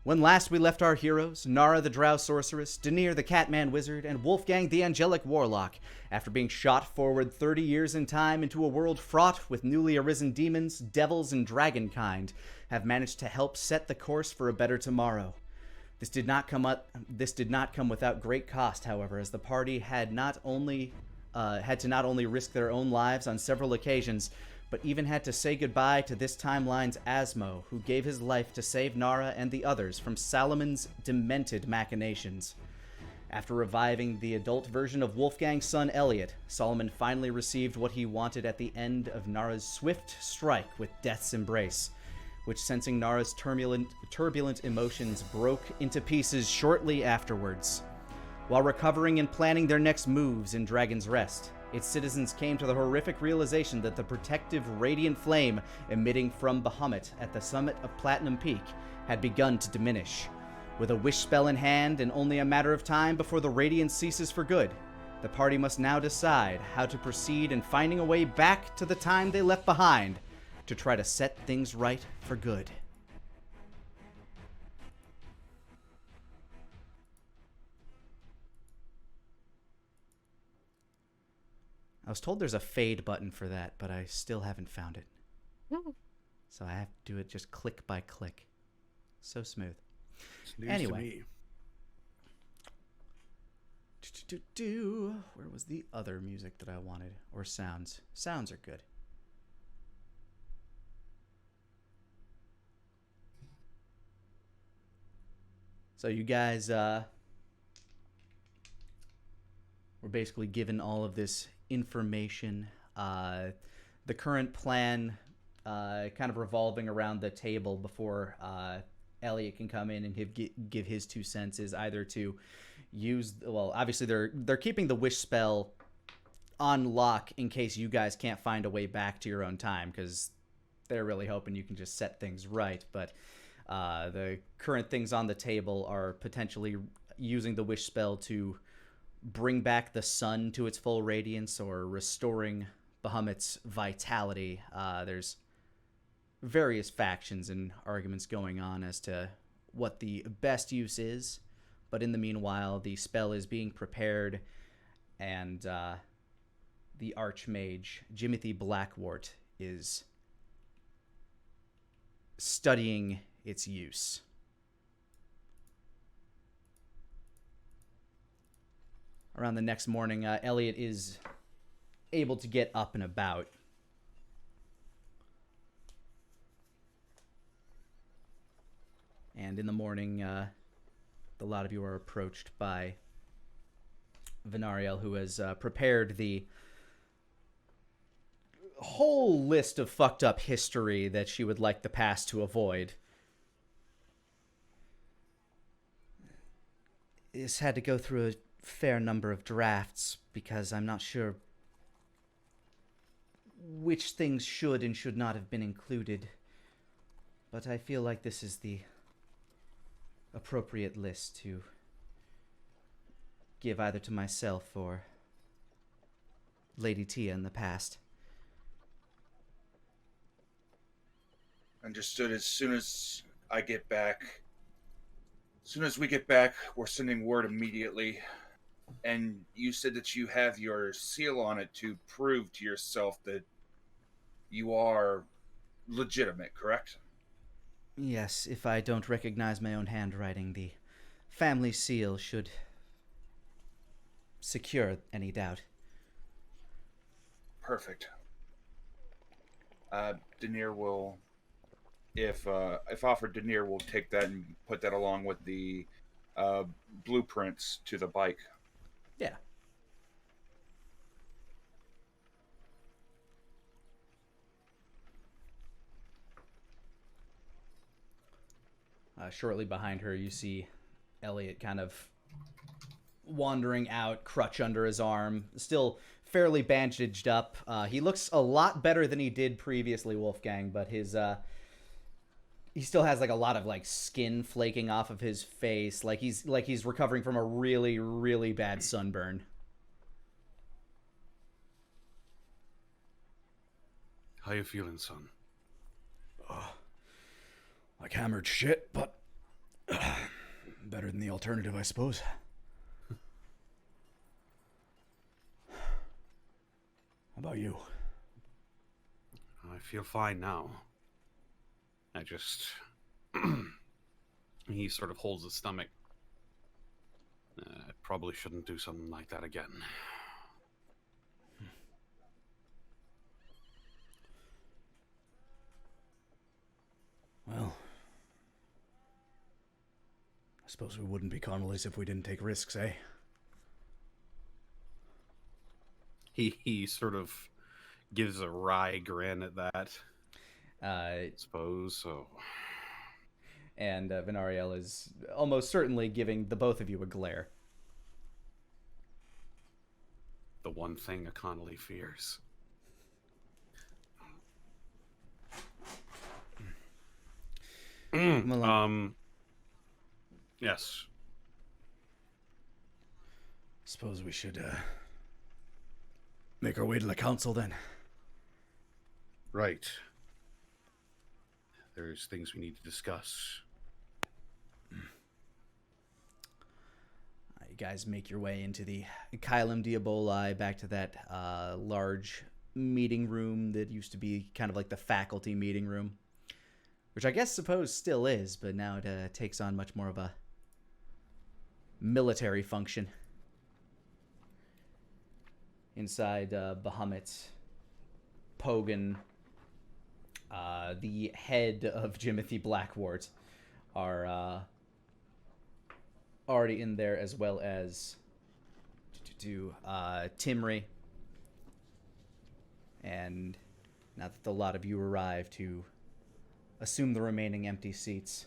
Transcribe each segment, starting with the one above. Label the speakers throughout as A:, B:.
A: When last we left our heroes, Nara the Drow Sorceress, Danir the Catman Wizard, and Wolfgang the Angelic Warlock, after being shot forward 30 years in time into a world fraught with newly arisen demons, devils, and dragonkind, have managed to help set the course for a better tomorrow. This did not come without great cost, however, as the party had to not only risk their own lives on several occasions, but even had to say goodbye to this timeline's Asmo, who gave his life to save Nara and the others from Salomon's demented machinations. After reviving the adult version of Wolfgang's son Elliot, Solomon finally received what he wanted at the end of Nara's swift strike with Death's Embrace, which, sensing Nara's turbulent emotions, broke into pieces shortly afterwards. While recovering and planning their next moves in Dragon's Rest, its citizens came to the horrific realization that the protective radiant flame emitting from Bahamut at the summit of Platinum Peak had begun to diminish. With a wish spell in hand and only a matter of time before the radiance ceases for good, the party must now decide how to proceed in finding a way back to the time they left behind to try to set things right for good. I was told there's a fade button for that, but I still haven't found it. So I have to do it just click by click. So smooth.
B: It's news
A: Anyway.
B: to me.
A: Where was the other music that I wanted? Or sounds? Sounds are good. So you guys were basically given all of this information. The current plan kind of revolving around the table before Elliot can come in and give his 2 cents is either to use, well, obviously they're keeping the wish spell on lock in case you guys can't find a way back to your own time, because they're really hoping you can just set things right. But the current things on the table are potentially using the wish spell to bring back the sun to its full radiance, or restoring Bahamut's vitality. There's various factions and arguments going on as to what the best use is, but in the meanwhile, the spell is being prepared, and the Archmage, Jimothy Blackwart, is studying its use. Around the next morning, Elliot is able to get up and about. And in the morning, the lot of you are approached by Venariel, who has prepared the whole list of fucked up history that she would like the past to avoid. It's had to go through a fair number of drafts because I'm not sure which things should and should not have been included, but I feel like this is the appropriate list to give either to myself or Lady Tia in the past.
C: Understood. As soon as I get back, as soon as we get back, we're sending word immediately. And you said that you have your seal on it to prove to yourself that you are legitimate, correct?
A: Yes, if I don't recognize my own handwriting, the family seal should secure any doubt.
C: Perfect. Danir will, if offered, Danir will take that and put that along with the blueprints to the bike.
A: Yeah. Shortly behind her, you see Elliot kind of wandering out, crutch under his arm, still fairly bandaged up. He looks a lot better than he did previously, Wolfgang, but his he still has like a lot of like skin flaking off of his face, like he's recovering from a really, really bad sunburn.
B: How you feeling, son?
D: Like hammered shit, but
A: Better than the alternative, I suppose. How about you?
B: I feel fine now. I just... He sort of holds his stomach. I probably shouldn't do something like that again.
A: Well, I suppose we wouldn't be Connolly's if we didn't take risks, eh?
B: He sort of gives a wry grin at that. I suppose so.
A: And Venariel is almost certainly giving the both of you a glare.
B: The one thing a Connolly fears. Yes.
A: Suppose we should make our way to the council then.
B: Right. There's things we need to discuss.
A: You guys make your way into the Kylum Diaboli, back to that large meeting room that used to be kind of like the faculty meeting room, which I guess suppose still is, but now it takes on much more of a military function. Inside Bahamut, Pogan, the head of Jimothy Blackwart, are already in there, as well as Timry. And now that the lot of you arrive to assume the remaining empty seats.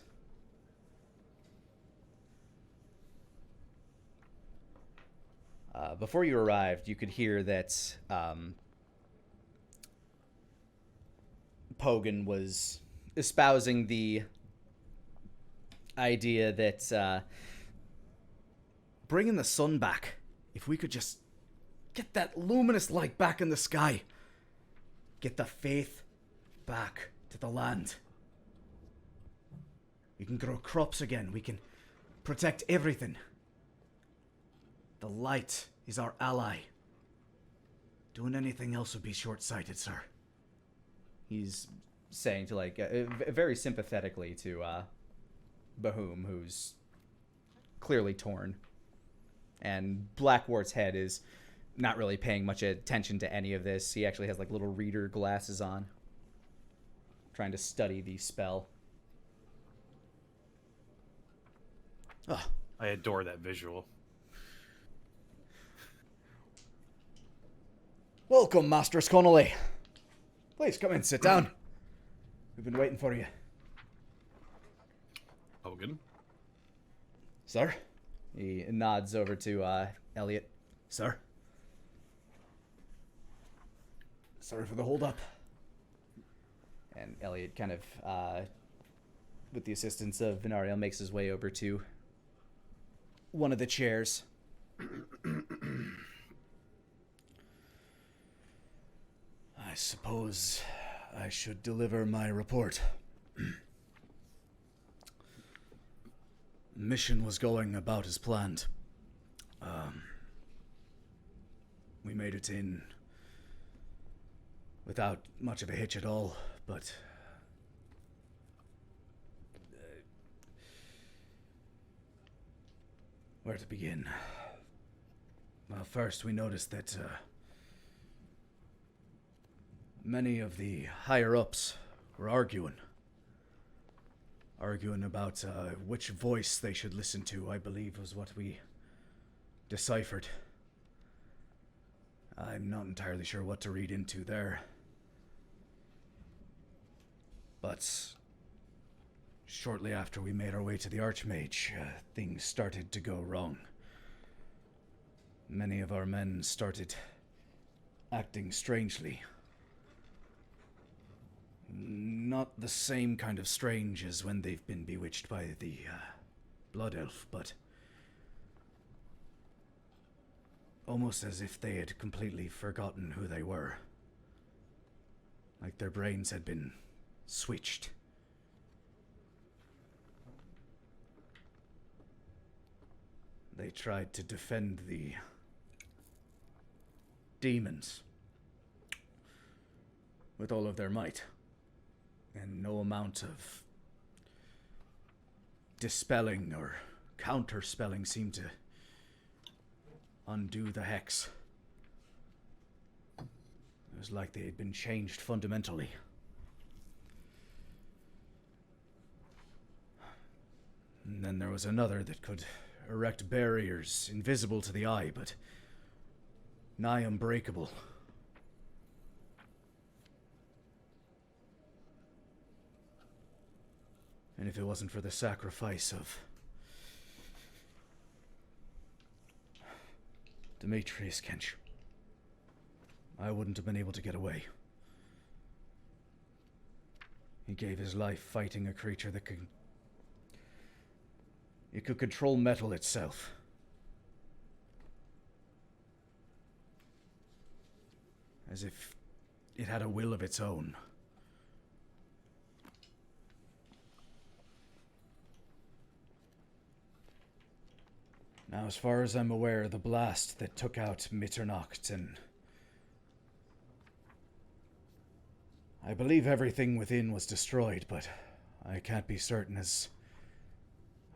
A: Before you arrived, you could hear that Pogan was espousing the idea that bringing the sun back, if we could just get that luminous light back in the sky, get the faith back to the land. We can grow crops again. We can protect everything. The light is our ally. Doing anything else would be short-sighted, sir. He's saying to, like, very sympathetically to Bahum, who's clearly torn. And Blackwart's head is not really paying much attention to any of this. He actually has, like, little reader glasses on, trying to study the spell.
B: Oh, I adore that visual.
A: Welcome, Master Connolly. Please come in, sit down. We've been waiting for you.
B: Hogan?
A: Sir? He nods over to Elliot. Sir? Sorry for the hold-up. And Elliot kind of, with the assistance of Venariel, makes his way over to one of the chairs. I suppose I should deliver my report. Mission was going about as planned. We made it in without much of a hitch at all, but where to begin? Well, first we noticed that many of the higher-ups were arguing about which voice they should listen to, I believe was what we deciphered. I'm not entirely sure what to read into there. But shortly after we made our way to the Archmage, things started to go wrong. Many of our men started acting strangely. Not the same kind of strange as when they've been bewitched by the Blood Elf, but almost as if they had completely forgotten who they were. Like their brains had been switched. They tried to defend the demons with all of their might, and no amount of dispelling or counterspelling seemed to undo the hex. It was like they had been changed fundamentally. And then there was another that could erect barriers invisible to the eye, but nigh unbreakable. And if it wasn't for the sacrifice of Demetrius Kench, I wouldn't have been able to get away. He gave his life fighting a creature that could control metal itself. As if it had a will of its own. Now, as far as I'm aware, the blast that took out Mitternacht, and I believe everything within was destroyed, but I can't be certain, as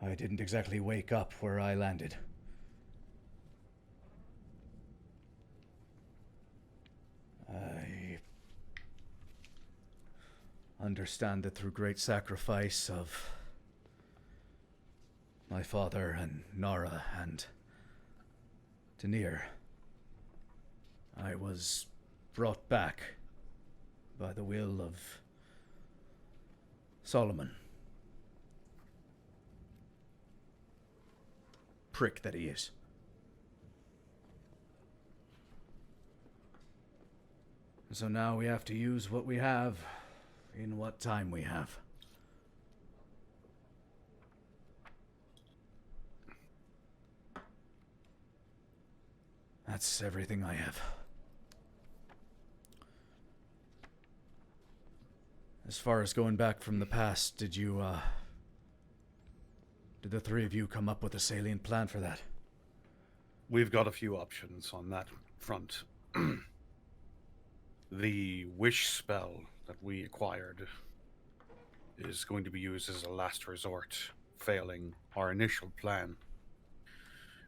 A: I didn't exactly wake up where I landed. I understand that through great sacrifice of my father and Nara and Denir, I was brought back by the will of Solomon. Prick that he is. So now we have to use what we have in what time we have. That's everything I have. As far as going back from the past, did the three of you come up with a salient plan for that?
B: We've got a few options on that front. The wish spell that we acquired is going to be used as a last resort, failing our initial plan,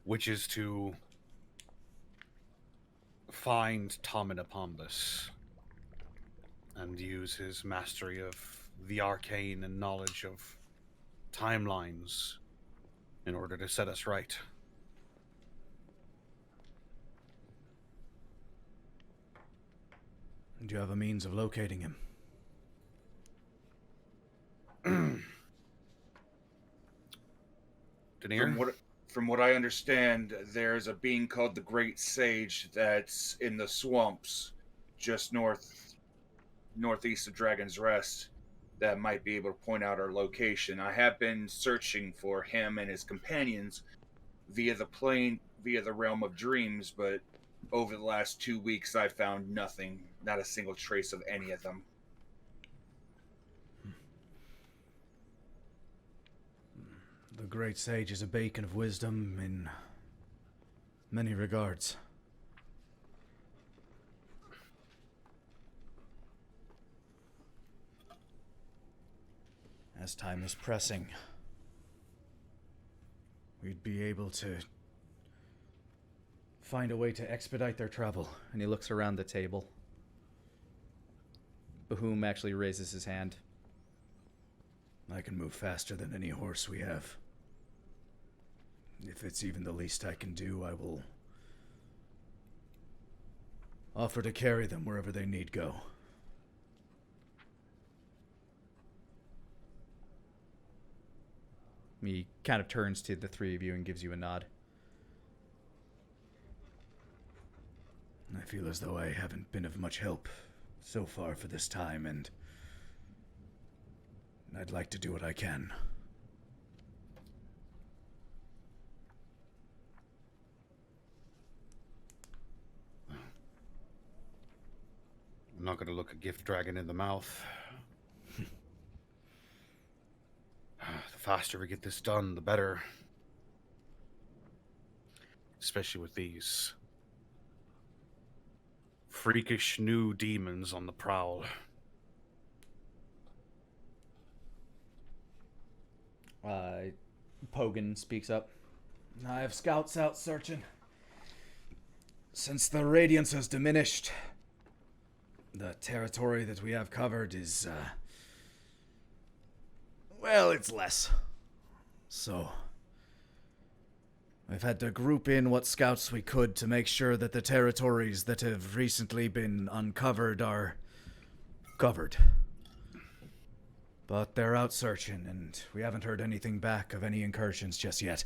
B: which is to find Tominapombus and use his mastery of the arcane and knowledge of timelines in order to set us right.
A: Do you have a means of locating him?
B: Denir?
C: From what I understand, there's a being called the Great Sage that's in the swamps just northeast of Dragon's Rest that might be able to point out our location. I have been searching for him and his companions via the realm of dreams, but over the last 2 weeks I've found nothing, not a single trace of any of them.
A: The Great Sage is a beacon of wisdom in many regards. As time is pressing, we'd be able to find a way to expedite their travel.
D: And he looks around the table. Bahum actually raises his hand.
A: I can move faster than any horse we have. If it's even the least I can do, I will offer to carry them wherever they need go.
D: He kind of turns to the three of you and gives you a nod.
A: I feel as though I haven't been of much help so far for this time, and I'd like to do what I can.
B: I'm not going to look a gift dragon in the mouth. The faster we get this done, the better. especially with these freakish new demons on the prowl.
A: Pogan speaks up. I have scouts out searching. Since the radiance has diminished, the territory that we have covered is, well, it's less. So, we've had to group in what scouts we could to make sure that the territories that have recently been uncovered are covered. But they're out searching, and we haven't heard anything back of any incursions just yet.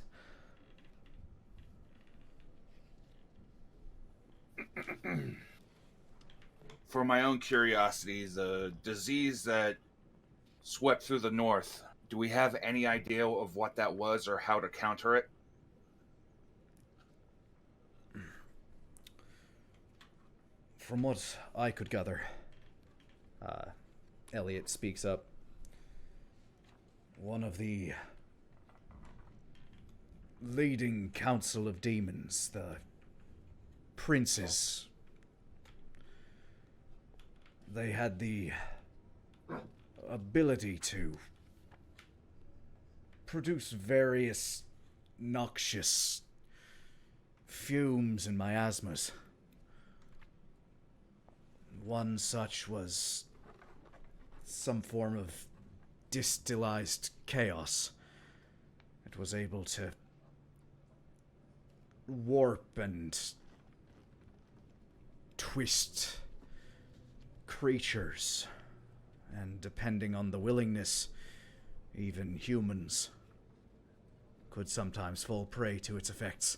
C: For my own curiosity, the disease that swept through the north, do we have any idea of what that was or how to counter it?
A: From what I could gather, Elliot speaks up. One of the leading council of demons, the princes, they had the ability to produce various noxious fumes and miasmas. One such was some form of distillized chaos. It was able to warp and twist creatures, and depending on the willingness, even humans could sometimes fall prey to its effects.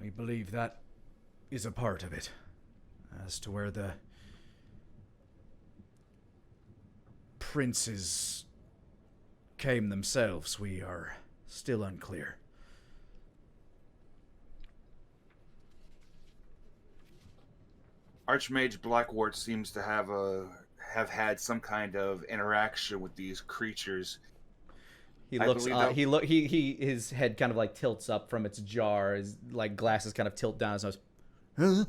A: We believe that is a part of it. As to where the princes came themselves, we are still unclear.
C: Archmage Blackwart seems to have had some kind of interaction with these creatures.
A: He looks. His head kind of like tilts up from its jar. His like glasses kind of tilt down his nose.
E: Huh?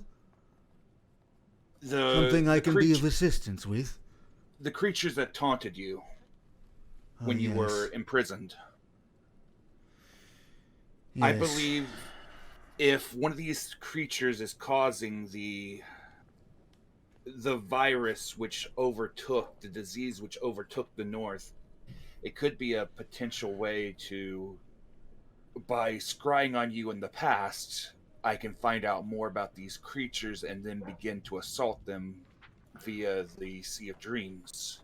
E: Something I can be of assistance with?
C: The creatures that taunted you when you were imprisoned.
E: Yes.
C: I believe if one of these creatures is causing the virus which overtook, the disease which overtook the North, it could be a potential way to, by scrying on you in the past, I can find out more about these creatures and then begin to assault them via the Sea of Dreams.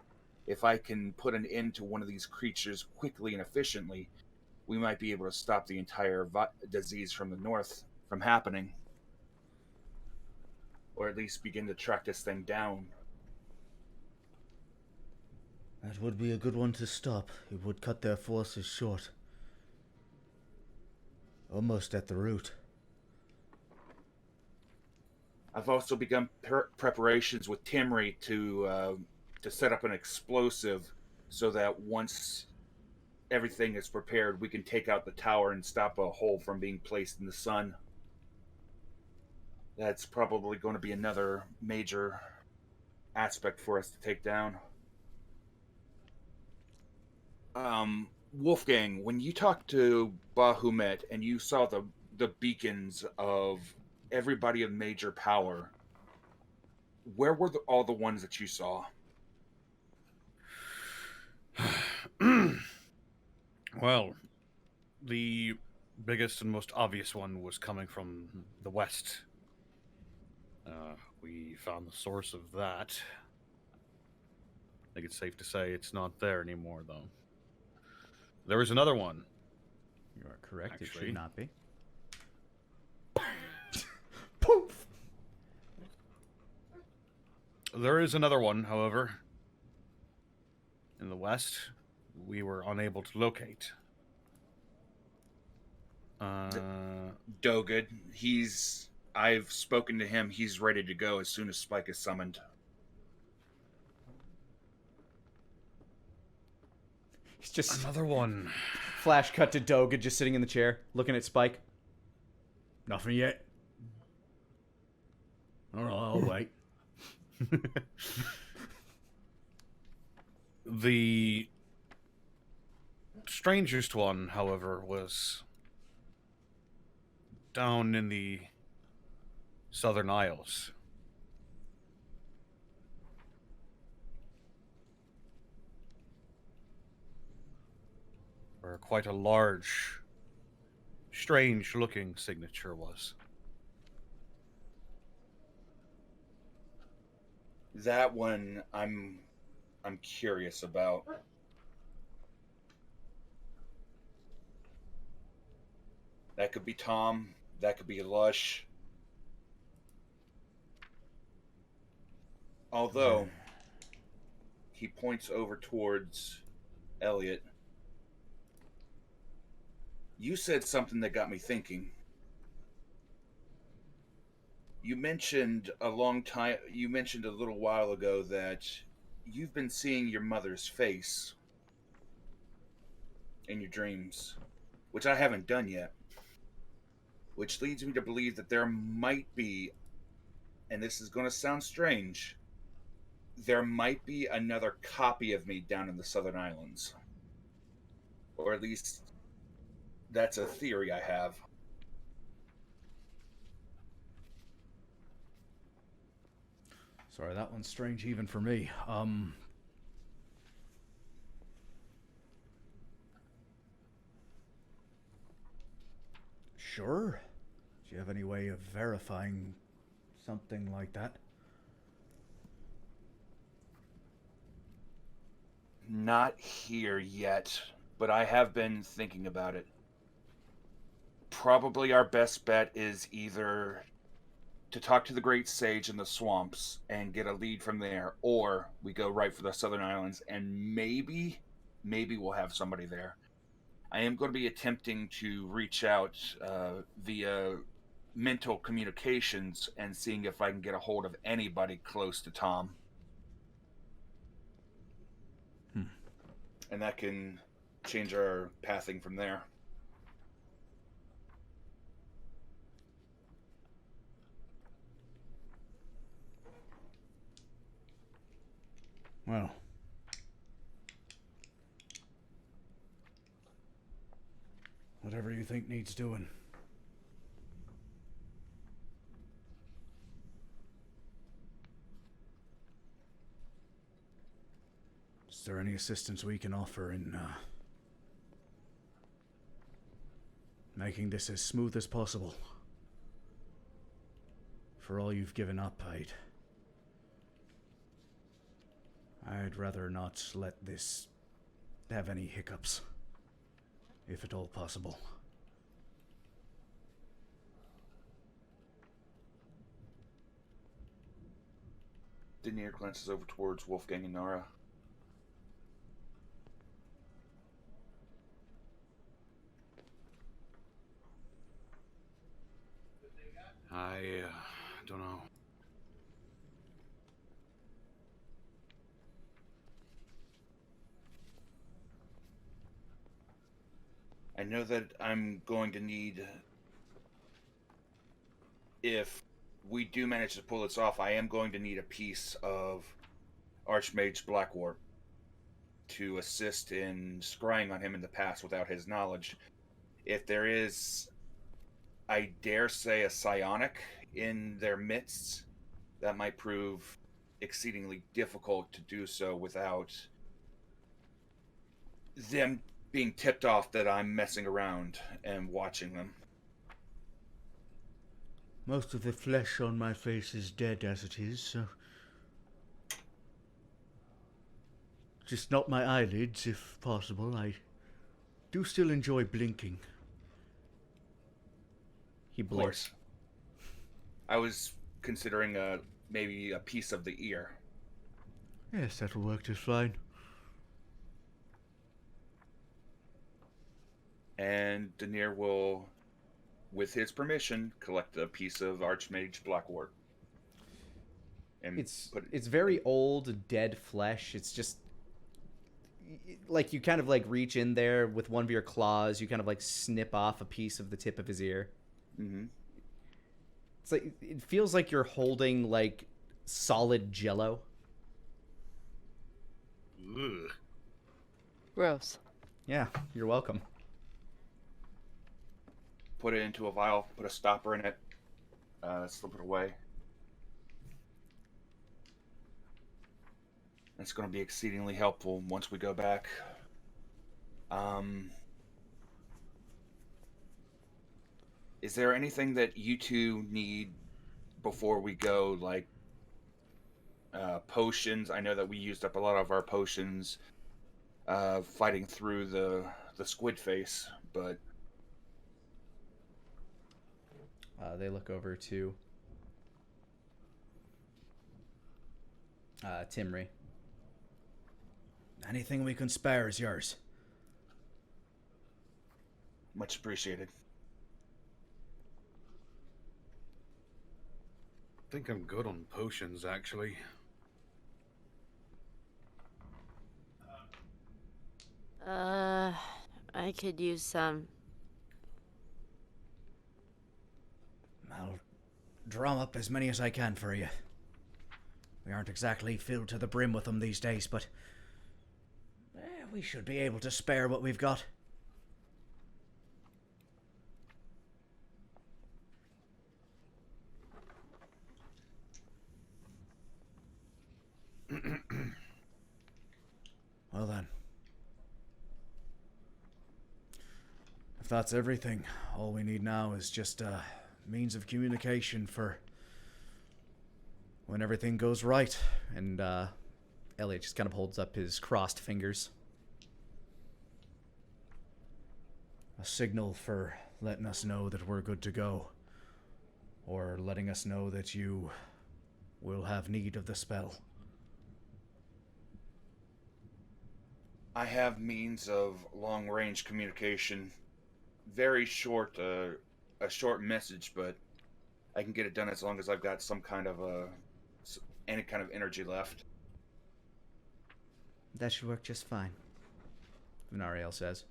C: If I can put an end to one of these creatures quickly and efficiently, we might be able to stop the entire disease from the north from happening. Or at least begin to track this thing down.
E: That would be a good one to stop. It would cut their forces short. Almost at the root.
C: I've also begun preparations with Timry to set up an explosive so that once everything is prepared, we can take out the tower and stop a hole from being placed in the sun. That's probably going to be another major aspect for us to take down. Wolfgang, when you talked to Bahumet and you saw the beacons of everybody of major power, where were all the ones that you saw?
B: Well, the biggest and most obvious one was coming from the west. We found the source of that. I think it's safe to say it's not there anymore, though. There was another one.
A: You are correct.
B: Actually.
A: It should not be.
E: Poof!
B: There is another one, however. In the west, we were unable to locate.
C: Dogud. I've spoken to him. He's ready to go as soon as Spike is summoned.
A: He's just
B: Another one.
A: flash cut to Doga just sitting in the chair, looking at Spike.
E: Nothing yet. All right, I'll wait.
B: The strangest one, however, was down in the Southern Isles. Where quite a large, strange-looking signature was.
C: That one I'm curious about. That could be Tom. That could be Lush. Although, he points over towards Elliot. You said something that got me thinking. You mentioned a little while ago that you've been seeing your mother's face in your dreams, which I haven't done yet. Which leads me to believe that there might be, and this is going to sound strange, there might be another copy of me down in the Southern Islands. Or at least, that's a theory I have.
E: Sorry, that one's strange even for me. Sure. Do you have any way of verifying something like that?
C: Not here yet, but I have been thinking about it. Probably our best bet is either to talk to the Great Sage in the swamps and get a lead from there, or we go right for the Southern Islands and maybe we'll have somebody there. I am going to be attempting to reach out via mental communications and seeing if I can get a hold of anybody close to Tom. And that can change our pathing from there.
E: Well. Whatever you think needs doing. Is there any assistance we can offer in making this as smooth as possible? For all you've given up, I'd rather not let this have any hiccups, if at all possible.
C: Denier glances over towards Wolfgang and Nara.
B: I don't know.
C: I know that I'm going to need, if we do manage to pull this off, I am going to need a piece of Archmage Blackwarp to assist in scrying on him in the past without his knowledge. If there is, I dare say, a psionic in their midst, that might prove exceedingly difficult to do so without them being tipped off that I'm messing around and watching them.
E: Most of the flesh on my face is dead as it is, so... Just not my eyelids, if possible. I do still enjoy blinking.
A: He blinks.
C: I was considering maybe a piece of the ear.
E: Yes, that'll work just fine.
C: And Denier will, with his permission, collect a piece of Archmage Blackwort. And
A: It's very old, dead flesh. It's just like you kind of like reach in there with one of your claws. You kind of like snip off a piece of the tip of his ear.
C: Mm-hmm.
A: It's like it feels like you're holding like solid jello.
B: Ugh.
F: Gross.
A: Yeah, you're welcome.
C: Put it into a vial, put a stopper in it, slip it away. It's going to be exceedingly helpful once we go back. Is there anything that you two need before we go, like potions? I know that we used up a lot of our potions fighting through the squid face, but
A: They look over to Timry.
E: Anything we can spare is yours.
C: much appreciated.
B: I think I'm good on potions, actually.
F: I could use some.
E: I'll drum up as many as I can for you. We aren't exactly filled to the brim with them these days, but we should be able to spare what we've got. Well then. If that's everything, all we need now is just a means of communication for when everything goes right.
A: And Elliot just kind of holds up his crossed fingers.
E: A signal for letting us know that we're good to go. Or letting us know that you will have need of the spell.
C: I have means of long-range communication. Very short, a short message, but I can get it done as long as I've got some kind of any kind of energy left.
A: That should work just fine, Venariel says.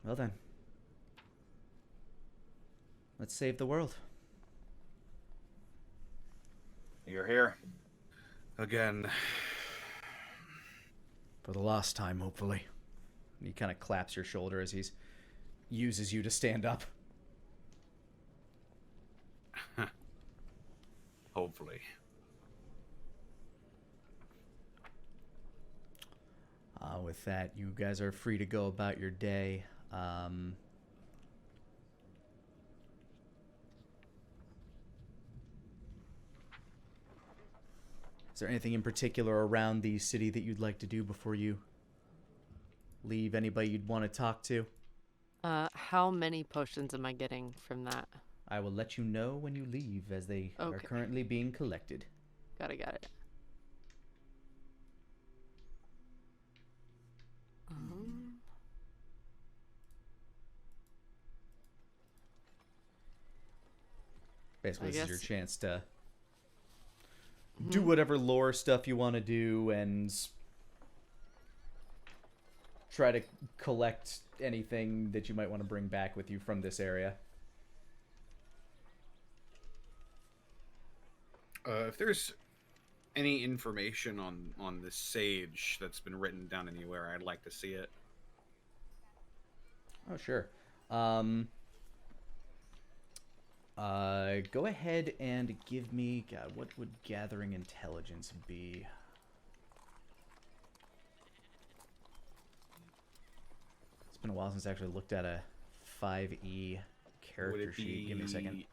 A: Well then. Let's save the world.
C: You're here.
B: Again.
E: For the last time, hopefully.
A: And he kind of claps your shoulder as he uses you to stand up.
B: Hopefully.
A: With that, you guys are free to go about your day. Is there anything in particular around the city that you'd like to do before you leave? Anybody you'd want to talk to?
F: How many potions am I getting from that?
A: I will let you know when you leave, as they are
F: Okay.
A: currently being collected.
F: Got it.
A: Basically,
F: I
A: this is your
F: guess-
A: chance to do whatever lore stuff you want to do and try to collect anything that you might want to bring back with you from this area.
B: If there's any information on this sage that's been written down anywhere, I'd like to see it.
A: Oh, sure. Go ahead and give me... God, what would gathering intelligence be? It's been a while since I actually looked at a 5e
B: Would
A: character
B: it
A: sheet. Give me a second.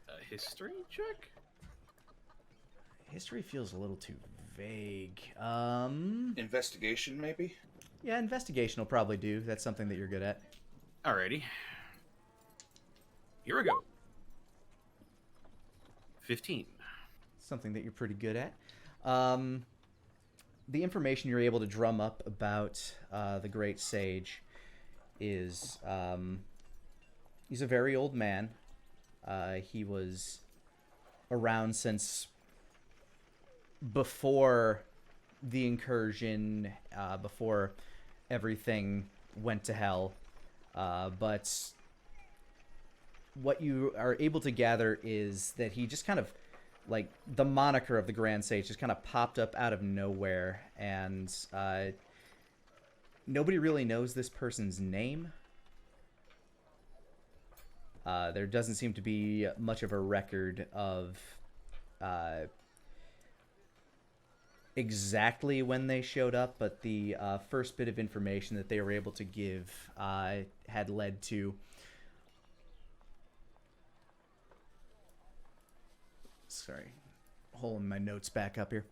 B: A history check?
A: History feels a little too vague.
C: Investigation, maybe?
A: Yeah, investigation will probably do. That's something that you're good at.
B: Alrighty. Here we go. 15.
A: Something that you're pretty good at. The information you're able to drum up about the Great Sage is he's a very old man. He was around since before the incursion before everything went to hell. But what you are able to gather is that he just kind of, like, the moniker of the Grand Sage just kind of popped up out of nowhere, and nobody really knows this person's name. There doesn't seem to be much of a record of exactly when they showed up, but the first bit of information that they were able to give had led to... Sorry, holding my notes back up here.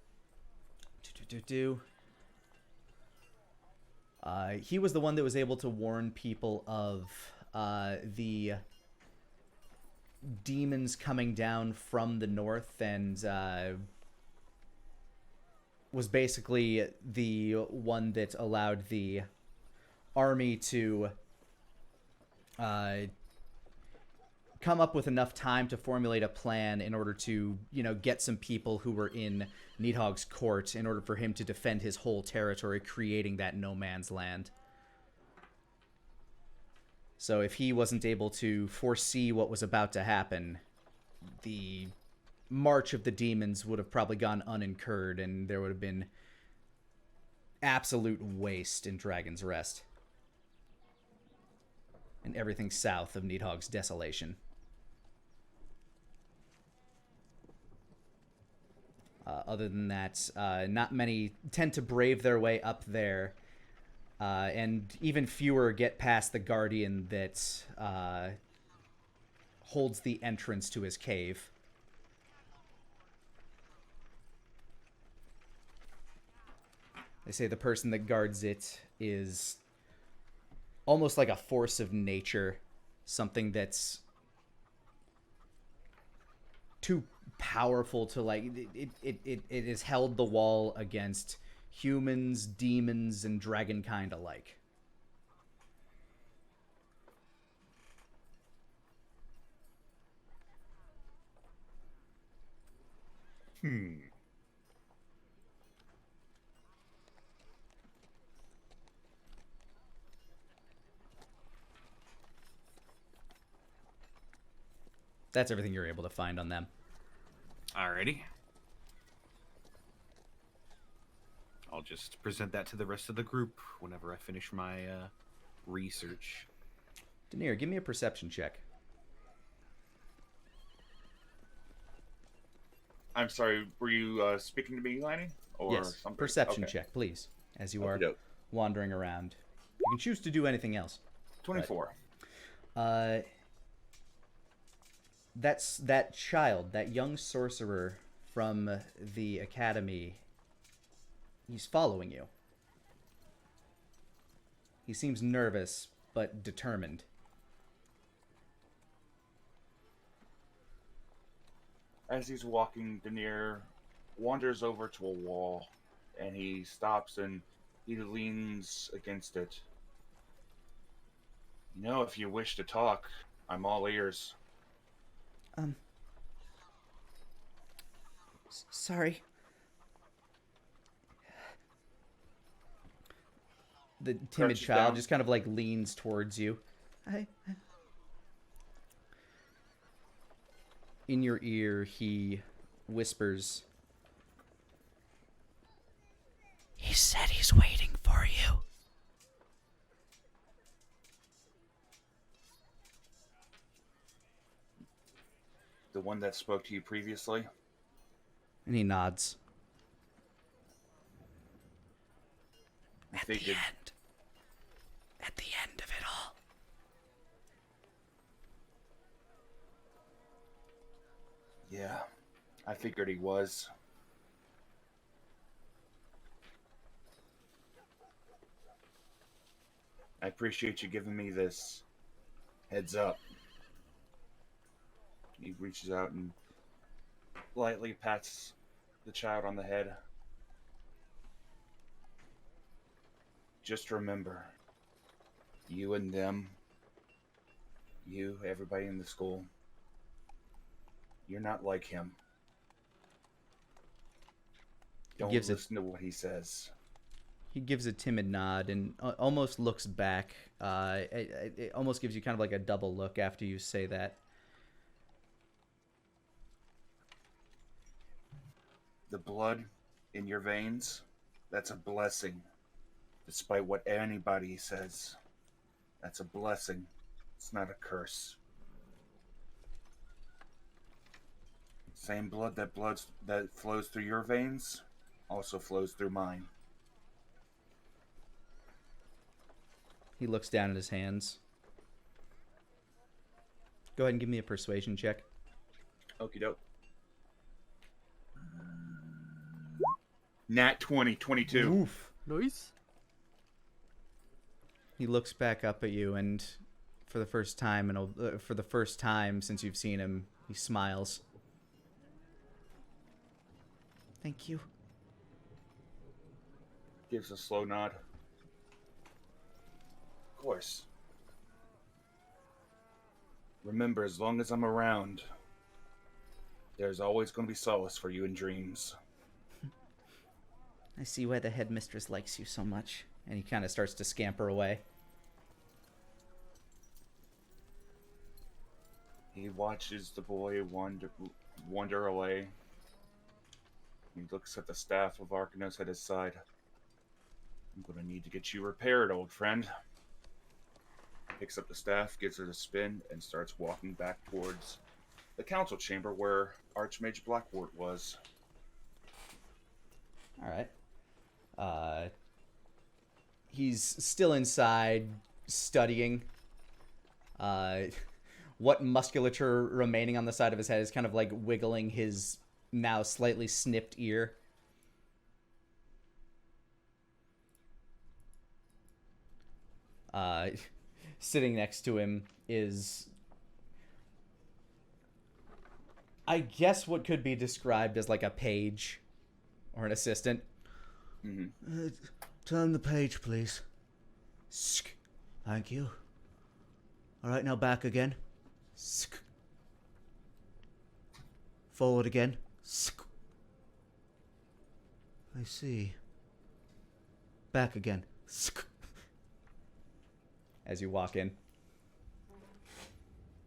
A: He was the one that was able to warn people of the demons coming down from the north, and was basically the one that allowed the army to come up with enough time to formulate a plan in order to, get some people who were in Needhog's court in order for him to defend his whole territory, creating that no man's land. So if he wasn't able to foresee what was about to happen, the march of the demons would have probably gone unincurred, and there would have been absolute waste in Dragon's Rest. And everything south of Needhog's desolation. Other than that, not many tend to brave their way up there. And even fewer get past the guardian that holds the entrance to his cave. They say the person that guards it is almost like a force of nature, something that's too powerful to, like, it has held the wall against humans, demons, and dragonkind alike. That's everything you're able to find on them.
B: Alrighty. I'll just present that to the rest of the group whenever I finish my research.
A: Denier, give me a perception check.
C: I'm sorry, were you speaking to me, Lani? Or
A: Yes,
C: something?
A: perception
C: Okay.
A: check, please, as you are
C: Okey-doke.
A: wandering around. You can choose to do anything else.
C: 24.
A: That's that child, that young sorcerer from the academy. He's following you. He seems nervous, but determined.
C: As he's walking, Denier wanders over to a wall, and he stops and he leans against it. If you wish to talk, I'm all ears.
A: Sorry. The timid
C: Crouches
A: child
C: down.
A: just kind of like leans towards you. In your ear, he whispers,
E: He said he's waiting for you.
C: The one that spoke to you previously?
A: and he nods.
E: At
C: figured.
E: the end. At the end of it all.
C: Yeah, I figured he was. I appreciate you giving me this heads up. He reaches out and lightly pats the child on the head. Just remember, you and them, you, everybody in the school, you're not like him. Don't
A: gives it-
C: listen to what he says.
A: He gives a timid nod and almost looks back. It almost gives you kind of like a double look after you say that.
C: The blood in your veins, that's a blessing. Despite what anybody says, that's a blessing. It's not a curse. Same blood that flows through your veins also flows through mine.
A: He looks down at his hands. Go ahead and give me a persuasion check.
C: Okie doke. Nat 20, 22.
A: Oof.
F: Nice.
A: He looks back up at you, and for the first time since you've seen him, he smiles. Thank you.
C: Gives a slow nod. Of course. Remember, as long as I'm around, there's always going to be solace for you in dreams.
A: I see why the headmistress likes you so much. And he kind of starts to scamper away.
C: He watches the boy wander away. He looks at the staff of Arcanos at his side. I'm going to need to get you repaired, old friend. Picks up the staff, gives it a spin, and starts walking back towards the council chamber where Archmage Blackwort was.
A: All right. He's still inside studying. What musculature remaining on the side of his head is kind of like wiggling his now slightly snipped ear. Sitting next to him is, I guess, what could be described as like a page or an assistant.
C: Mm-hmm.
E: Turn the page, please. Thank you. All right, now back again. Forward again. I see. Back again.
A: As you walk in.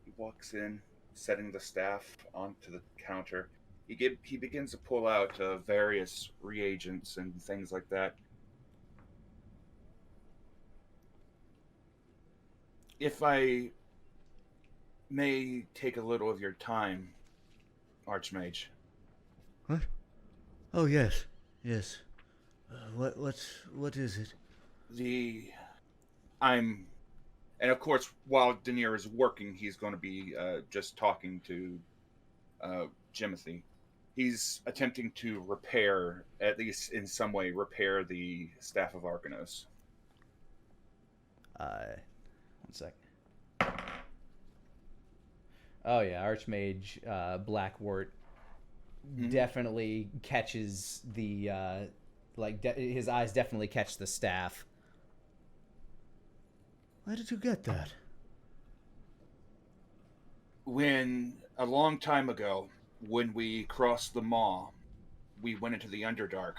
C: He walks in, setting the staff onto the counter. He begins to pull out various reagents and things like that. If I may take a little of your time, Archmage.
E: What? Oh, yes. Yes. What is it?
C: And of course, while Denier is working, he's going to be just talking to Jimothy. He's attempting to repair, at least in some way, repair the staff of Arcanos.
A: One sec. Oh yeah, Archmage Blackwort definitely catches the his eyes definitely catch the staff.
E: Where did you get that?
C: When a long time ago, when we crossed the Maw, we went into the Underdark,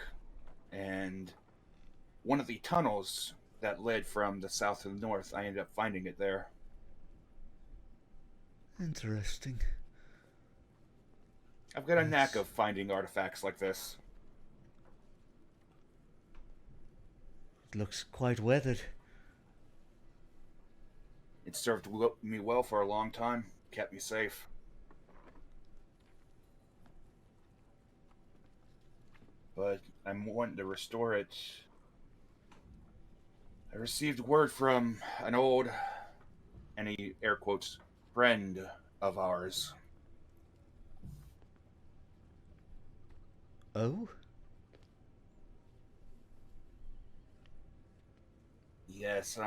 C: and one of the tunnels that led from the south to the north, I ended up finding it there.
E: Interesting.
C: I've got a knack of finding artifacts like this.
E: It looks quite weathered.
C: It served me well for a long time, kept me safe. But I'm wanting to restore it. I received word from an old, and he air quotes, friend of ours.
E: Oh?
C: Yes,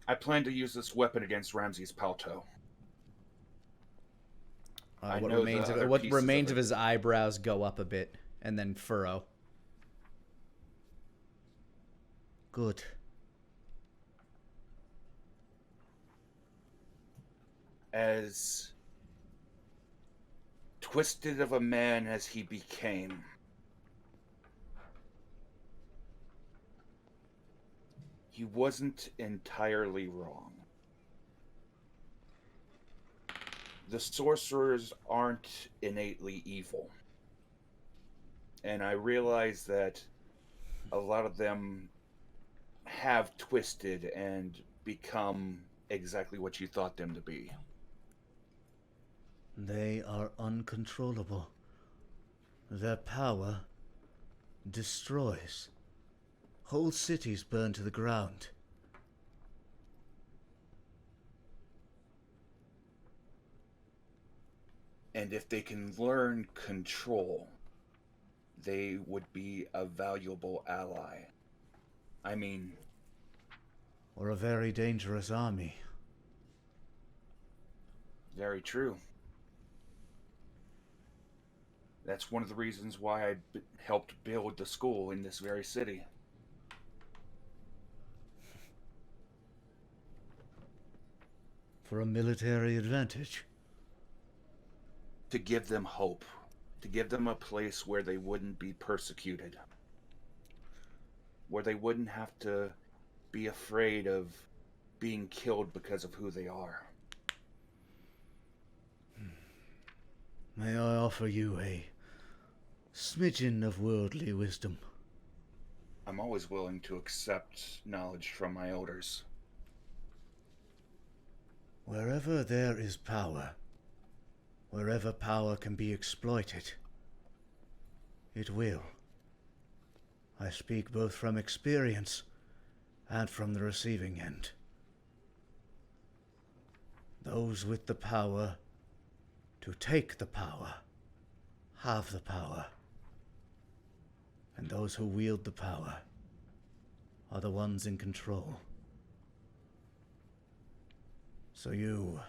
C: I plan to use this weapon against Ramses Palto. I
A: What
C: know the
A: remains
C: other
A: what
C: pieces
A: remains
C: of
A: of
C: it.
A: his eyebrows go up a bit and then furrow.
E: Good.
C: As twisted of a man as he became, he wasn't entirely wrong. The sorcerers aren't innately evil. And I realize that a lot of them have twisted and become exactly what you thought them to be.
E: They are uncontrollable. Their power destroys. Whole cities burn to the ground.
C: And if they can learn control, they would be a valuable ally. I mean,
E: Or a very dangerous army.
C: very true. That's one of the reasons why I helped build the school in this very city.
E: For a military advantage.
C: To give them hope. To give them a place where they wouldn't be persecuted. Where they wouldn't have to be afraid of being killed because of who they are.
E: May I offer you a smidgen of worldly wisdom?
C: I'm always willing to accept knowledge from my elders.
E: Wherever there is power, wherever power can be exploited, it will. I speak both from experience and from the receiving end. Those with the power to take the power have the power. And those who wield the power are the ones in control. So you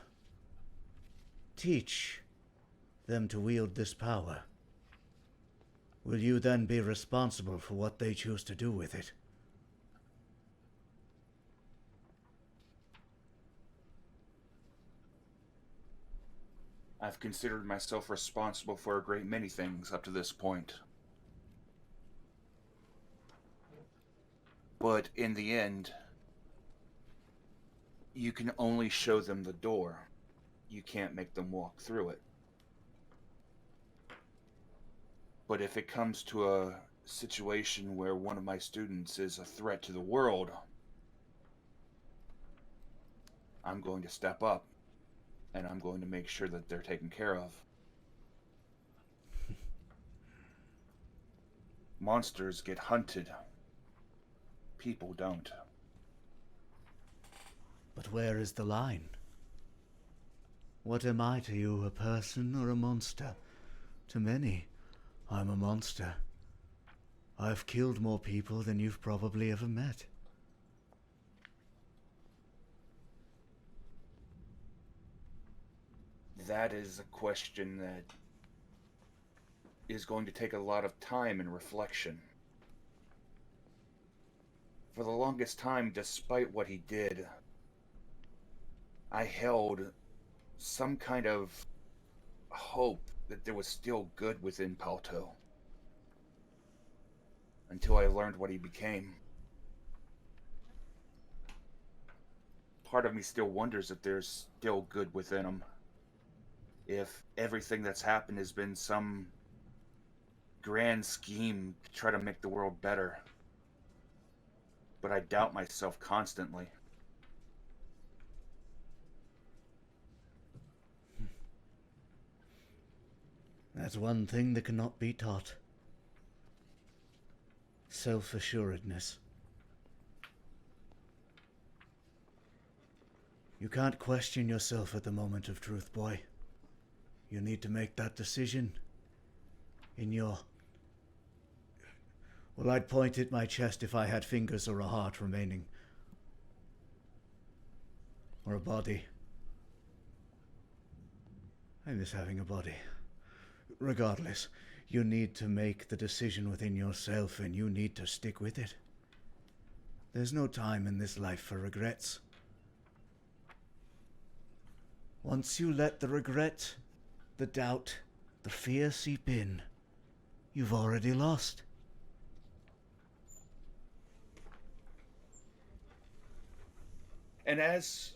E: teach them to wield this power. Will you then be responsible for what they choose to do with it?
C: I've considered myself responsible for a great many things up to this point. But in the end, you can only show them the door. You can't make them walk through it. But if it comes to a situation where one of my students is a threat to the world, I'm going to step up, and I'm going to make sure that they're taken care of. Monsters get hunted. People don't.
E: But where is the line? What am I to you, a person or a monster? To many, I'm a monster. I've killed more people than you've probably ever met.
C: That is a question that is going to take a lot of time and reflection. For the longest time, despite what he did, I held some kind of hope that there was still good within Palto. Until I learned what he became. Part of me still wonders if there's still good within him. If everything that's happened has been some grand scheme to try to make the world better. But I doubt myself constantly.
E: That's one thing that cannot be taught. Self-assuredness. You can't question yourself at the moment of truth, boy. You need to make that decision in your... Well, I'd point at my chest if I had fingers or a heart remaining. Or a body. I miss having a body. Regardless, you need to make the decision within yourself, and you need to stick with it. There's no time in this life for regrets. Once you let the regret, the doubt, the fear seep in, you've already lost.
C: And as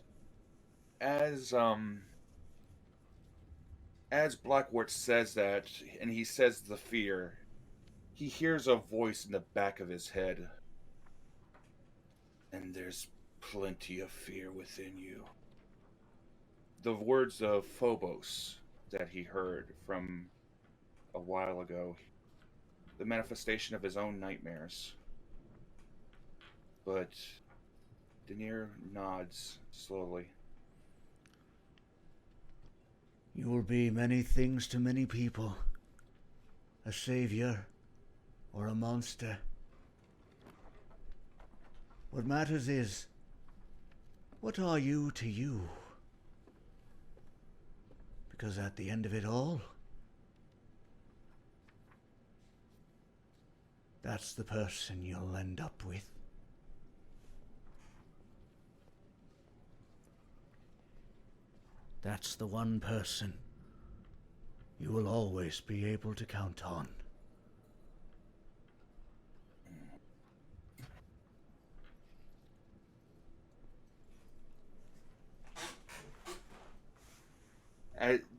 C: Blackwart says that, and he says the fear, he hears a voice in the back of his head. And there's plenty of fear within you. The words of Phobos that he heard from a while ago. The manifestation of his own nightmares. But Denier nods slowly.
E: You will be many things to many people. A savior or a monster. What matters is, what are you to you? Because at the end of it all, that's the person you'll end up with. That's the one person you will always be able to count on.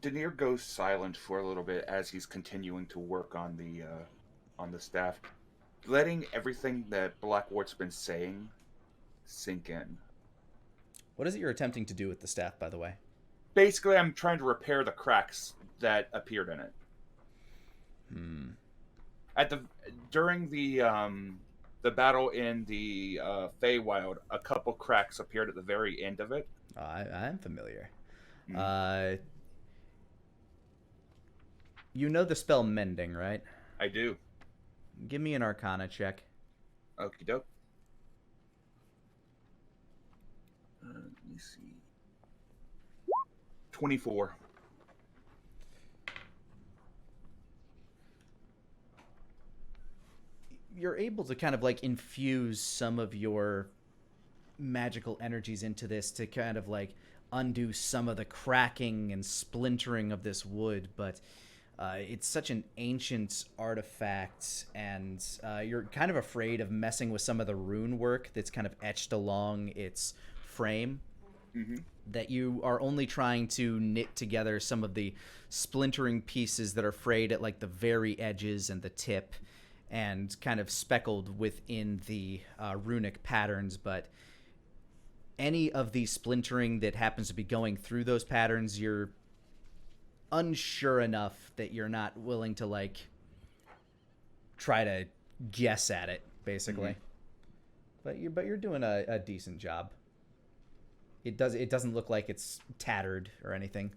C: Denier goes silent for a little bit as he's continuing to work on the staff, letting everything that Blackwart's been saying sink in.
A: What is it you're attempting to do with the staff, by the way?
C: Basically, I'm trying to repair the cracks that appeared in it. During the battle in the Feywild, a couple cracks appeared at the very end of it.
A: I'm familiar. You know the spell Mending, right?
C: I do.
A: Give me an Arcana check.
C: Okie doke. Let me see. 24.
A: You're able to kind of like infuse some of your magical energies into this to kind of like undo some of the cracking and splintering of this wood, but it's such an ancient artifact, and you're kind of afraid of messing with some of the rune work that's kind of etched along its frame. That you are only trying to knit together some of the splintering pieces that are frayed at like the very edges and the tip and kind of speckled within the runic patterns, but any of the splintering that happens to be going through those patterns, you're unsure enough that you're not willing to like try to guess at it, basically. But you're doing a decent job. It doesn't look like it's tattered or anything.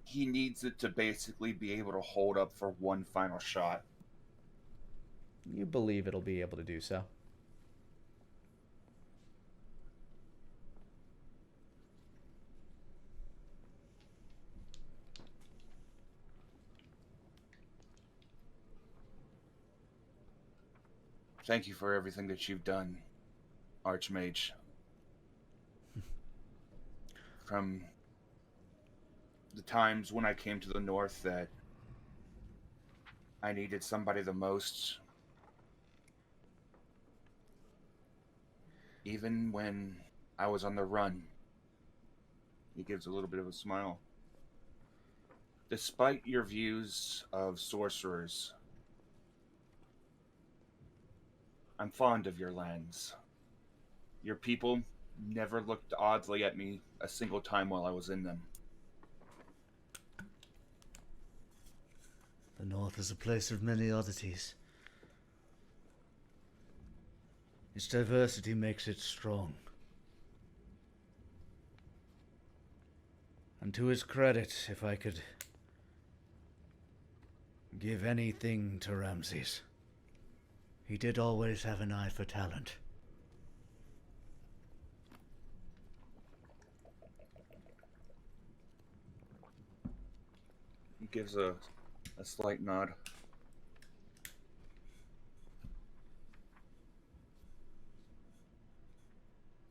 C: He needs it to basically be able to hold up for one final shot.
A: You believe it'll be able to do so.
C: Thank you for everything that you've done, Archmage. From the times when I came to the north that I needed somebody the most, even when I was on the run. He gives a little bit of a smile. Despite your views of sorcerers, I'm fond of your lands. Your people never looked oddly at me a single time while I was in them.
E: The North is a place of many oddities. Its diversity makes it strong. And to his credit, if I could give anything to Ramses, he did always have an eye for talent.
C: He gives a slight nod.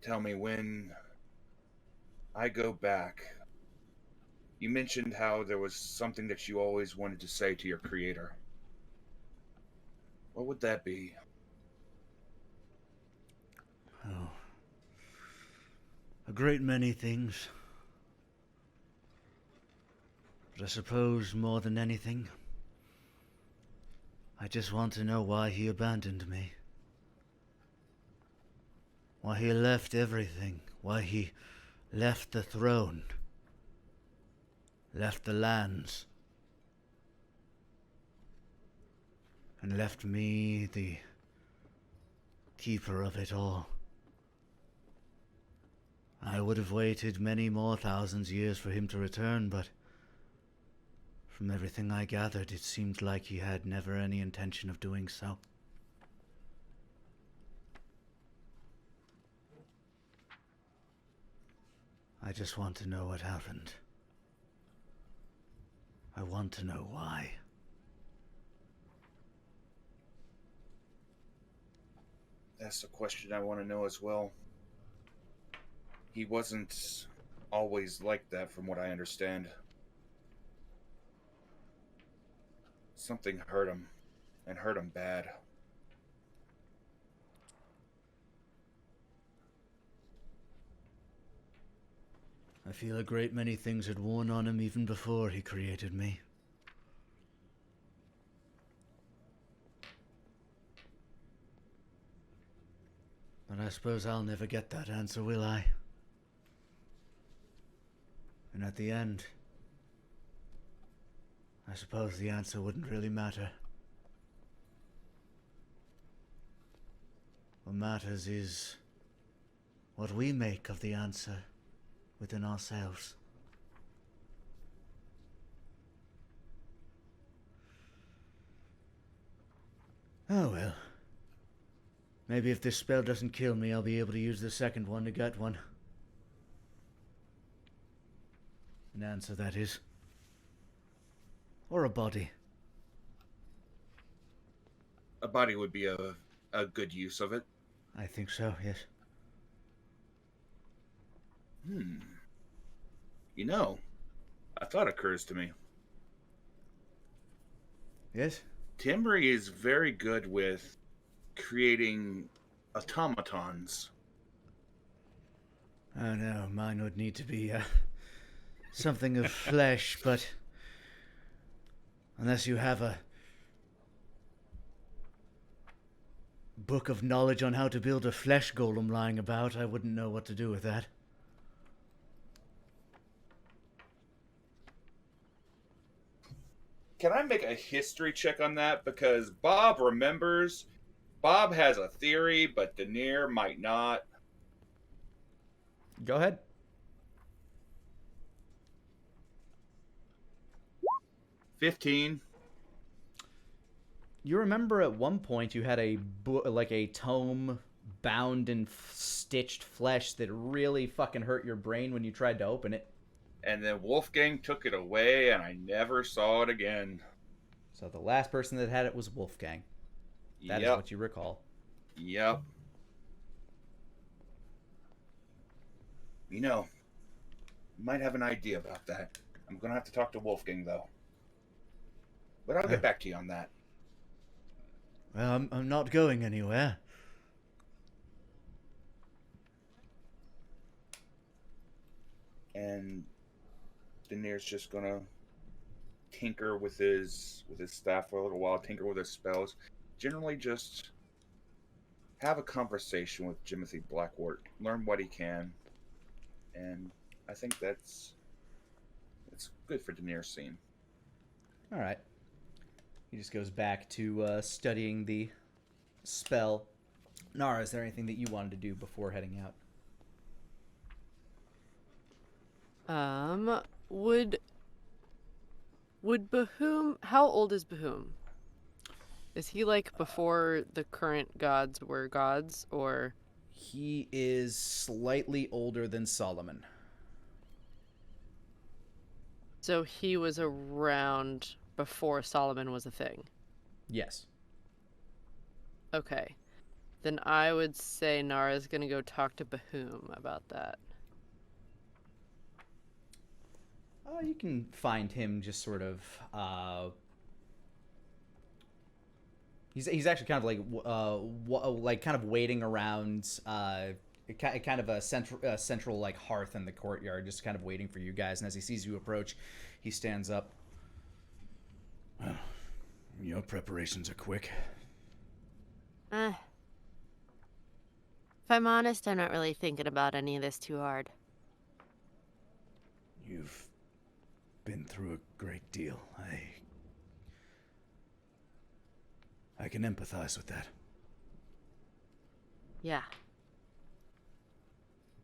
C: Tell me, when I go back You mentioned how there was something that you always wanted to say to your creator. What would that be?
E: Oh, a great many things. But I suppose more than anything, I just want to know why he abandoned me. Why he left everything. Why he left the throne. Left the lands. And left me the keeper of it all. I would have waited many more thousands years for him to return, but from everything I gathered, it seemed like he had never any intention of doing so. I just want to know what happened. I want to know why.
C: That's the question I want to know as well. He wasn't always like that, from what I understand. Something hurt him, and hurt him bad.
E: I feel a great many things had worn on him even before he created me. But I suppose I'll never get that answer, will I? And at the end, I suppose the answer wouldn't really matter. What matters is what we make of the answer within ourselves. Oh well. Maybe if this spell doesn't kill me, I'll be able to use the second one to get one. An answer, that is. Or a body.
C: A body would be a good use of it.
E: I think so, yes.
C: You know, a thought occurs to me.
E: Yes?
C: Timry is very good with creating automatons.
E: Oh no, mine would need to be something of flesh, but unless you have a book of knowledge on how to build a flesh golem lying about, I wouldn't know what to do with that.
C: Can I make a history check on that? Because Bob remembers. Bob has a theory, but Denier might not.
A: Go ahead.
C: 15.
A: You remember at one point you had a a tome bound in stitched flesh that really fucking hurt your brain when you tried to open it.
C: And then Wolfgang took it away, and I never saw it again.
A: So the last person that had it was Wolfgang. That is what you recall.
C: Yep. You know, might have an idea about that. I'm going to have to talk to Wolfgang, though. But I'll get back to you on that.
E: Well, I'm not going anywhere.
C: And Denier's just going to tinker with his staff for a little while, tinker with his spells. Generally just have a conversation with Jimothy Blackwort, learn what he can, and I think it's good for Denier's scene.
A: All right. He just goes back to studying the spell. Nara, is there anything that you wanted to do before heading out?
F: Would Bahum... How old is Bahum? Is he like before the current gods were gods, or...
A: He is slightly older than Solomon.
F: So he was around before Solomon was a thing?
A: Yes.
F: Okay. Then I would say Nara's gonna go talk to Bahum about that.
A: You can find him just sort of. He's actually kind of like kind of waiting around kind of a central like hearth in the courtyard, just kind of waiting for you guys. And as he sees you approach, he stands up.
E: Well, your preparations are quick.
G: If I'm honest, I'm not really thinking about any of this too hard.
E: You've been through a great deal. I can empathize with that.
G: Yeah.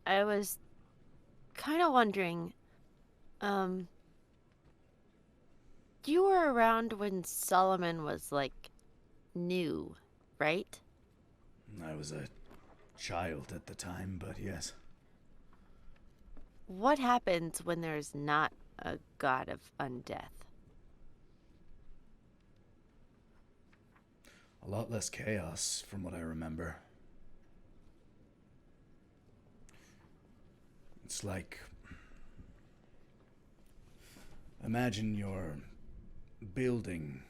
G: I was kind of wondering, you were around when Solomon was, like, new, right?
E: I was a child at the time, but yes.
G: What happens when there's not a god of undeath?
E: A lot less chaos, from what I remember. It's like... Imagine you're building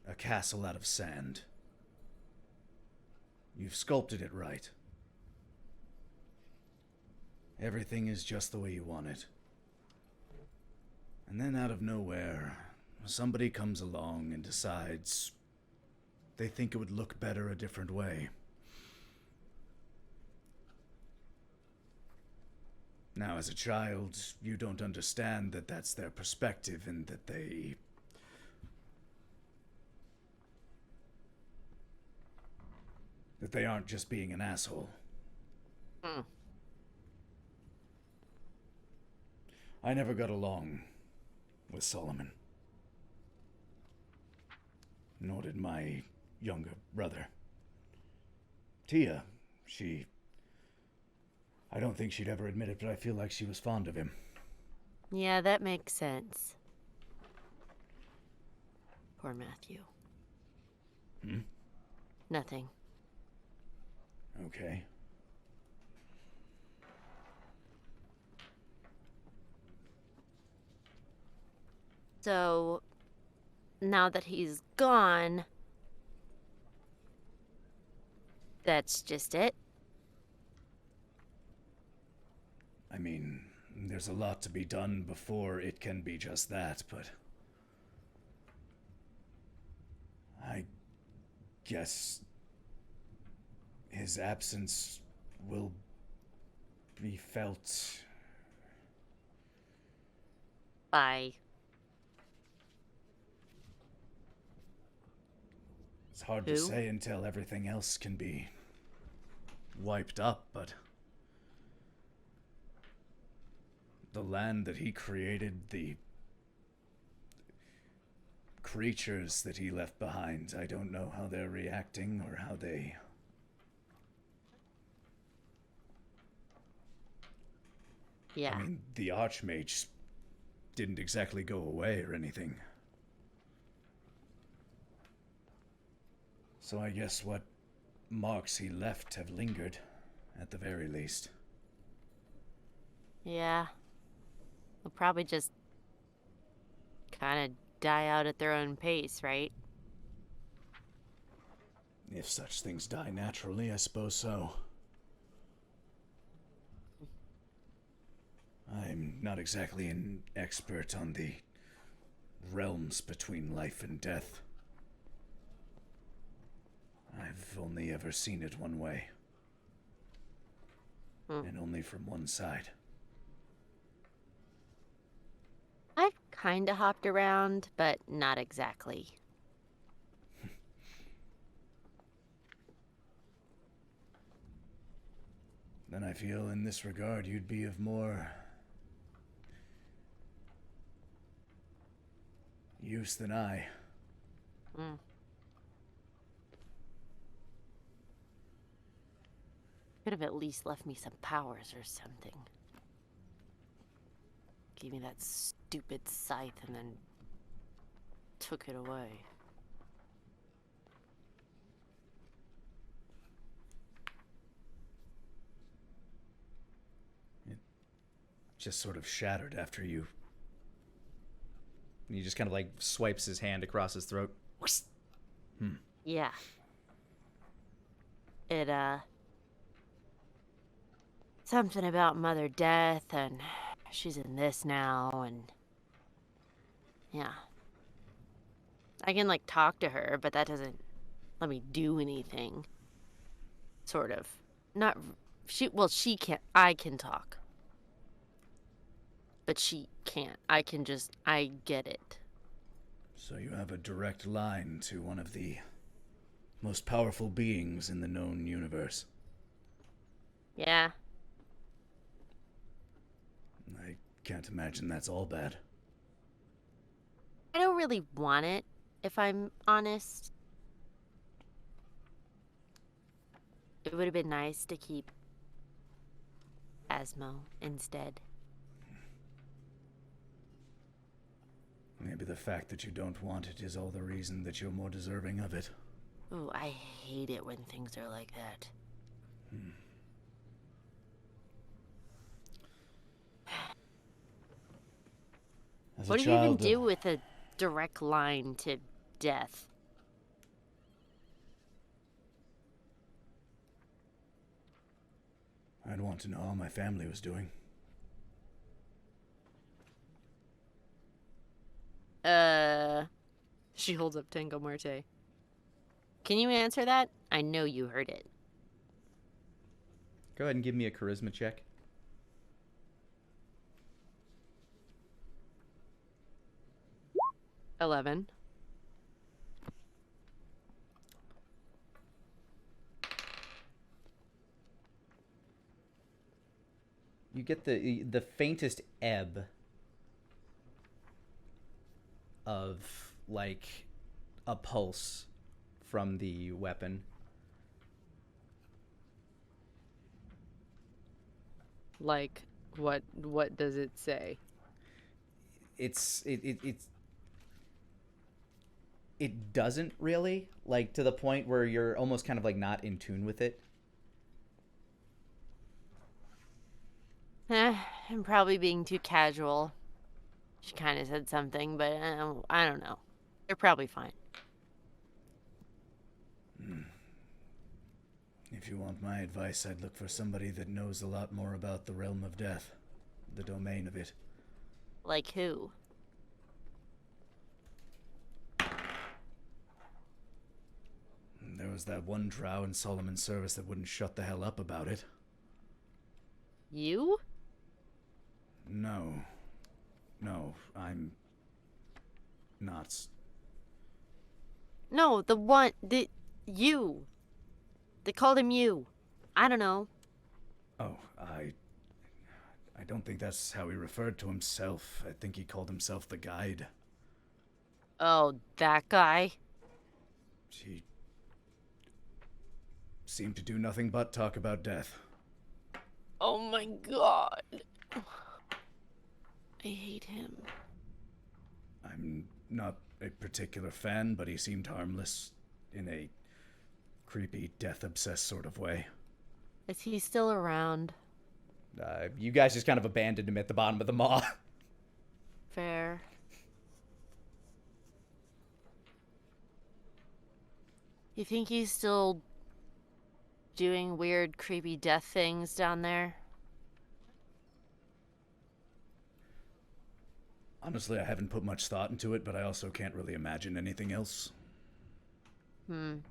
E: a castle out of sand. You've sculpted it right. Everything is just the way you want it. And then out of nowhere, somebody comes along and decides they think it would look better a different way. Now, as a child, you don't understand that that's their perspective and that they aren't just being an asshole. I never got along with Solomon. Nor did my younger brother. Tia, I don't think she'd ever admit it, but I feel like she was fond of him.
G: Yeah, that makes sense. Poor Matthew. Nothing.
E: Okay.
G: So, now that he's gone, that's just it?
E: I mean, there's a lot to be done before it can be just that, but I guess his absence will be felt
G: By...
E: It's hard to say until everything else can be wiped up, but the land that he created, the creatures that he left behind, I don't know how they're reacting or how they...
G: Yeah.
E: I mean, the Archmage didn't exactly go away or anything. So I guess what marks he left have lingered, at the very least.
G: Yeah. They'll probably just kind of die out at their own pace, right?
E: If such things die naturally, I suppose so. I'm not exactly an expert on the realms between life and death. I've only ever seen it one way. And only from one side.
G: I've kind of hopped around, but not exactly.
E: Then I feel in this regard you'd be of more use than I.
G: Could have at least left me some powers or something. Gave me that stupid scythe and then took it away.
E: It just sort of shattered after you
A: And he just kind of like swipes his hand across his throat.
G: Yeah. It, something about Mother Death, and she's in this now, and yeah. I can, like, talk to her, but that doesn't let me do anything. Sort of. Not, she can't, I can talk. But she can't. I get it.
E: So you have a direct line to one of the most powerful beings in the known universe.
G: Yeah.
E: I can't imagine that's all bad.
G: I don't really want it, if I'm honest. It would have been nice to keep Asmo instead.
E: Maybe the fact that you don't want it is all the reason that you're more deserving of it.
G: Ooh, I hate it when things are like that. What do you even do with a direct line to death?
E: I'd want to know how my family was doing.
F: She holds up Tango Marte.
G: Can you answer that? I know you heard it.
A: Go ahead and give me a charisma check.
F: $11.
A: You get the faintest ebb of like a pulse from the weapon.
F: Like, what does it say?
A: It doesn't really, like, to the point where you're almost kind of like not in tune with it.
G: I'm probably being too casual. She kind of said something, but I don't know. They're probably fine.
E: If you want my advice, I'd look for somebody that knows a lot more about the realm of death, the domain of it.
G: Like who?
E: There was that one drow in Solomon's service that wouldn't shut the hell up about it.
G: You?
E: No, I'm not.
G: No, you. They called him you. I don't know.
E: Oh, I don't think that's how he referred to himself. I think he called himself the guide.
G: Oh, that guy?
E: He seemed to do nothing but talk about death.
G: Oh my god. I hate him.
E: I'm not a particular fan, but he seemed harmless in a creepy, death-obsessed sort of way.
G: Is he still around?
A: You guys just kind of abandoned him at the bottom of the maw.
G: Fair. You think he's still doing weird, creepy death things down there?
E: Honestly, I haven't put much thought into it, but I also can't really imagine anything else.
G: Can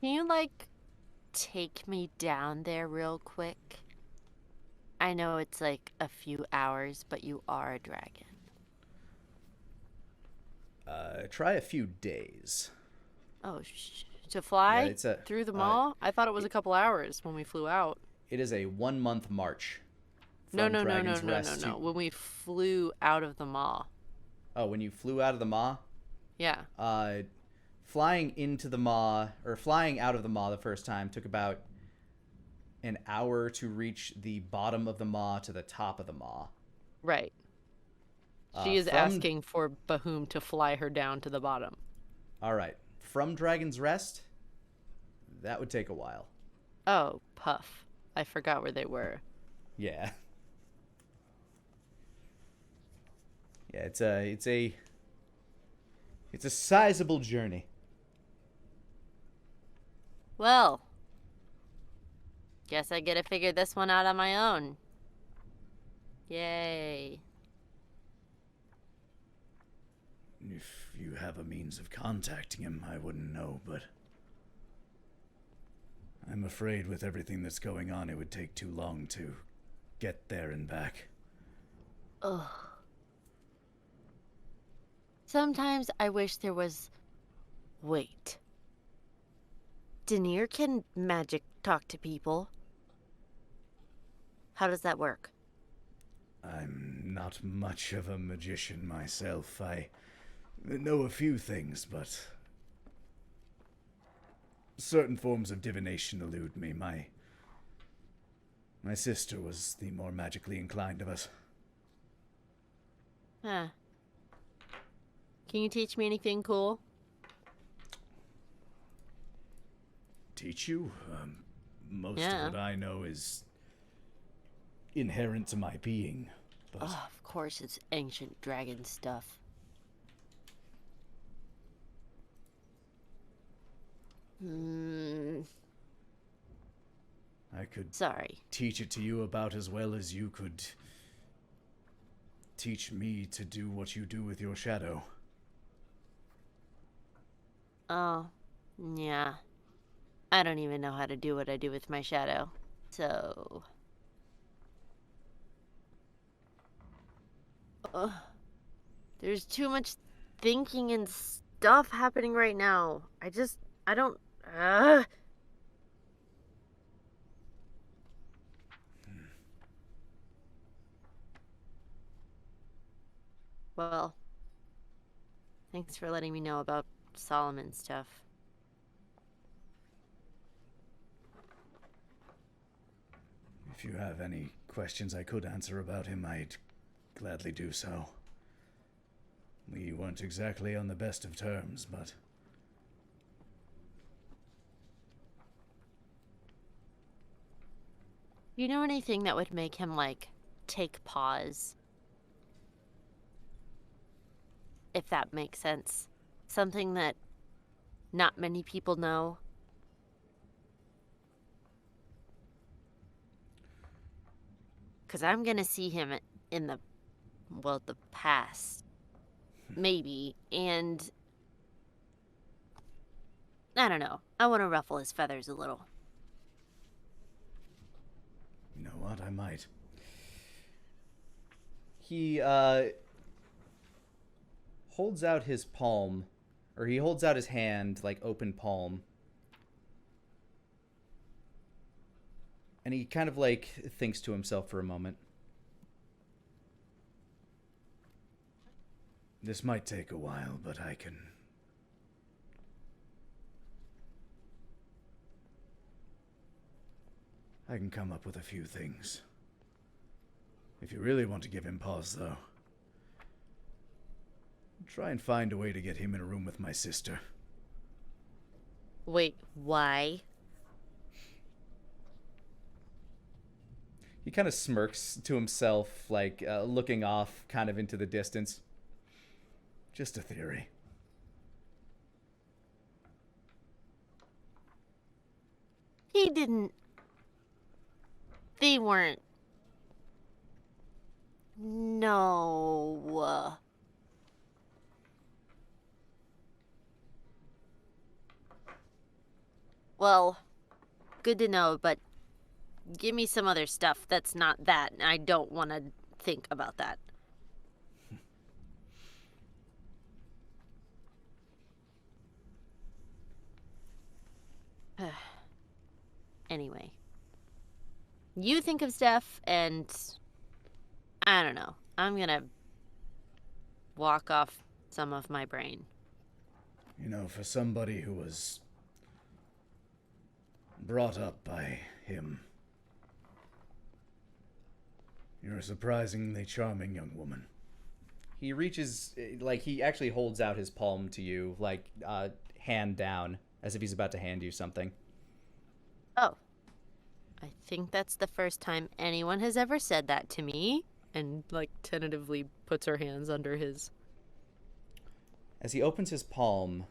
G: you, like, take me down there real quick? I know it's like a few hours, but you are a dragon.
A: Try a few days.
G: Oh, to fly
A: Yeah,
G: through the mall? I thought it was a couple hours when we flew out.
A: It is a 1 month march.
G: No.
A: Dragon's Rest to-
G: When we flew out of the mall.
A: Oh, when you flew out of the maw?
G: Yeah.
A: Flying into the maw, or flying out of the maw the first time took about an hour to reach the bottom of the maw to the top of the maw.
F: Right. She is asking for Bahum to fly her down to the bottom.
A: All right. From Dragon's Rest, that would take a while.
F: Oh, puff. I forgot where they were.
A: Yeah. Yeah, it's a sizable journey.
G: Well, guess I get to figure this one out on my own. Yay.
E: If you have a means of contacting him, I wouldn't know, but I'm afraid with everything that's going on, it would take too long to get there and back.
G: Ugh. Sometimes I wish there was... Wait. Denier can magic talk to people. How does that work?
E: I'm not much of a magician myself. I know a few things, but certain forms of divination elude me. My sister was the more magically inclined of us.
G: Huh. Can you teach me anything cool?
E: Teach you? Most
G: Yeah.
E: of what I know is inherent to my being, but
G: Oh, of course it's ancient dragon stuff.
E: I could
G: Sorry.
E: teach it to you about as well as you could teach me to do what you do with your shadow.
G: Oh, yeah. I don't even know how to do what I do with my shadow. So... There's too much thinking and stuff happening right now. I don't... Well, thanks for letting me know about Solomon stuff.
E: If you have any questions I could answer about him, I'd gladly do so. We weren't exactly on the best of terms, but
G: You know anything that would make him, like, take pause? If that makes sense. Something that not many people know. Because I'm going to see him in the past. Maybe. And I don't know. I want to ruffle his feathers a little.
E: you know what, I might.
A: He holds out his palm, or he holds out his hand, like open palm. And he kind of like thinks to himself for a moment.
E: This might take a while, but I can come up with a few things. If you really want to give him pause, though, try and find a way to get him in a room with my sister.
G: Wait, why?
A: He kind of smirks to himself, like looking off kind of into the distance.
E: Just a theory.
G: He didn't... They weren't... No. Well, good to know, but give me some other stuff that's not that. I don't want to think about that. Anyway. You think of stuff, and I don't know. I'm gonna walk off some of my brain.
E: You know, for somebody who was brought up by him, you're a surprisingly charming young woman.
A: He reaches, like, he actually holds out his palm to you, like, hand down, as if he's about to hand you something.
G: I think that's the first time anyone has ever said that to me.
F: And, like, tentatively puts her hands under his.
A: As he opens his palm,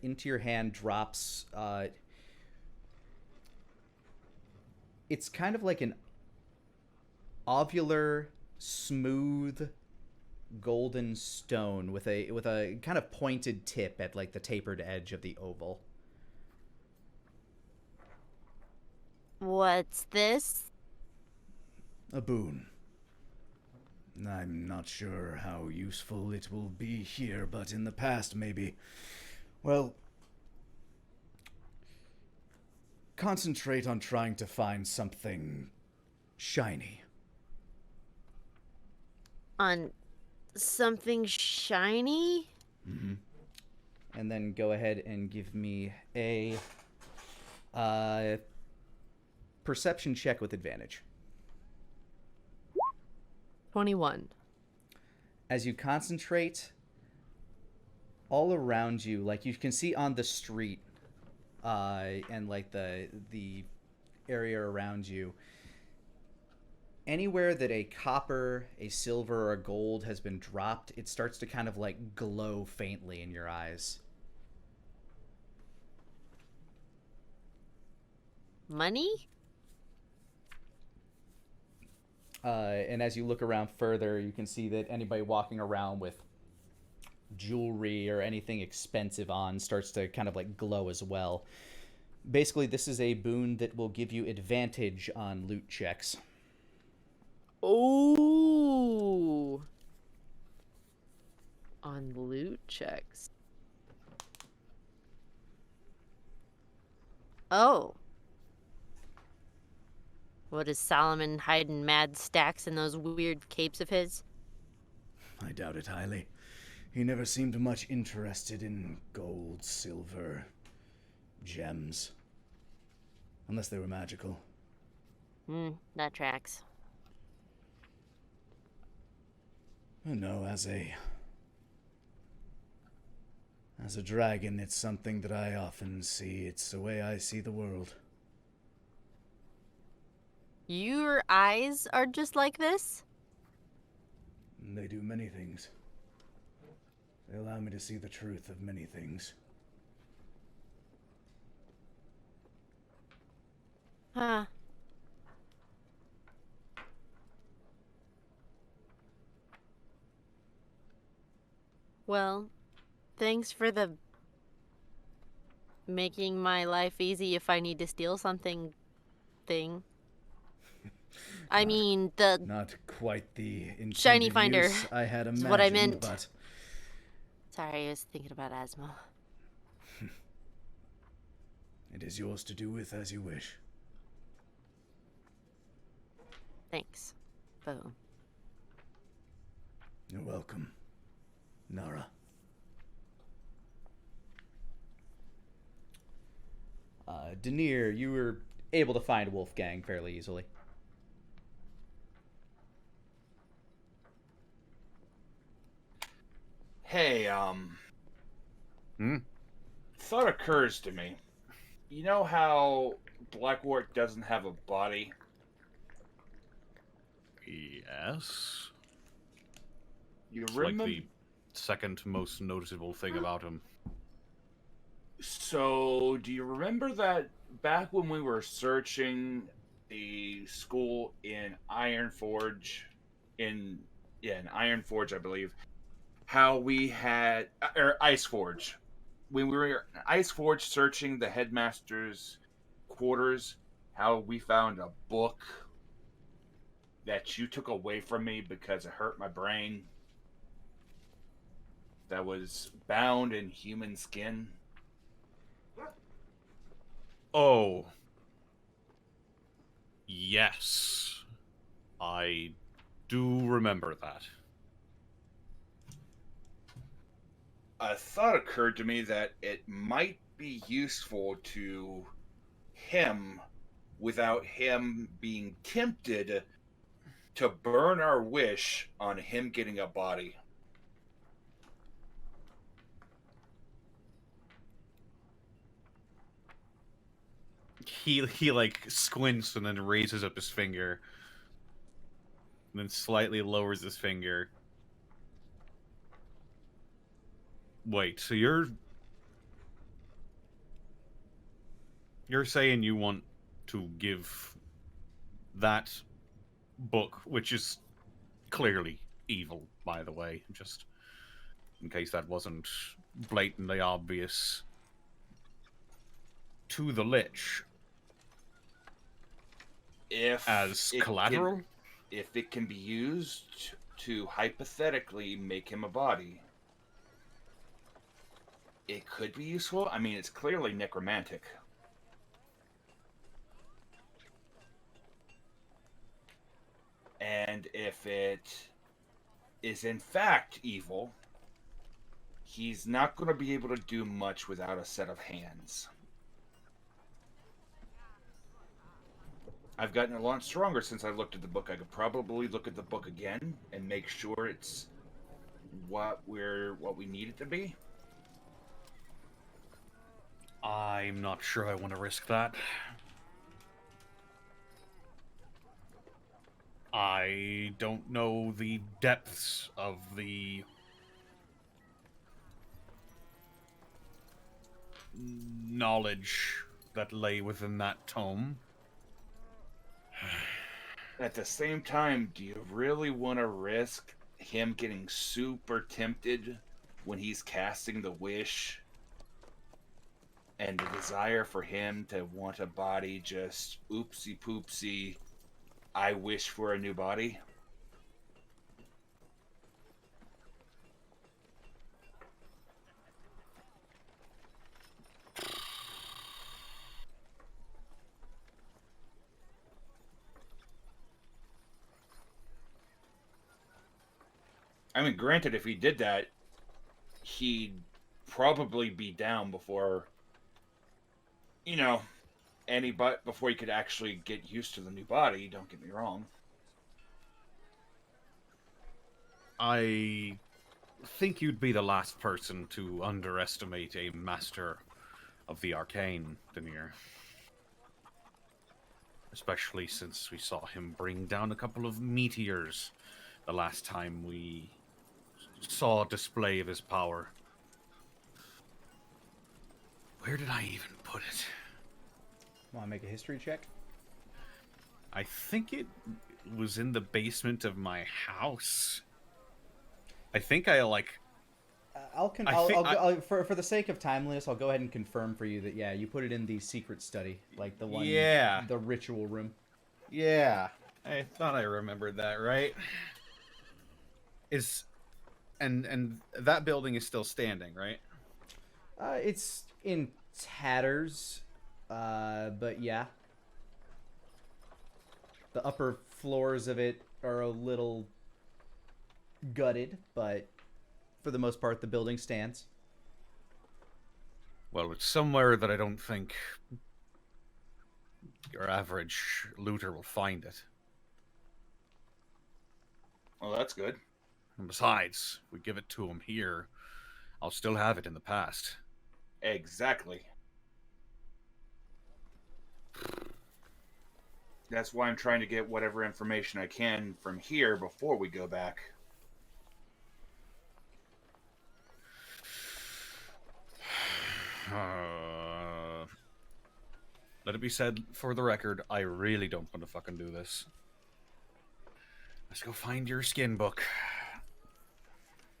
A: into your hand drops. It's kind of like an ovular, smooth, golden stone with a kind of pointed tip at like the tapered edge of the oval.
G: What's this?
E: A boon. I'm not sure how useful it will be here, but in the past, maybe. Well, concentrate on trying to find something shiny.
G: On something shiny?
A: Mm-hmm. And then go ahead and give me a perception check with advantage.
F: 21.
A: As you concentrate, all around you, like you can see on the street, and like the area around you, anywhere that a copper, a silver, or a gold has been dropped, it starts to kind of like glow faintly in your eyes.
G: Money?
A: And as you look around further, you can see that anybody walking around with jewelry or anything expensive on starts to kind of like glow as well. Basically, this is a boon that will give you advantage on loot checks.
F: Oh. On loot checks.
G: Oh. What is Solomon hiding mad stacks in those weird capes of his?
E: I doubt it highly. He never seemed much interested in gold, silver, gems. Unless they were magical.
G: That tracks.
E: No, as a dragon, it's something that I often see. It's the way I see the world.
G: Your eyes are just like this?
E: They do many things. They allow me to see the truth of many things.
G: Huh. Well, thanks for the making my life easy if I need to steal something thing. I mean, the
E: Not quite the intended
G: shiny finder
E: use I had
G: is
E: imagined,
G: what I meant.
E: but
G: Sorry, I was thinking about Asmo.
E: it is yours to do with as you wish.
G: Thanks. Boom.
E: You're welcome, Nara.
A: Denier, you were able to find Wolfgang fairly easily.
C: Hey, thought occurs to me. You know how Blackwort doesn't have a body?
B: Yes.
C: You
B: It's
C: remember?
B: like the second most noticeable thing about him.
C: So, do you remember that back when we were searching the school in Ironforge, in Ironforge, I believe, how we had or Iceforge, when we were in Iceforge searching the headmaster's quarters, how we found a book that you took away from me because it hurt my brain, that was bound in human skin.
B: Oh. Yes. I do remember that.
C: A thought occurred to me that it might be useful to him without him being tempted to burn our wish on him getting a body.
B: he like squints and then raises up his finger, and then slightly lowers his finger. Wait, so you're saying you want to give that book, which is clearly evil, by the way, just in case that wasn't blatantly obvious, to the Lich as collateral?
C: If it can be used to hypothetically make him a body, it could be useful. I mean, it's clearly necromantic. And if it is in fact evil, he's not going to be able to do much without a set of hands. I've gotten a lot stronger since I looked at the book. I could probably look at the book again and make sure it's what we need it to be.
B: I'm not sure I want to risk that. I don't know the depths of the knowledge that lay within that tome.
C: At the same time, do you really want to risk him getting super tempted when he's casting the wish, and the desire for him to want a body just oopsie poopsie, I wish for a new body? I mean, granted, if he did that, he'd probably be down before, before he could actually get used to the new body, don't get me wrong.
B: I think you'd be the last person to underestimate a master of the arcane, Denier. Especially since we saw him bring down a couple of meteors the last time we saw a display of his power. Where did I even put it?
A: Want to make a history check?
B: I think it was in the basement of my house. I think
A: for the sake of timeliness, I'll go ahead and confirm for you that you put it in the secret study, like the one, the ritual room.
B: Yeah, I thought I remembered that right. And that building is still standing, right?
A: It's in tatters, but yeah. The upper floors of it are a little gutted, but for the most part, the building stands.
B: Well, it's somewhere that I don't think your average looter will find it.
C: Well, that's good.
B: And besides, if we give it to him here, I'll still have it in the past.
C: Exactly. That's why I'm trying to get whatever information I can from here before we go back.
B: Let it be said for the record, I really don't want to fucking do this. Let's go find your skin book.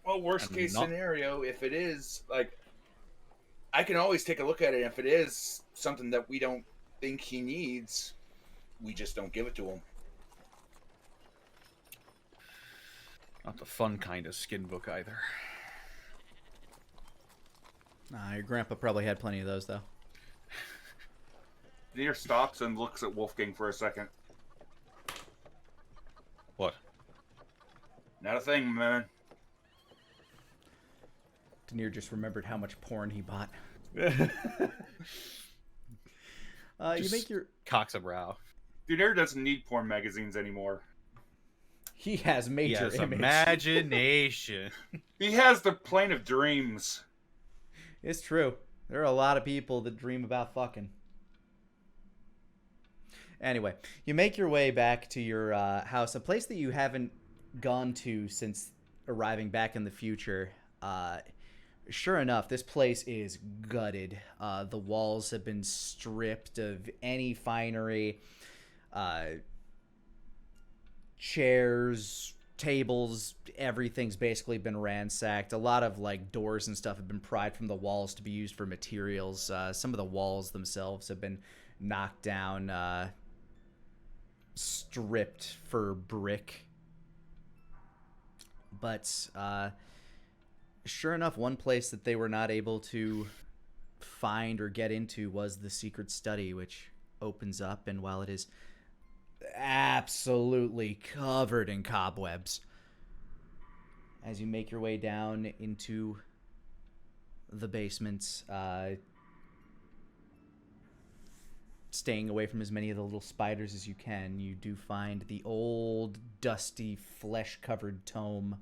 C: Well, worst case scenario, if it is, I can always take a look at it. If it is something that we don't think he needs, we just don't give it to him.
B: Not the fun kind of skin book either.
A: Nah, your grandpa probably had plenty of those, though.
C: Deer stops and looks at Wolfgang for a second.
B: What?
C: Not a thing, man.
A: Denier just remembered how much porn he bought. You make your...
B: cocks a brow.
C: Deer doesn't need porn magazines anymore.
A: He has major image.
B: Imagination.
C: He has the plane of dreams.
A: It's true. There are a lot of people that dream about fucking. Anyway, you make your way back to your house, a place that you haven't gone to since arriving back in the future. Sure enough, this place is gutted. The walls have been stripped of any finery. Chairs, tables, everything's basically been ransacked. A lot of like doors and stuff have been pried from the walls to be used for materials. Some of the walls themselves have been knocked down, stripped for brick. But sure enough, one place that they were not able to find or get into was the secret study, which opens up, and while it is absolutely covered in cobwebs, as you make your way down into the basement, staying away from as many of the little spiders as you can, you do find the old, dusty, flesh-covered tome.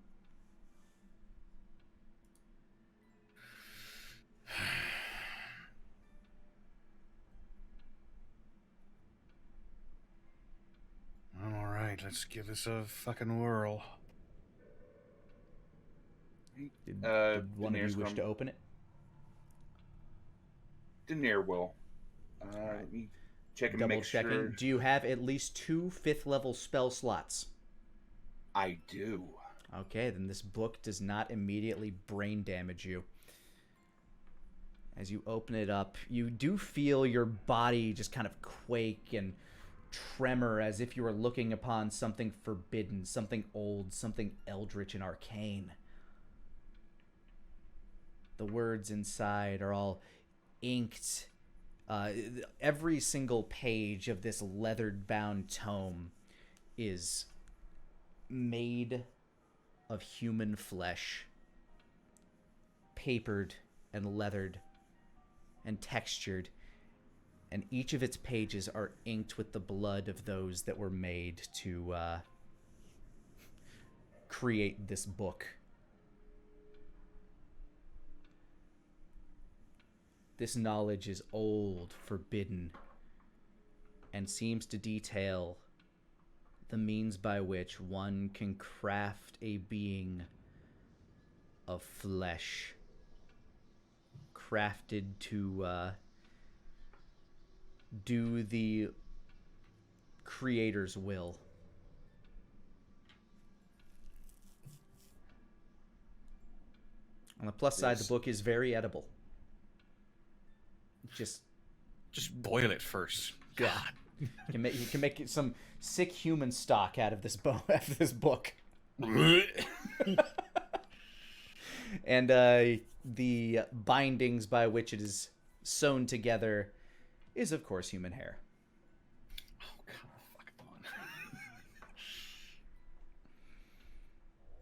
B: Alright, let's give this a fucking whirl.
A: Did one of you wish to open it?
C: Denier will. Let me check and
A: Double
C: make
A: checking.
C: sure.
A: Do you have at least 2 5th level spell slots?
C: I do.
A: Okay, then this book does not immediately brain damage you. As you open it up, you do feel your body just kind of quake and tremor as if you were looking upon something forbidden, something old, something eldritch and arcane. The words inside are all inked. Every single page of this leathered-bound tome is made of human flesh, papered and leathered and textured, and each of its pages are inked with the blood of those that were made to create this book. This knowledge is old, forbidden, and seems to detail the means by which one can craft a being of flesh, crafted to do the creator's will. On the plus side, the book is very edible. Just
B: boil it first.
A: yeah, you can make some sick human stock out of this book. And the bindings by which it is sewn together is, of course, human hair.
B: Oh, come fucking on.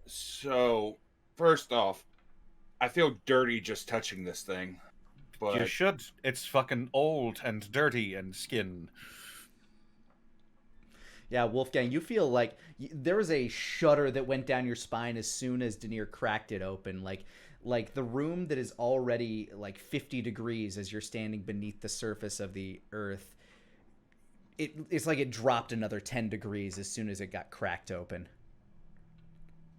C: So, first off, I feel dirty just touching this thing. But
B: You should. It's fucking old and dirty and skin.
A: Yeah, Wolfgang, you feel like there was a shudder that went down your spine as soon as Denier cracked it open. Like the room that is already like 50 degrees as you're standing beneath the surface of the earth. It's like it dropped another 10 degrees as soon as it got cracked open.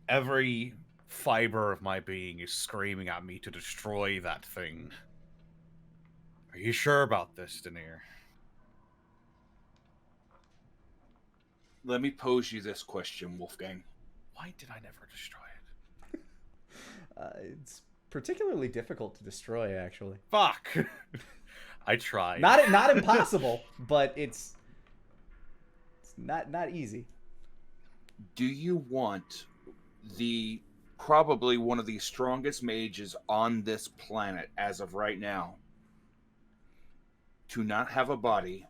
B: Every fiber of my being is screaming at me to destroy that thing. Are you sure about this, Denier?
C: let me pose you this question, Wolfgang.
B: Why did I never destroy it?
A: It's particularly difficult to destroy, actually.
B: Fuck! I tried.
A: Not impossible, but it's not easy.
C: Do you want the probably one of the strongest mages on this planet as of right now to not have a body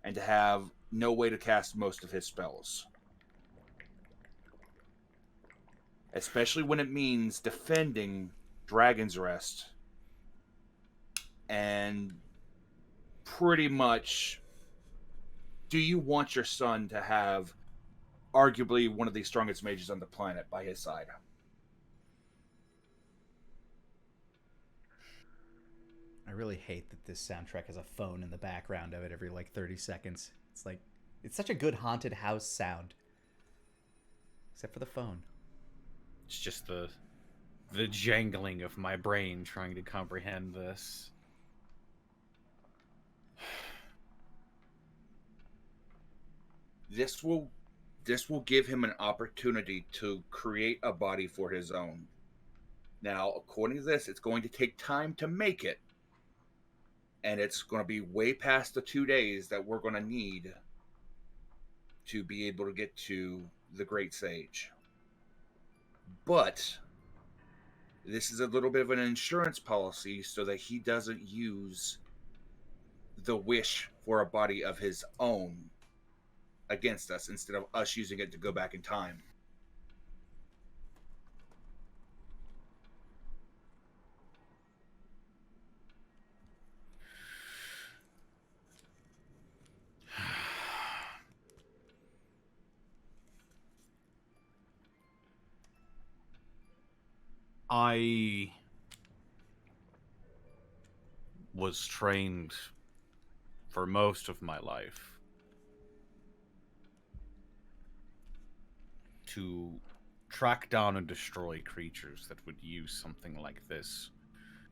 C: and to have no way to cast most of his spells? Especially when it means defending Dragon's Rest and pretty much, do you want your son to have arguably one of the strongest mages on the planet by his side?
A: I really hate that this soundtrack has a phone in the background of it every like 30 seconds. It's like, it's such a good haunted house sound. Except for the phone.
B: It's just the jangling of my brain trying to comprehend this.
C: This will give him an opportunity to create a body for his own. Now, according to this, it's going to take time to make it. And it's going to be way past the 2 days that we're going to need to be able to get to the Great Sage. But this is a little bit of an insurance policy so that he doesn't use the wish for a body of his own against us instead of us using it to go back in time.
B: I was trained for most of my life to track down and destroy creatures that would use something like this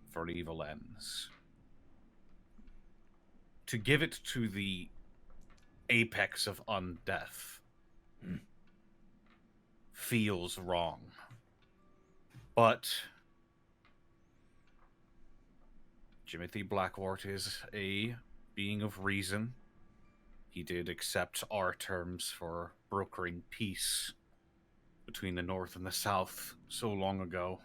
B: for evil ends. To give it to the apex of undeath feels wrong. But Jimothy Blackwart is a being of reason. He did accept our terms for brokering peace between the North and the South so long ago.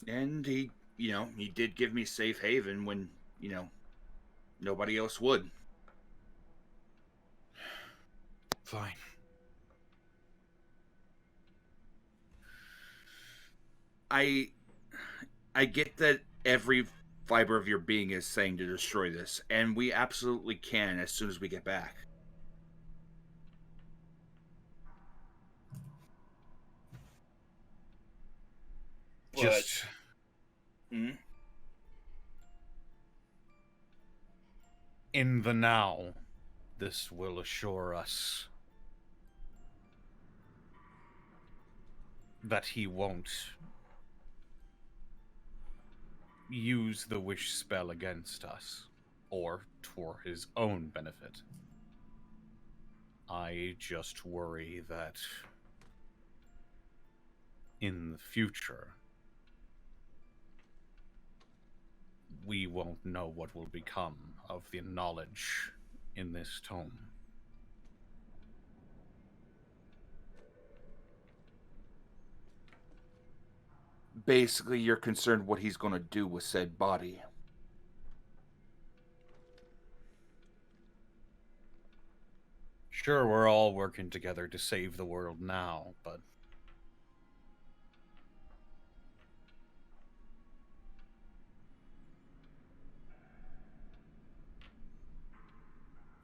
C: And he did give me safe haven when, nobody else would.
B: Fine.
C: I get that every fiber of your being is saying to destroy this, and we absolutely can as soon as we get back.
B: Just... in the now, this will assure us that he won't use the wish spell against us, or for his own benefit. I just worry that in the future, we won't know what will become of the knowledge in this tome.
C: Basically, you're concerned what he's going to do with said body.
B: Sure, we're all working together to save the world now, but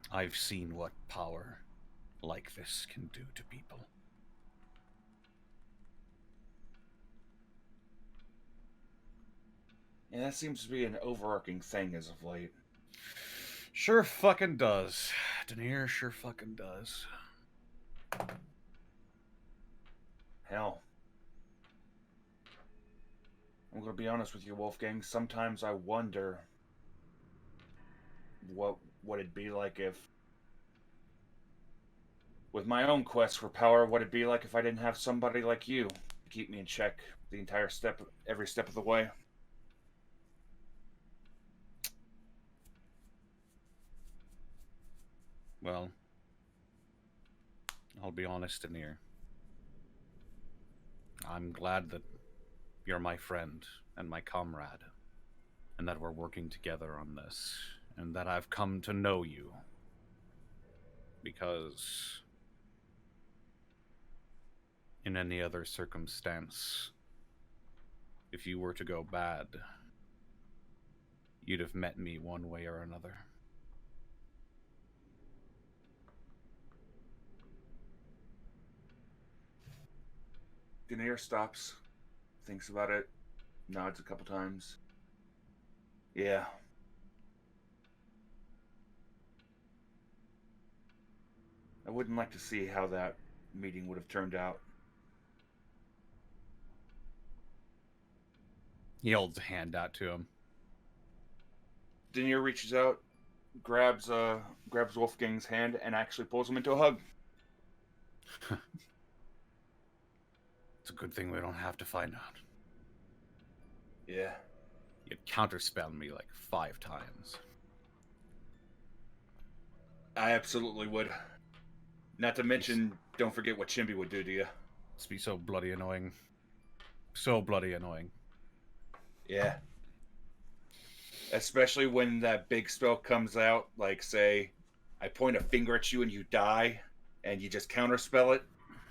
B: I've seen what power like this can do to people.
C: And that seems to be an overarching thing as of late.
B: Sure fucking does. Denier sure fucking does.
C: Hell. I'm going to be honest with you, Wolfgang. Sometimes I wonder what would it be like if, with my own quest for power, what it'd be like if I didn't have somebody like you to keep me in check every step of the way.
B: Well, I'll be honest, Denier. I'm glad that you're my friend and my comrade, and that we're working together on this, and that I've come to know you. Because in any other circumstance, if you were to go bad, you'd have met me one way or another.
C: Denier stops, thinks about it, nods a couple times. Yeah. I wouldn't like to see how that meeting would have turned out.
B: He holds a hand out to him.
C: Denier reaches out, grabs Wolfgang's hand, and actually pulls him into a hug.
B: It's a good thing we don't have to find out.
C: Yeah.
B: You'd counterspell me like 5 times.
C: I absolutely would. Not to mention, don't forget what Chimby would do to you.
B: It's be so bloody annoying. So bloody annoying.
C: Yeah. Especially when that big spell comes out, like, say, I point a finger at you and you die, and you just counterspell it,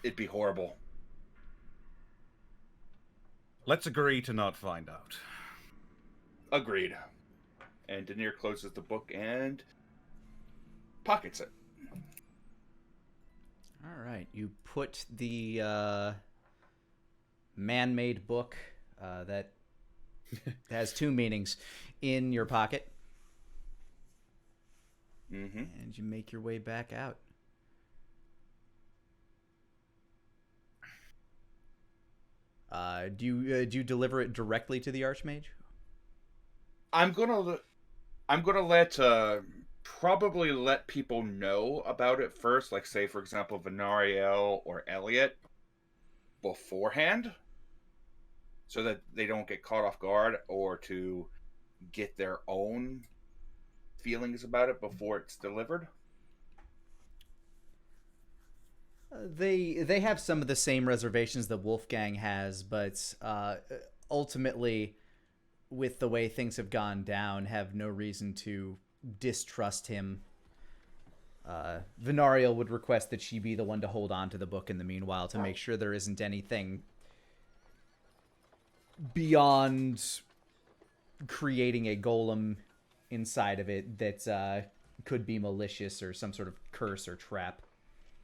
C: it'd be horrible.
B: Let's agree to not find out.
C: Agreed. And Denier closes the book and pockets it.
A: All right, you put the man-made book that has 2 meanings in your pocket, and you make your way back out. Do you deliver it directly to the Archmage?
C: I'm gonna probably let people know about it first, like, say, for example, Venariel or Elliot beforehand, so that they don't get caught off guard, or to get their own feelings about it before it's delivered.
A: They have some of the same reservations that Wolfgang has, but ultimately, with the way things have gone down, have no reason to distrust him. Venariel would request that she be the one to hold on to the book in the meanwhile, to make sure there isn't anything beyond creating a golem inside of it that could be malicious or some sort of curse or trap.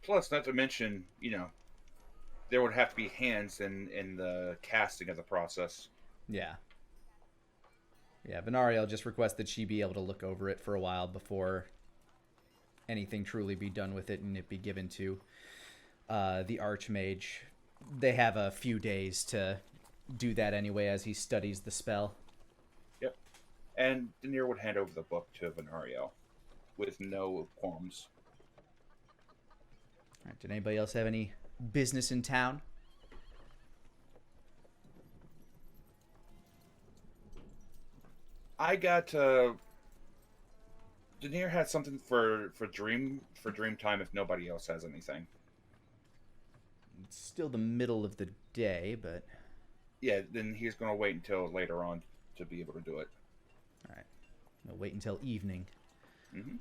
C: Plus, not to mention, there would have to be hands in the casting of the process.
A: Yeah. Yeah, Venariel just requests that she be able to look over it for a while before anything truly be done with it and it be given to the Archmage. They have a few days to do that anyway as he studies the spell.
C: Yep. And Denier would hand over the book to Venariel with no qualms.
A: All right, did anybody else have any business in town?
C: I got Denier had something for dream time if nobody else has anything.
A: It's still the middle of the day, but
C: Yeah, then he's going to wait until later on to be able to do it.
A: all right. We'll wait until evening.
C: Mm-hmm.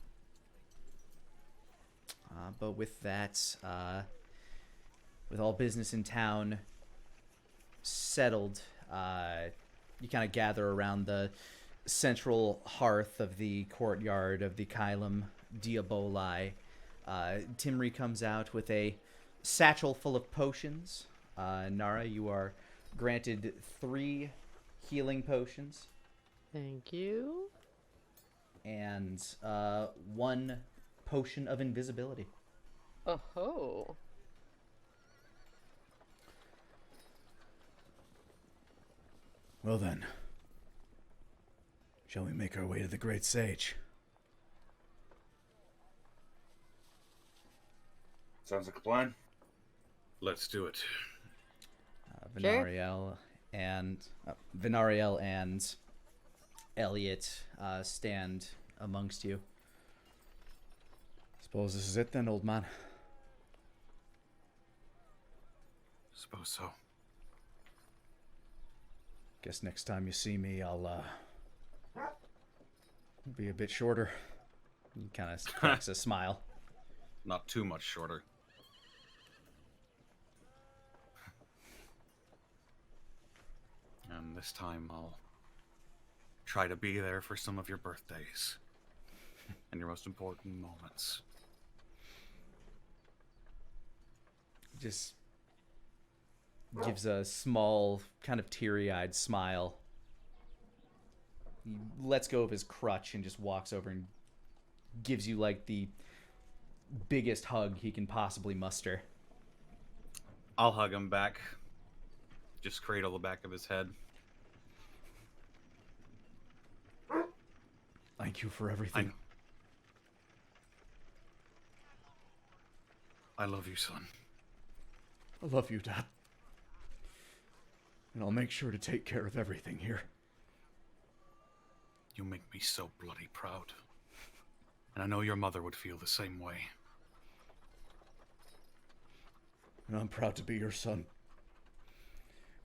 A: But with that, with all business in town settled, you kind of gather around the central hearth of the courtyard of the Kylum Diaboli. Timri comes out with a satchel full of potions. Nara, you are granted 3 healing potions
F: Thank you.
A: and 1 potion of invisibility.
F: Oh ho.
E: Well then, shall we make our way to the Great Sage?
C: Sounds like a plan.
B: Let's do it.
A: Venariel and Elliot stand amongst you.
E: Suppose this is it then, old man.
B: Suppose so.
E: Guess next time you see me, I'll be a bit shorter.
A: He kind of cracks a smile.
B: Not too much shorter. And this time I'll try to be there for some of your birthdays and your most important moments.
A: Just gives a small, kind of teary-eyed smile. He lets go of his crutch and just walks over and gives you like the biggest hug he can possibly muster.
B: I'll hug him back. Just cradle the back of his head.
E: Thank you for everything.
B: I love you, son.
E: I love you, Dad. And I'll make sure to take care of everything here.
B: You make me so bloody proud. And I know your mother would feel the same way.
E: And I'm proud to be your son.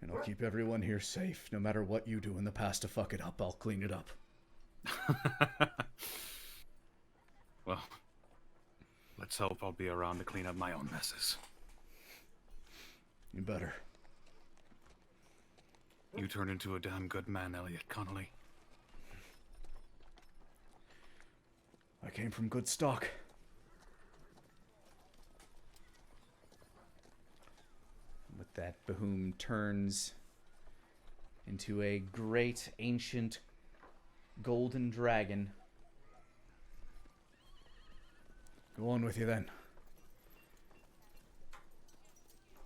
E: And I'll keep everyone here safe. No matter what you do in the past to fuck it up, I'll clean it up.
B: Well, let's hope I'll be around to clean up my own messes.
E: You better.
B: You turned into a damn good man, Elliot Connolly.
E: I came from good stock.
A: With that, Bahum turns into a great ancient golden dragon.
E: Go on with you then.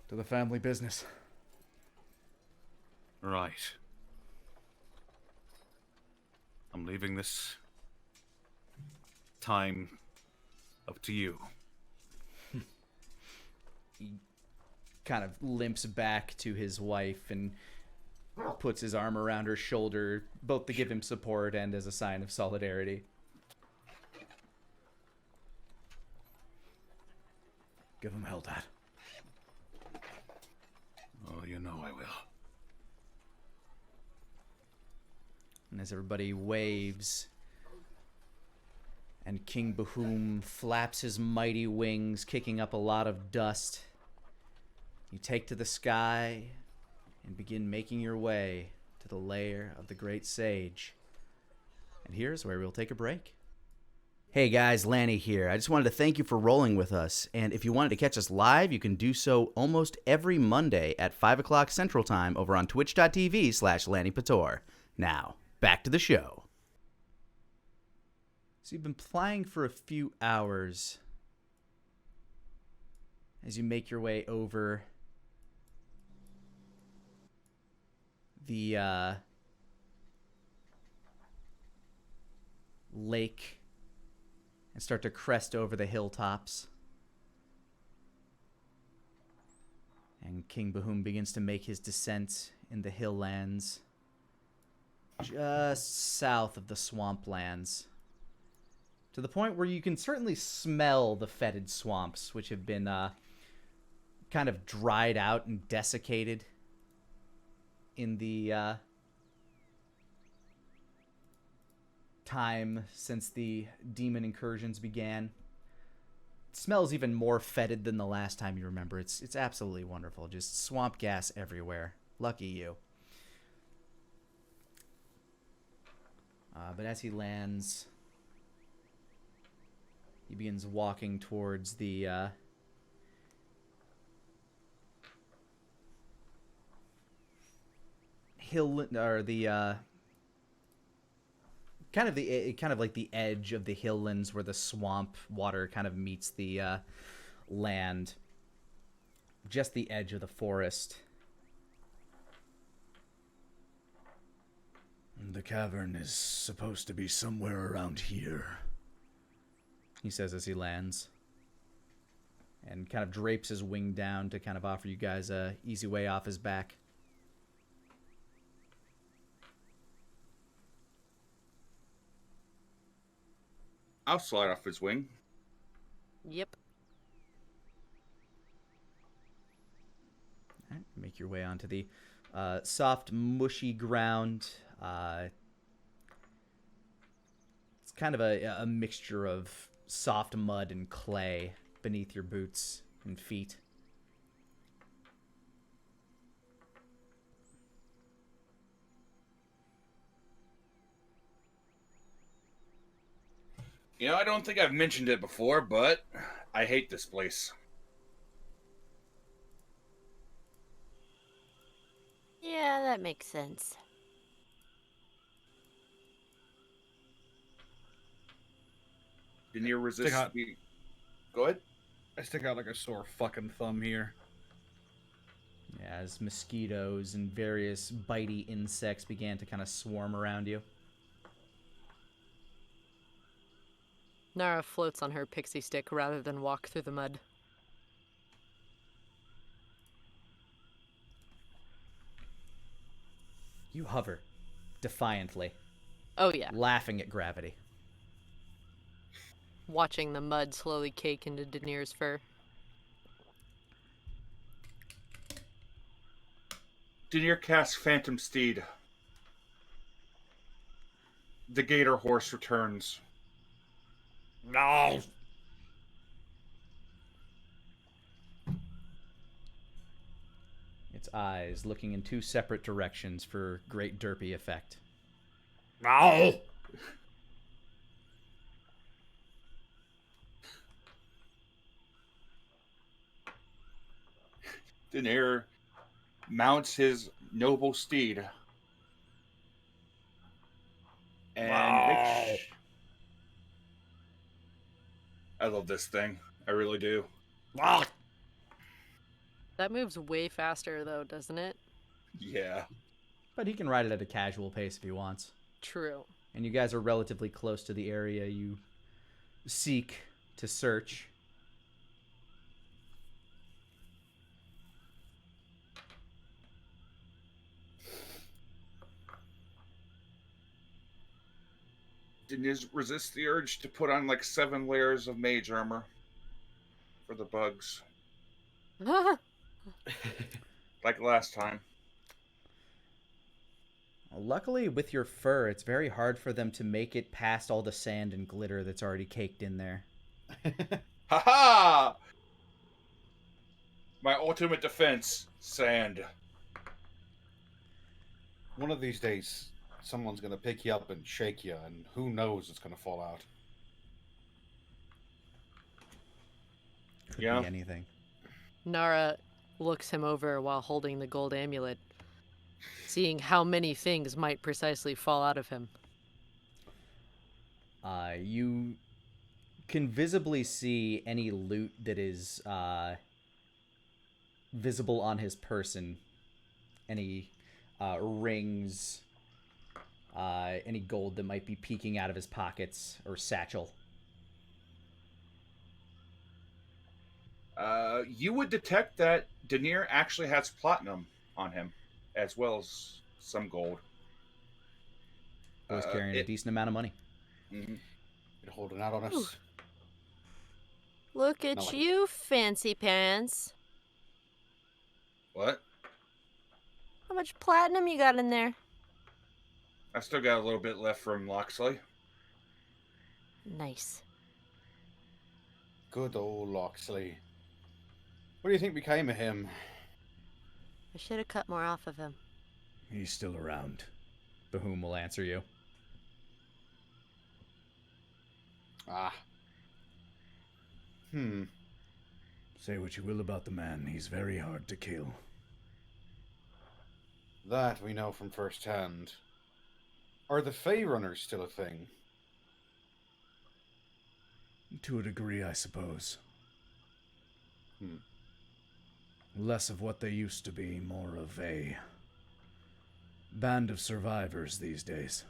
E: To the family business.
B: Right. I'm leaving this time up to you.
A: He kind of limps back to his wife and puts his arm around her shoulder, both to give him support and as a sign of solidarity.
E: Give him hell, Dad.
B: Oh, you know I will.
A: And as everybody waves, and King Bahum flaps his mighty wings, kicking up a lot of dust, you take to the sky and begin making your way to the lair of the great sage. And here's where we'll take a break. Hey guys, Lani here. I just wanted to thank you for rolling with us. And if you wanted to catch us live, you can do so almost every Monday at 5 o'clock Central Time over on twitch.tv/Lanipator. Now, back to the show. So you've been playing for a few hours as you make your way over the lake and start to crest over the hilltops. And King Bahum begins to make his descent in the hilllands just south of the swamplands, to the point where you can certainly smell the fetid swamps, which have been kind of dried out and desiccated in the time since the demon incursions began. It smells even more fetid than the last time you remember. It's absolutely wonderful. Just swamp gas everywhere. Lucky you. But as he lands, he begins walking towards the hill, or the kind of like the edge of the hilllands where the swamp water kind of meets the land. Just the edge of the forest.
E: The cavern is supposed to be somewhere around here,
A: he says as he lands. And kind of drapes his wing down to kind of offer you guys a easy way off his back.
C: I'll slide off his wing.
F: Yep.
A: All right, make your way onto the soft, mushy ground. It's kind of a mixture of soft mud and clay beneath your boots and feet.
C: You know, I don't think I've mentioned it before, but I hate this place.
G: Yeah, that makes sense.
C: Didn't you resist
B: Stick out.
C: me? Go ahead.
B: I stick out like a sore fucking thumb here.
A: As mosquitoes and various bitey insects began to kind of swarm around you.
F: Nara floats on her pixie stick rather than walk through the mud.
A: You hover defiantly,
F: Oh yeah,
A: laughing at gravity.
F: watching the mud slowly cake into Daenerys' fur.
C: Daenerys casts Phantom Steed. The Gator Horse returns.
B: No.
A: Its eyes looking in two separate directions for great derpy effect.
B: No.
C: Daenerys mounts his noble steed. And I love this thing. I really do.
F: That moves way faster though, doesn't it?
C: Yeah.
A: But he can ride it at a casual pace if he wants.
F: True.
A: And you guys are relatively close to the area you seek to search.
C: Daenerys resists the urge to put on like 7 layers of mage armor for the bugs. Like last time.
A: Luckily, with your fur, it's very hard for them to make it past all the sand and glitter that's already caked in there.
C: Ha ha! My ultimate defense, sand.
B: One of these days, someone's gonna pick you up and shake you, and who knows what's gonna fall out.
A: Could
C: Yeah.
A: be anything.
F: Nara looks him over while holding the gold amulet, seeing how many things might precisely fall out of him.
A: You can visibly see any loot that is visible on his person. Any rings, any gold that might be peeking out of his pockets or satchel.
C: You would detect that Daenerys actually has platinum on him, as well as some gold.
A: Boy's carrying a decent amount of money.
C: Mhm.
B: You're holding out on us.
G: Look at
B: Not like-
G: you, fancy pants.
C: What?
G: How much platinum you got in there?
C: I still got a little bit left from Loxley.
G: Nice.
B: Good old Loxley. What do you think became of him?
G: I should have cut more off of him.
D: He's still around.
A: Bahum will answer you.
B: Ah.
D: Say what you will about the man, he's very hard to kill.
B: That we know from first hand. Are the Fey Runners still a thing?
D: To a degree, I suppose. Less of what they used to be, more of a band of survivors these days.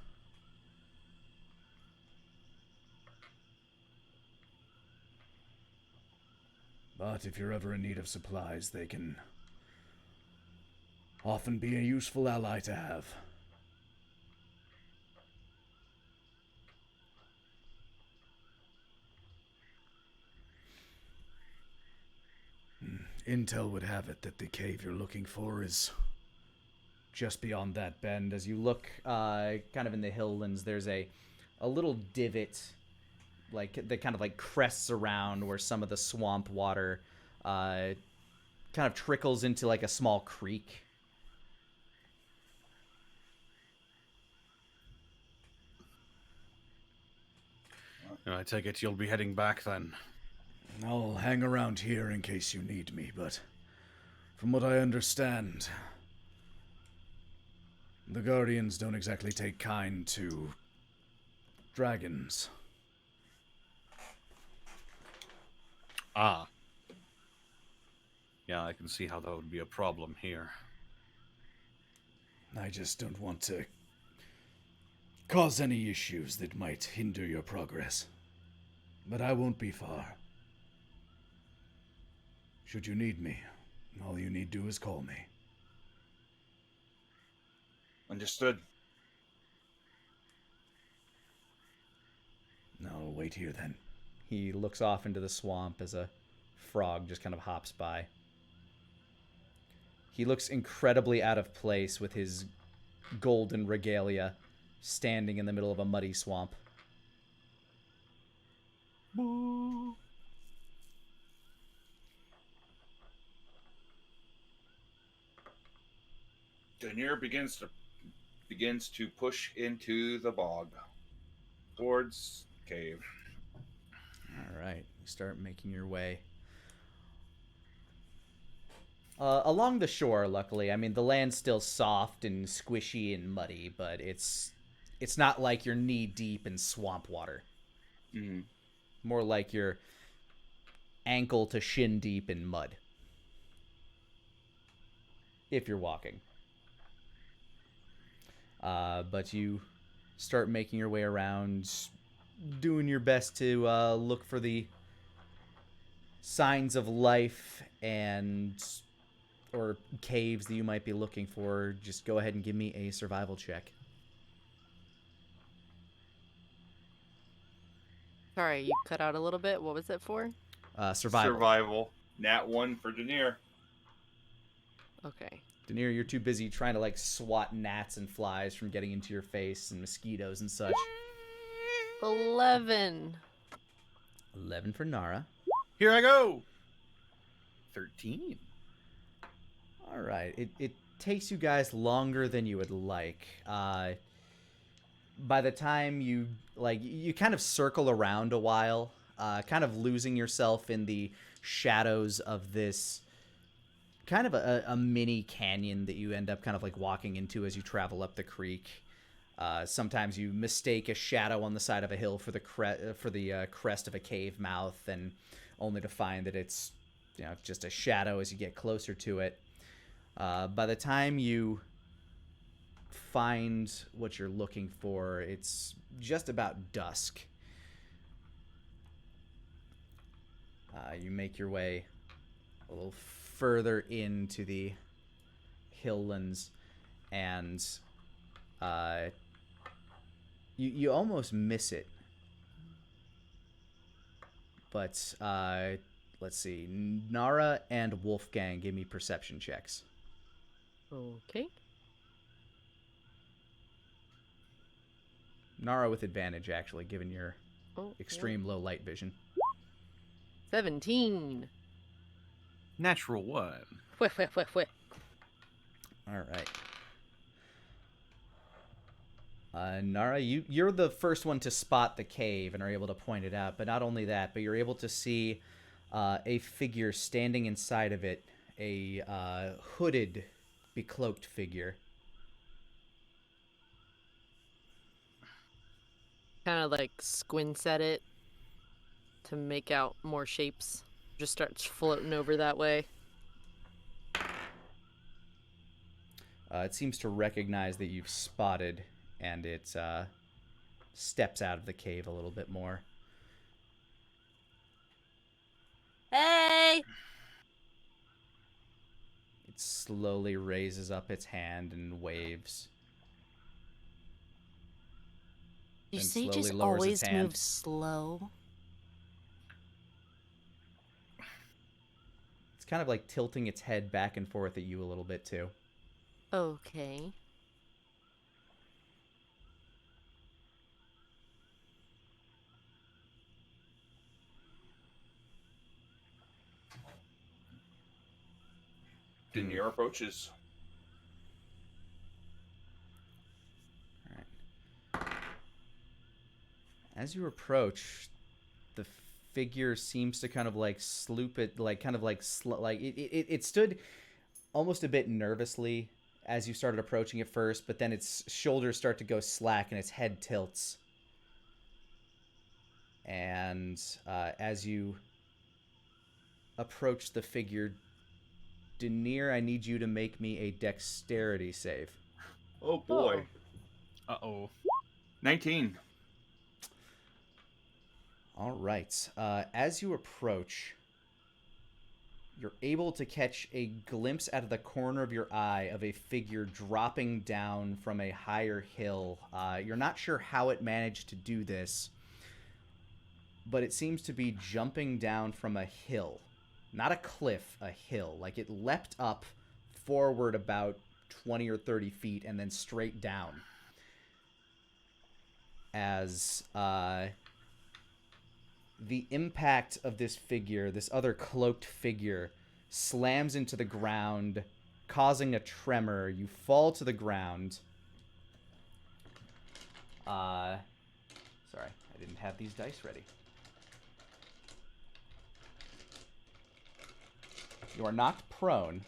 D: But if you're ever in need of supplies, they can often be a useful ally to have. Intel would have it that the cave you're looking for is
A: Just beyond that bend, as you look kind of in the hilllands, there's a little divot like that kind of like crests around where some of the swamp water kind of trickles into like a small creek.
B: And I take it you'll be heading back then.
D: I'll hang around here in case you need me, but from what I understand, the Guardians don't exactly take kind to dragons.
B: Ah. Yeah, I can see how that would be a problem here.
D: I just don't want to cause any issues that might hinder your progress. But I won't be far. Should you need me, all you need do is call me.
C: Understood.
D: I'll wait here then.
A: He looks off into the swamp as a frog just kind of hops by. He looks incredibly out of place with his golden regalia standing in the middle of a muddy swamp.
B: Boo.
C: Daenerys begins to push into the bog towards cave.
A: All right, you start making your way along the shore. Luckily, I mean the land's still soft and squishy and muddy, but it's not like you're knee deep in swamp water.
C: Mm-hmm.
A: More like you're ankle to shin deep in mud. If you're walking. But you start making your way around, doing your best to look for the signs of life or caves that you might be looking for. Just go ahead and give me a survival check.
F: Sorry, you cut out a little bit. What was it for?
A: Survival.
C: Survival. Nat 1 for Daenerys.
F: Okay.
A: Daenerys, you're too busy trying to like swat gnats and flies from getting into your face and mosquitoes and such.
F: 11.
A: 11 for Nara.
B: Here I go. 13.
A: All right. It takes you guys longer than you would like. By the time you kind of circle around a while, kind of losing yourself in the shadows of this kind of a mini canyon that you end up kind of like walking into as you travel up the creek. Sometimes you mistake a shadow on the side of a hill for the crest of a cave mouth, and only to find that it's just a shadow as you get closer to it. By the time you find what you're looking for, it's just about dusk. You make your way a little further into the hilllands, and you almost miss it. But let's see. Nara and Wolfgang, give me perception checks.
F: Okay.
A: Nara with advantage, actually, given your
F: Oh,
A: extreme low light vision.
F: 17.
B: Natural 1.
F: Whip.
A: All right. Nara, you're the first one to spot the cave and are able to point it out. But not only that, but you're able to see a figure standing inside of it, a hooded, becloaked figure.
F: Kind of like squints at it to make out more shapes. Just starts floating over that way.
A: It seems to recognize that you've spotted, and it steps out of the cave a little bit more.
G: Hey!
A: It slowly raises up its hand and waves.
G: You
A: Then
G: say
A: slowly
G: just
A: lowers
G: always
A: its hand.
G: move slow.
A: It's kind of like tilting its head back and forth at you a little bit too.
G: Okay.
C: Daenerys approaches.
A: As you approach, the figure seems to kind of like sloop it, like kind of like it stood almost a bit nervously as you started approaching it first, but then its shoulders start to go slack and its head tilts. And as you approach the figure, Denier, I need you to make me a dexterity save.
C: Oh boy.
B: Uh-oh.
C: 19.
A: All right. As you approach, you're able to catch a glimpse out of the corner of your eye of a figure dropping down from a higher hill. You're not sure how it managed to do this, but it seems to be jumping down from a hill. Not a cliff, a hill. Like it leapt up forward about 20 or 30 feet and then straight down. As the impact of this figure, this other cloaked figure, slams into the ground, causing a tremor. You fall to the ground. Sorry, I didn't have these dice ready. You are knocked prone.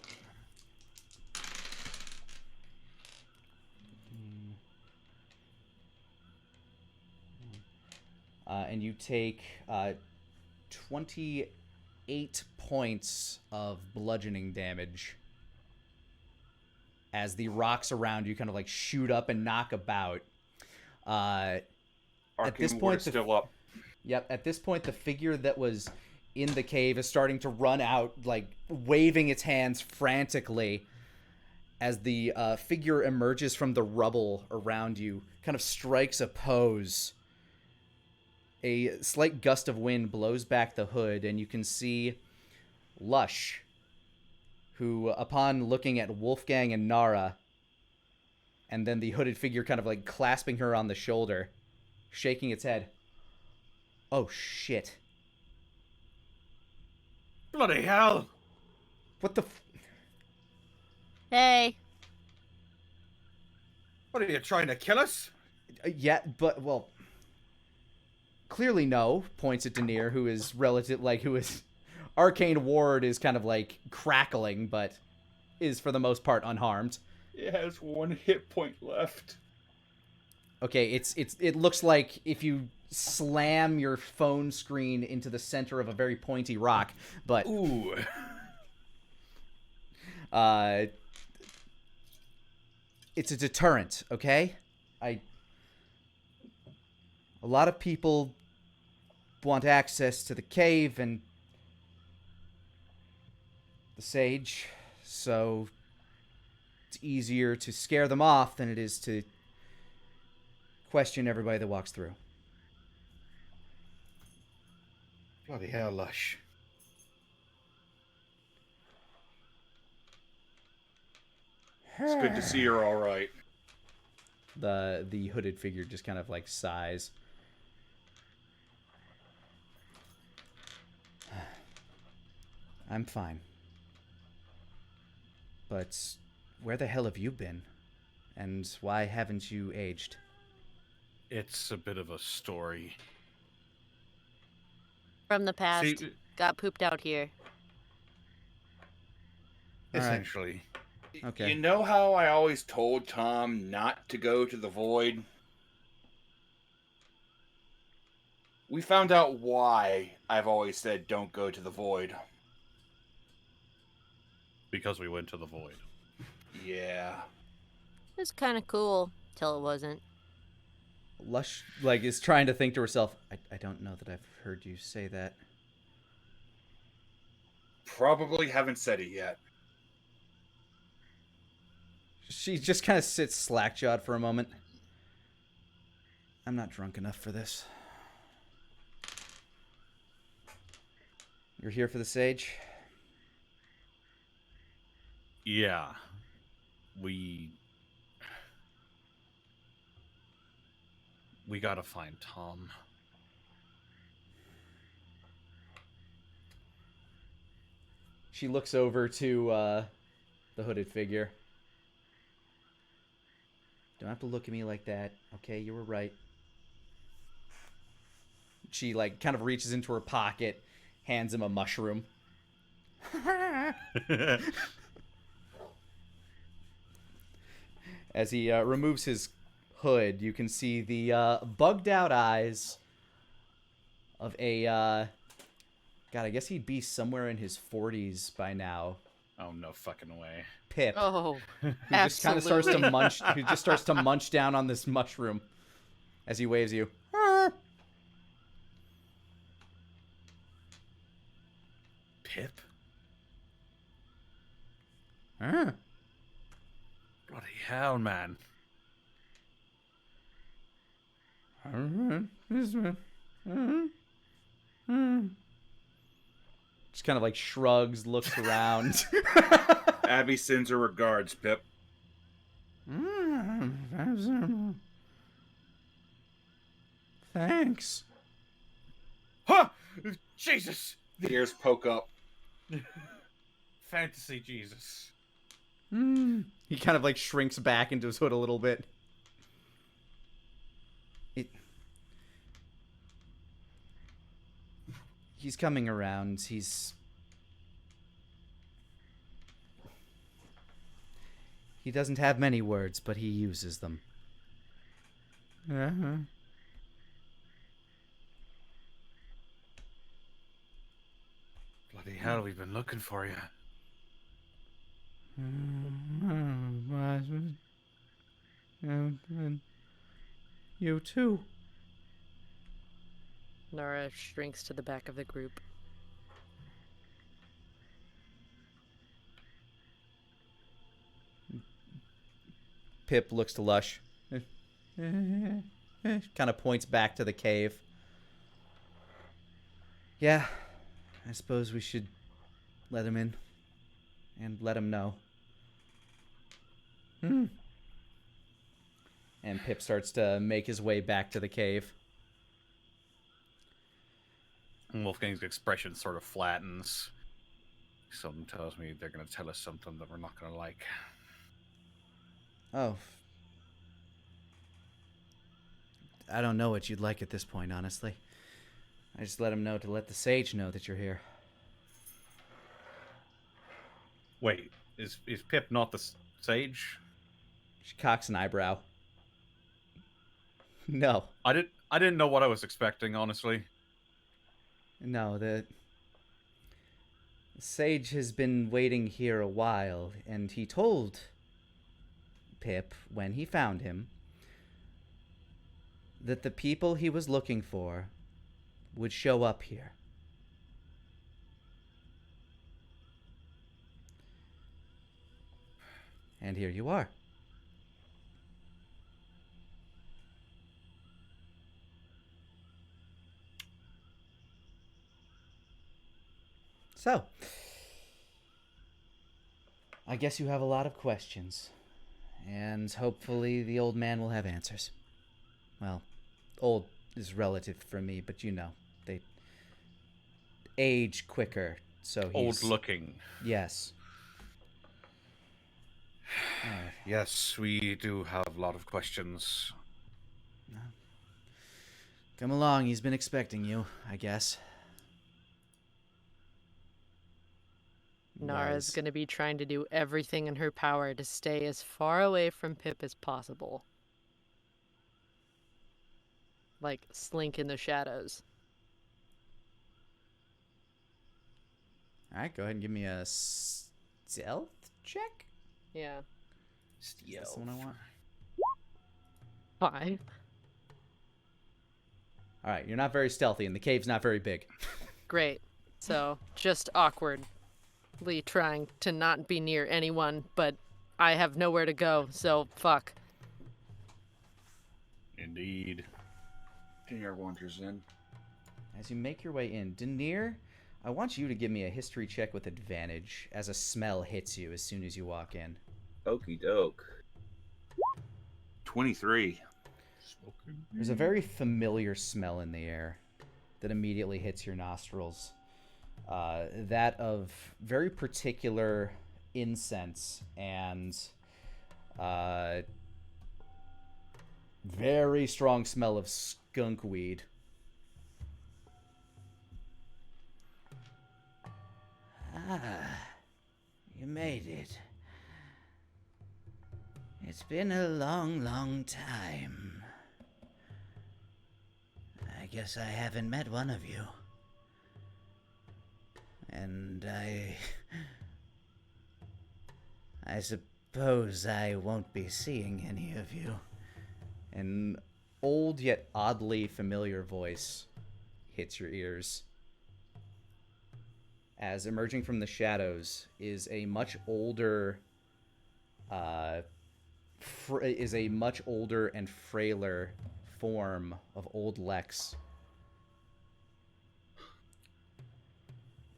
A: And you take 28 points of bludgeoning damage as the rocks around you kind of like shoot up and knock about. At this point,
C: still up.
A: Yep. At this point, the figure that was in the cave is starting to run out, like waving its hands frantically as the figure emerges from the rubble around you, kind of strikes a pose. A slight gust of wind blows back the hood, and you can see Lush, who, upon looking at Wolfgang and Nara, and then the hooded figure kind of like clasping her on the shoulder, shaking its head. Oh, shit.
B: Bloody hell!
A: What the
G: Hey.
B: What are you trying to kill us?
A: Yeah, but, well... Clearly no, points at Denier, who is relative, like, who is... Arcane Ward is kind of, like, crackling, but is, for the most part, unharmed.
C: It has 1 hit point left.
A: Okay, it looks like if you slam your phone screen into the center of a very pointy rock, but...
B: Ooh.
A: It's a deterrent, okay? A lot of people want access to the cave and the sage, so it's easier to scare them off than it is to question everybody that walks through.
B: Bloody hell, Lush.
C: It's good to see you're all right.
A: The hooded figure just kind of like sighs. I'm fine. But where the hell have you been? And why haven't you aged?
B: It's a bit of a story.
G: From the past.
B: See,
G: Got pooped out here.
A: All right.
B: essentially.
A: Okay.
C: You know how I always told Tom not to go to the void? We found out why I've always said don't go to the void.
B: Because we went to the void.
C: Yeah.
G: It was kind of cool till it wasn't.
A: Lush, like, is trying to think to herself, I don't know that I've heard you say that.
C: Probably haven't said it yet.
A: She just kind of sits slack-jawed for a moment. I'm not drunk enough for this. You're here for the sage?
B: Yeah. We gotta find Tom.
A: She looks over to the hooded figure. Don't have to look at me like that. Okay, you were right. She, like, kind of reaches into her pocket, hands him a mushroom. As he removes his hood, you can see the bugged out eyes of a God, I guess he'd be somewhere in his 40s by now.
B: Oh, no fucking way.
A: Pip.
F: Oh,
A: Who just kind of starts to
F: absolutely.
A: munch. Who just starts to munch down on this mushroom as he waves you.
B: Pip?
A: Ah.
B: Bloody hell, man.
A: Just kind of like shrugs, looks around.
C: Abby sends her regards, Pip.
A: Thanks.
B: Huh! Jesus!
C: The ears poke up.
B: Fantasy Jesus.
A: He kind of like shrinks back into his hood a little bit. He's coming around. He doesn't have many words, but he uses them.
B: Bloody hell, we've been looking for you.
A: You too.
F: Nara shrinks to the back of the group.
A: Pip looks to Lush. Kind of points back to the cave. Yeah, I suppose we should let him in and let him know. And Pip starts to make his way back to the cave.
B: And Wolfgang's expression sort of flattens. Something tells me they're going to tell us something that we're not going to like.
A: Oh. I don't know what you'd like at this point, honestly. I just let him know to let the sage know that you're here.
B: Wait, is Pip not the sage?
A: She cocks an eyebrow. No.
B: I didn't know what I was expecting, honestly.
A: No, the sage has been waiting here a while, and he told Pip, when he found him, that the people he was looking for would show up here. And here you are. So, I guess you have a lot of questions, and hopefully the old man will have answers. Well, old is relative for me, but you know, they age quicker, so he's...
B: Old looking.
A: Yes.
B: Yes, we do have a lot of questions.
A: Come along, he's been expecting you, I guess.
F: Nara's gonna be trying to do everything in her power to stay as far away from Pip as possible. Like, slink in the shadows.
A: Alright, go ahead and give me a stealth check.
F: Yeah.
A: That's the one I want.
F: 5.
A: Alright, you're not very stealthy, and the cave's not very big.
F: Great. So, just awkwardly trying to not be near anyone, but I have nowhere to go, so fuck.
B: Indeed.
C: Denier wanders in.
A: As you make your way in, Denier, I want you to give me a history check with advantage as a smell hits you as soon as you walk in.
H: Okie doke.
C: 23.
A: There's a very familiar smell in the air that immediately hits your nostrils. That of very particular incense and very strong smell of skunk weed.
E: You made it. It's been a long, long time. I guess I haven't met one of you. And I suppose I won't be seeing any of you.
A: An old yet oddly familiar voice hits your ears. As emerging from the shadows is a much older, and frailer form of old Lex.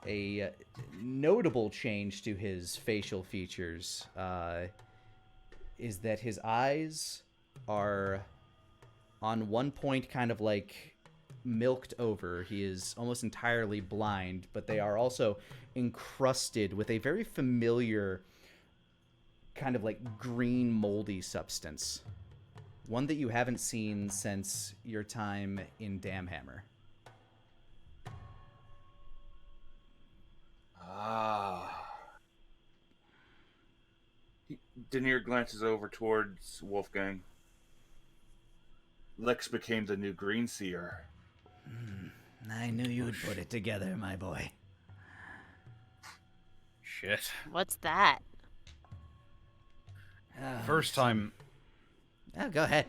A: A notable change to his facial features is that his eyes are on one point kind of like milked over. He is almost entirely blind, but they are also encrusted with a very familiar kind of like green moldy substance. One that you haven't seen since your time in Damhammer.
C: Denier glances over towards Wolfgang. Lex became the new Green Seer.
E: I knew you'd put it together, my boy.
B: Shit.
G: What's that?
B: First time.
E: Oh, go ahead.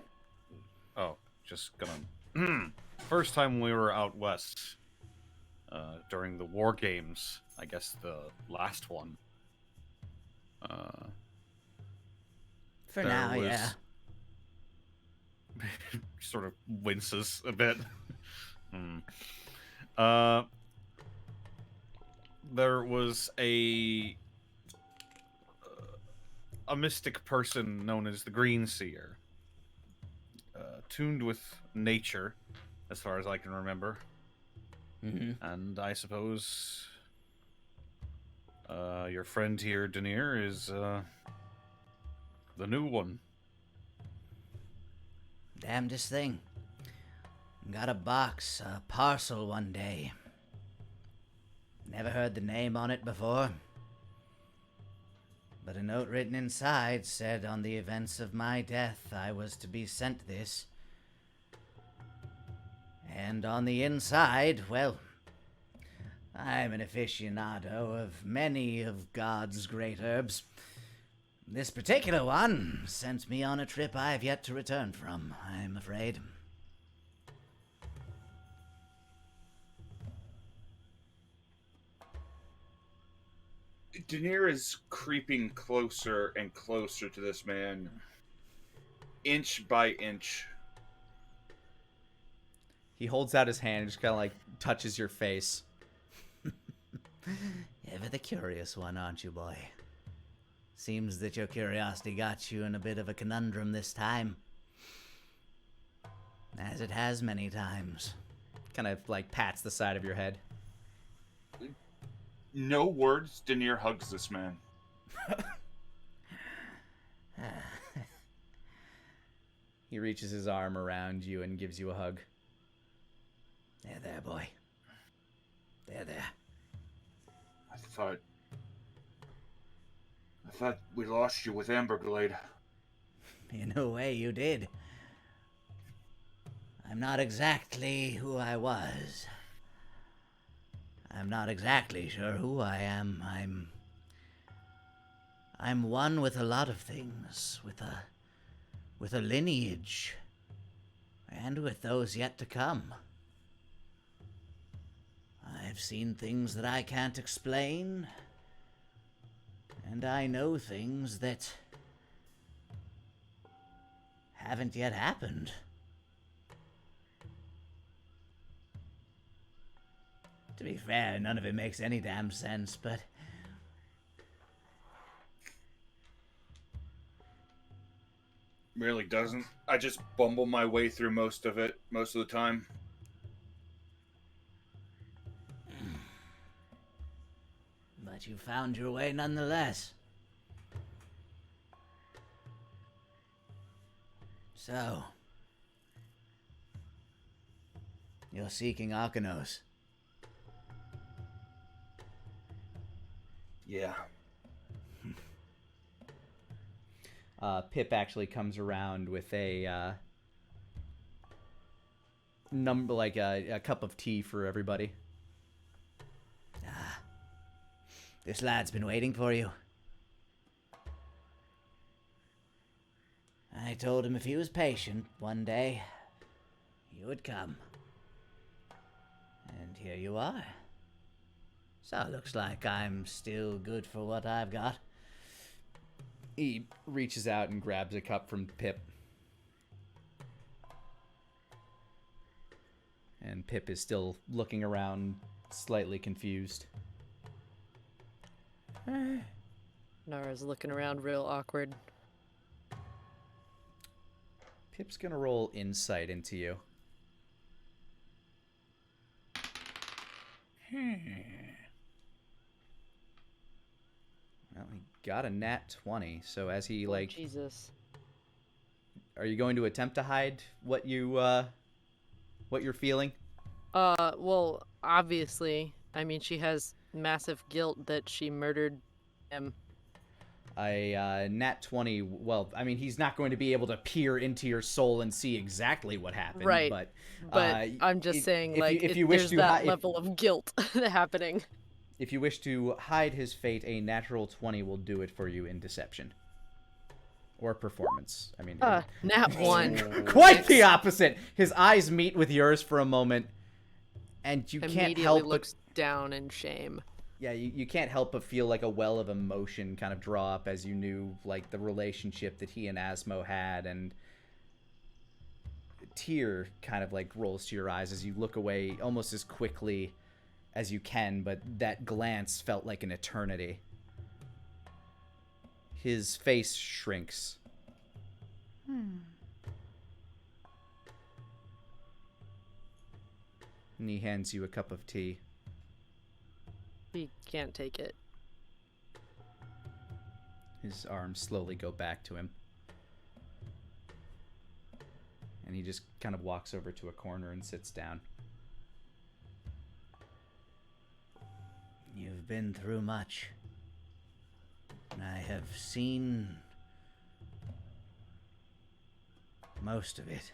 B: Oh, just gonna. First time we were out west, during the war games. I guess the last one.
E: For
B: there
E: now,
B: was-
E: yeah.
B: Sort of winces a bit. There was a mystic person known as the Green Seer, tuned with nature, as far as I can remember.
E: Mm-hmm.
B: And I suppose your friend here, Denier, is the new one.
E: Damnedest thing. Got a box, a parcel one day. Never heard the name on it before. But a note written inside said on the events of my death I was to be sent this. And on the inside, well, I'm an aficionado of many of God's great herbs. This particular one sent me on a trip I've yet to return from, I'm afraid.
C: Denier is creeping closer and closer to this man, inch by inch.
A: He holds out his hand and just kind of like touches your face.
E: Ever the curious one, aren't you, boy? Seems that your curiosity got you in a bit of a conundrum this time. As it has many times.
A: Kind of like pats the side of your head.
C: No words, Denier hugs this man.
A: He reaches his arm around you and gives you a hug.
E: There, boy. There.
C: I thought we lost you with Amberglade.
E: In a way, you did. I'm not exactly who I was. I'm not exactly sure who I am. I'm one with a lot of things, with a lineage, and with those yet to come. I've seen things that I can't explain, and I know things that haven't yet happened. To be fair, none of it makes any damn sense, but...
C: Really doesn't. I just bumble my way through most of it, most of the time.
E: But you found your way nonetheless. So... You're seeking Arcanos.
C: Yeah.
A: Pip actually comes around with a a cup of tea for everybody.
E: This lad's been waiting for you. I told him if he was patient, one day, he would come. And here you are. So it looks like I'm still good for what I've got.
A: He reaches out and grabs a cup from Pip. And Pip is still looking around, slightly confused.
F: Nara's looking around real awkward.
A: Pip's gonna roll insight into you. Well, he got a nat 20, so as he,
F: Oh, Jesus.
A: Are you going to attempt to hide what you're feeling?
F: Well, obviously. I mean, she has massive guilt that she murdered him.
A: A nat 20, well, I mean, he's not going to be able to peer into your soul and see exactly what happened.
F: Right.
A: But
F: I'm just saying,
A: if you wish
F: there's
A: to
F: that level of guilt happening.
A: If you wish to hide his fate, a natural 20 will do it for you in deception. Or performance. I mean...
F: Nat 1.
A: Quite the opposite! His eyes meet with yours for a moment, and you can't
F: Immediately
A: help
F: looks down in shame.
A: Yeah, you can't help but feel like a well of emotion kind of draw up as you knew, like, the relationship that he and Asmo had, and a tear kind of, like, rolls to your eyes as you look away almost as quickly as you can, but that glance felt like an eternity. His face shrinks. And he hands you a cup of tea.
F: He can't take it.
A: His arms slowly go back to him. And he just kind of walks over to a corner and sits down.
E: You've been through much. I have seen most of it.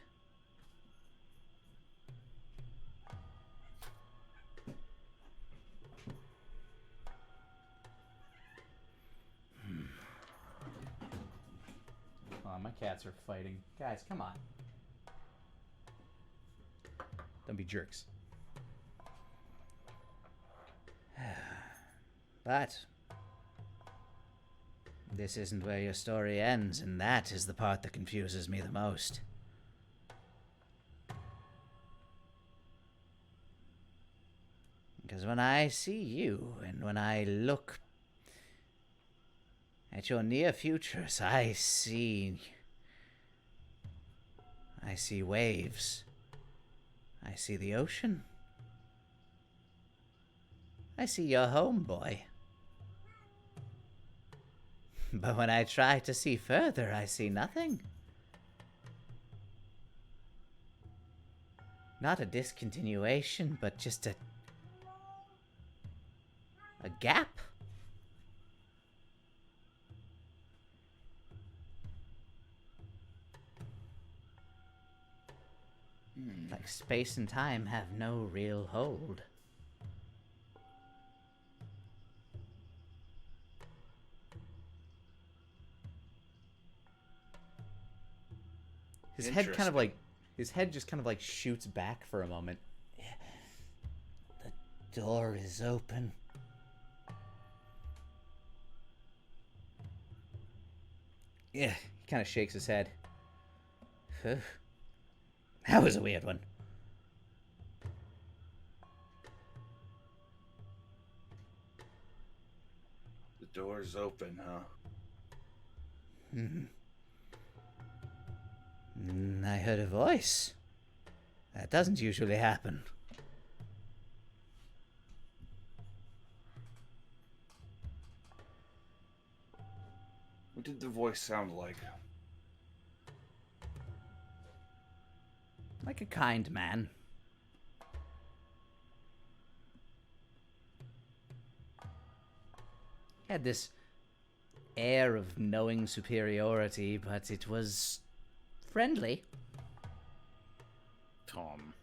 A: Oh, my cats are fighting. Guys, come on. Don't be jerks.
E: But this isn't where your story ends, and that is the part that confuses me the most. Because when I see you, and when I look at your near futures, I see waves. I see the ocean. I see your home, boy. But when I try to see further, I see nothing. Not a discontinuation, but just a gap. Like space and time have no real hold.
A: His head just kind of like shoots back for a moment.
E: The door is open.
A: Yeah, he kind of shakes his head.
E: Phew. That was a weird one.
C: The door's open, huh?
E: I heard a voice. That doesn't usually happen.
C: What did the voice sound like?
E: Like a kind man. He had this air of knowing superiority, but it was friendly.
B: Tom.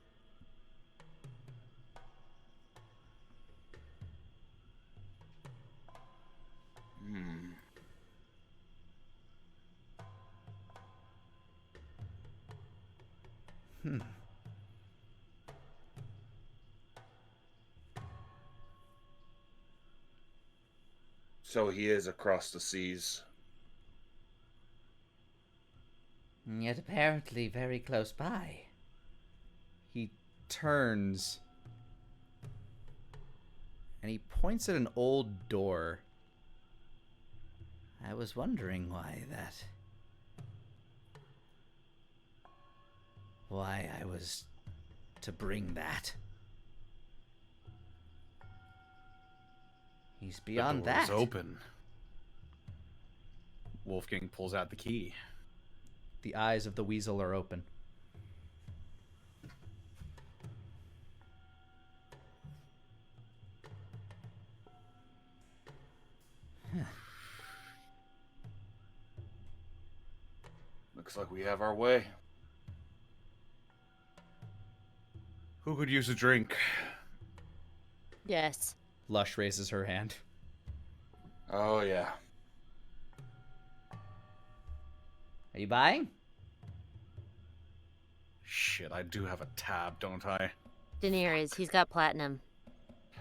C: So he is across the seas.
A: Yet apparently very close by. He turns and he points at an old door. I was wondering why I was to bring that. He's beyond
B: the door
A: that.
B: is open. Wolfgang pulls out the key.
A: The eyes of the weasel are open.
C: Looks like we have our way.
B: Who could use a drink?
G: Yes.
A: Lush raises her hand.
C: Oh, yeah.
A: Are you buying?
B: Shit, I do have a tab, don't I?
G: Daenerys, he's got platinum.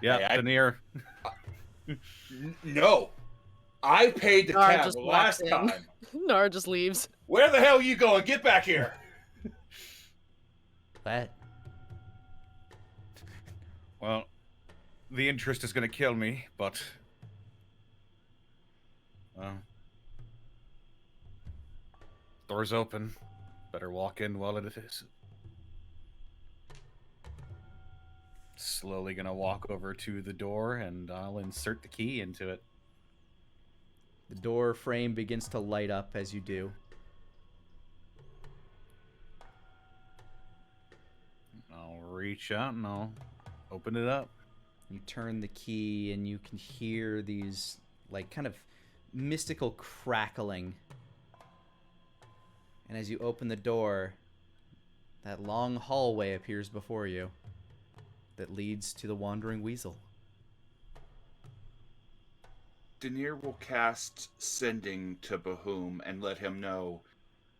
B: Yeah,
C: Hey,
B: Denier.
C: No! I paid the
F: Nara
C: tab
F: just
C: the
F: walks
C: last
F: in.
C: time.
F: Nara just leaves.
C: Where the hell are you going? Get back here!
A: What?
B: Well, the interest is gonna kill me, but... Well... Door's open. Better walk in while it is. Slowly gonna walk over to the door and I'll insert the key into it.
A: The door frame begins to light up as you do.
B: I'll reach out and I'll open it up.
A: You turn the key and you can hear these, like, kind of mystical crackling. And as you open the door, that long hallway appears before you that leads to the Wandering Weasel.
C: Daenerys will cast Sending to Bahum and let him know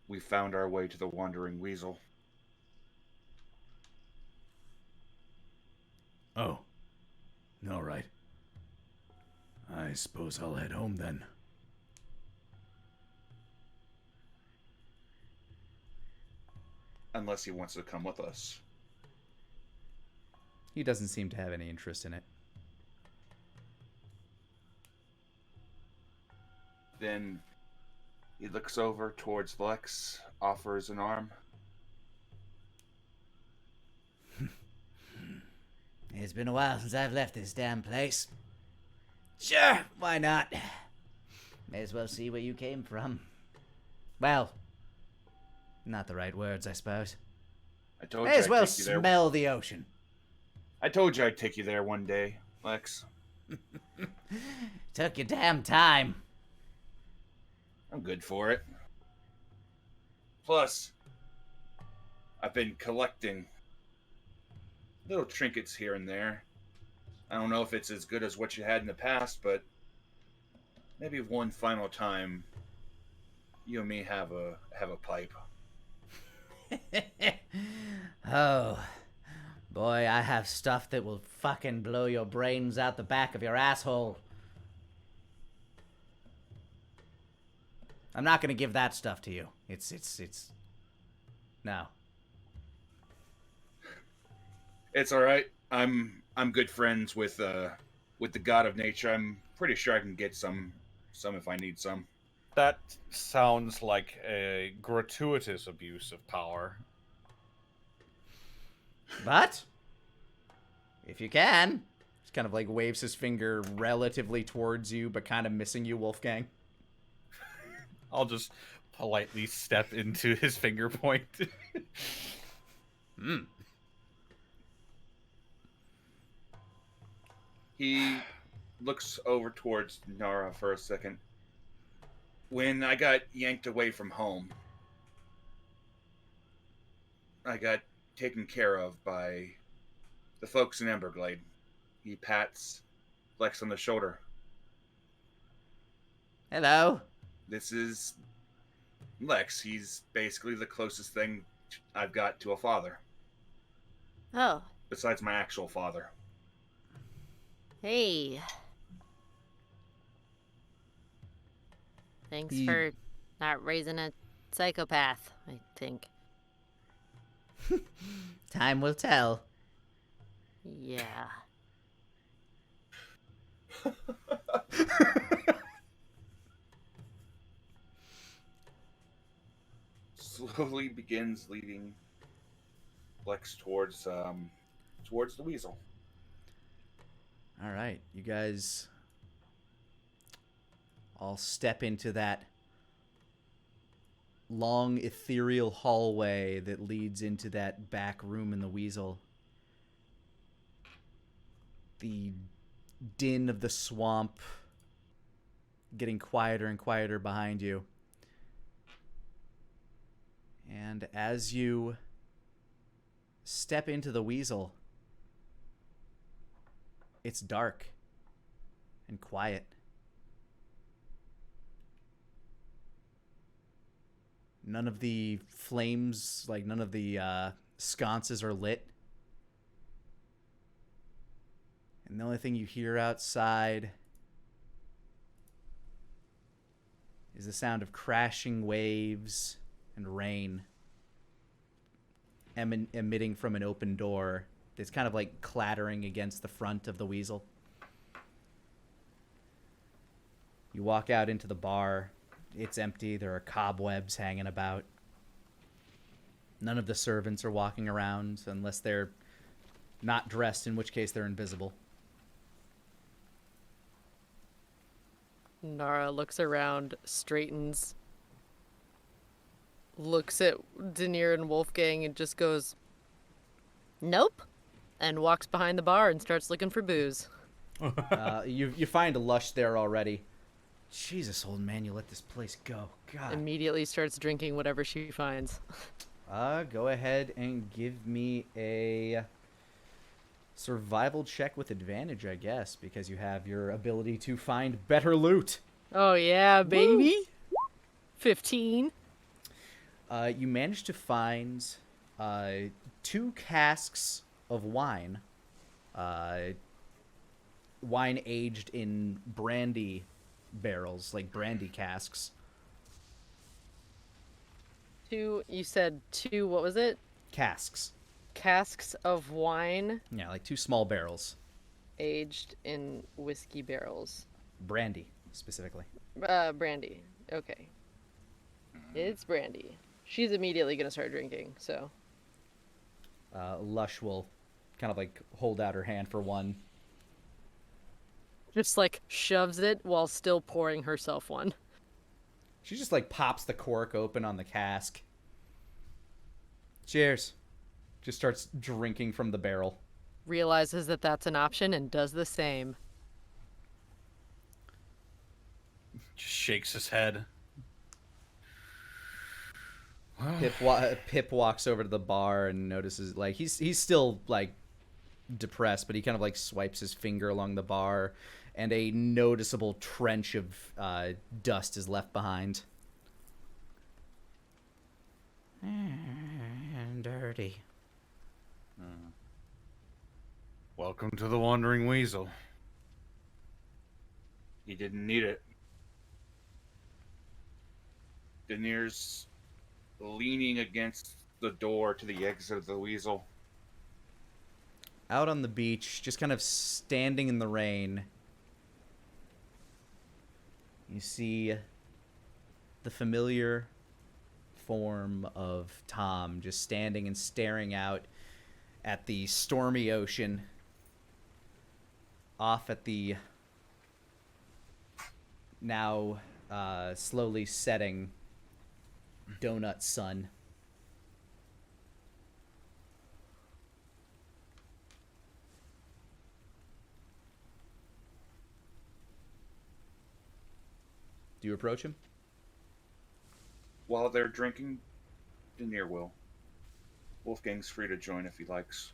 C: we found our way to the Wandering Weasel.
D: Oh. All right. I suppose I'll head home then.
C: Unless he wants to come with us.
A: He doesn't seem to have any interest in it.
C: Then he looks over towards Lex, offers an arm.
E: It's been a while since I've left this damn place. Sure, why not? May as well see where you came from. Well, not the right words, I suppose.
C: I told
E: May
C: you
E: as
C: I'd
E: well
C: take you there.
E: smell the ocean.
C: I told you I'd take you there one day, Lex.
E: Took your damn time.
C: I'm good for it. Plus, I've been collecting little trinkets here and there. I don't know if it's as good as what you had in the past, but maybe one final time, you and me have a pipe.
E: Oh, boy, I have stuff that will fucking blow your brains out the back of your asshole. I'm not gonna give that stuff to you. It's... No.
C: It's all right. I'm good friends with the god of nature. I'm pretty sure I can get some if I need some.
B: That sounds like a gratuitous abuse of power.
E: But if you can.
A: He kind of like waves his finger relatively towards you, but kind of missing you, Wolfgang.
B: I'll just politely step into his finger point.
C: He looks over towards Nara for a second. When I got yanked away from home, I got taken care of by the folks in Emberglade. He pats Lex on the shoulder.
E: Hello.
C: This is Lex. He's basically the closest thing I've got to a father,
G: Oh,
C: besides my actual father.
G: hey. Thanks
A: He-
G: for not raising a psychopath, I think.
E: Time will tell.
G: Yeah.
C: Slowly begins leading Lex towards the weasel.
A: All right, you guys all step into that long ethereal hallway that leads into that back room in the weasel. The din of the swamp getting quieter and quieter behind you. And as you step into the weasel, it's dark and quiet. None of the flames, like none of the sconces are lit. And the only thing you hear outside is the sound of crashing waves and rain emitting from an open door that's kind of like clattering against the front of the weasel. You walk out into the bar. It's empty. There are cobwebs hanging about. None of the servants are walking around unless they're not dressed, in which case they're invisible.
F: Nara looks around, straightens, looks at Denier and Wolfgang and just goes, "Nope," and walks behind the bar and starts looking for booze.
A: You find Lush there already. Jesus, old man, you let this place go. God.
F: Immediately starts drinking whatever she finds.
A: Go ahead and give me a survival check with advantage, I guess, because you have your ability to find better loot.
F: Oh yeah, baby. 15.
A: You managed to find 2 casks of wine. Wine aged in brandy barrels, like brandy casks.
F: You said 2, what was it?
A: Casks.
F: Casks of wine
A: Yeah, like 2 small barrels.
F: aged in whiskey barrels.
A: Brandy, specifically.
F: Brandy. Okay. It's brandy. She's immediately gonna start drinking, so.
A: Lush will kind of like hold out her hand for one.
F: Just like shoves it while still pouring herself one.
A: She just like pops the cork open on the cask. Cheers. Just starts drinking from the barrel.
F: Realizes that that's an option and does the same.
B: Just shakes his head.
A: Pip walks over to the bar and notices, like, he's still like depressed, but he kind of like swipes his finger along the bar, and a noticeable trench of dust is left behind. And dirty.
B: Welcome to the Wandering Weasel.
C: He didn't need it. Denier's leaning against the door to the exit of the weasel.
A: Out on the beach, just kind of standing in the rain, you see the familiar form of Tom just standing and staring out at the stormy ocean off at the now slowly setting donut sun. Do you approach him?
C: While they're drinking, Denier will. Wolfgang's free to join if he likes.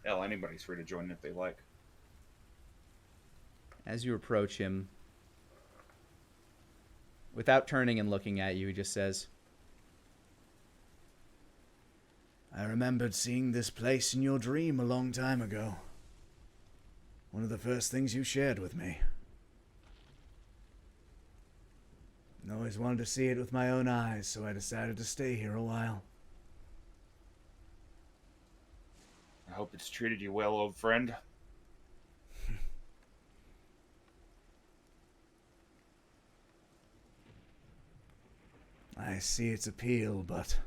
C: Hell, anybody's free to join if they like.
A: As you approach him, without turning and looking at you, he just says,
D: I remembered seeing this place in your dream a long time ago. One of the first things you shared with me. I always wanted to see it with my own eyes, so I decided to stay here a while.
C: I hope it's treated you well, old friend.
D: I see its appeal, but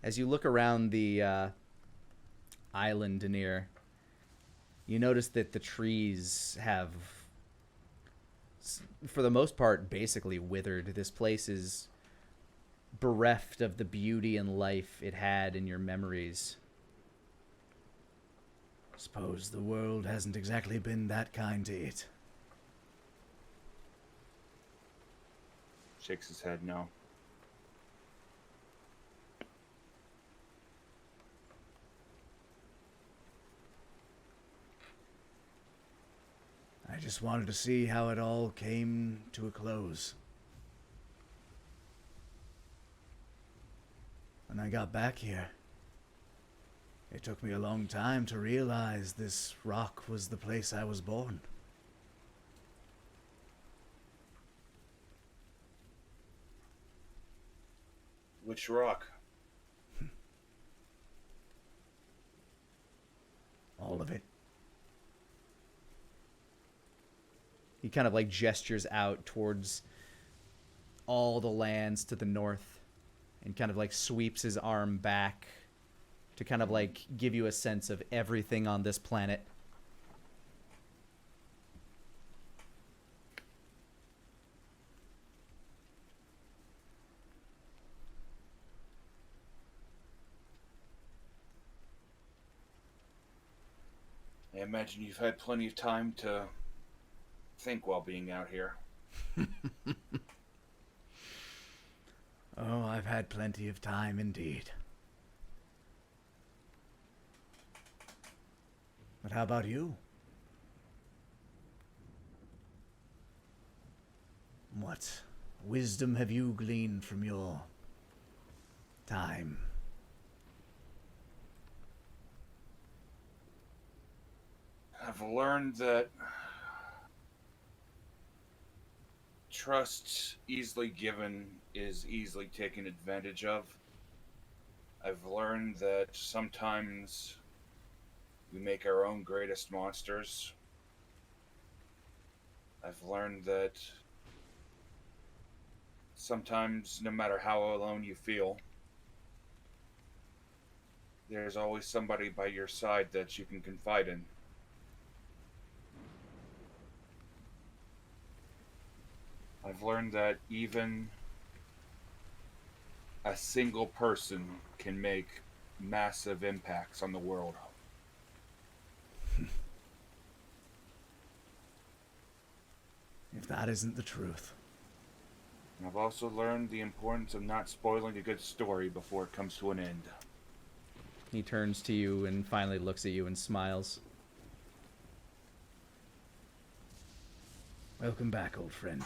A: As you look around the island, Denier, you notice that the trees have, for the most part, basically withered. This place is bereft of the beauty and life it had in your memories.
D: suppose the world hasn't exactly been that kind to it.
C: Shakes his head no.
D: I just wanted to see how it all came to a close. When I got back here, it took me a long time to realize this rock was the place I was born.
C: Which rock?
D: All of it.
A: He kind of like gestures out towards all the lands to the north and kind of like sweeps his arm back to kind of like give you a sense of everything on this planet.
C: I imagine you've had plenty of time to think while being out here.
D: Oh, I've had plenty of time indeed. But how about you? What wisdom have you gleaned from your time?
C: I've learned that trust easily given is easily taken advantage of. I've learned that sometimes we make our own greatest monsters. I've learned that sometimes, no matter how alone you feel, there's always somebody by your side that you can confide in. I've learned that even a single person can make massive impacts on the world.
D: If that isn't the truth.
C: And I've also learned the importance of not spoiling a good story before it comes to an end.
A: He turns to you and finally looks at you and smiles.
D: Welcome back, old friend.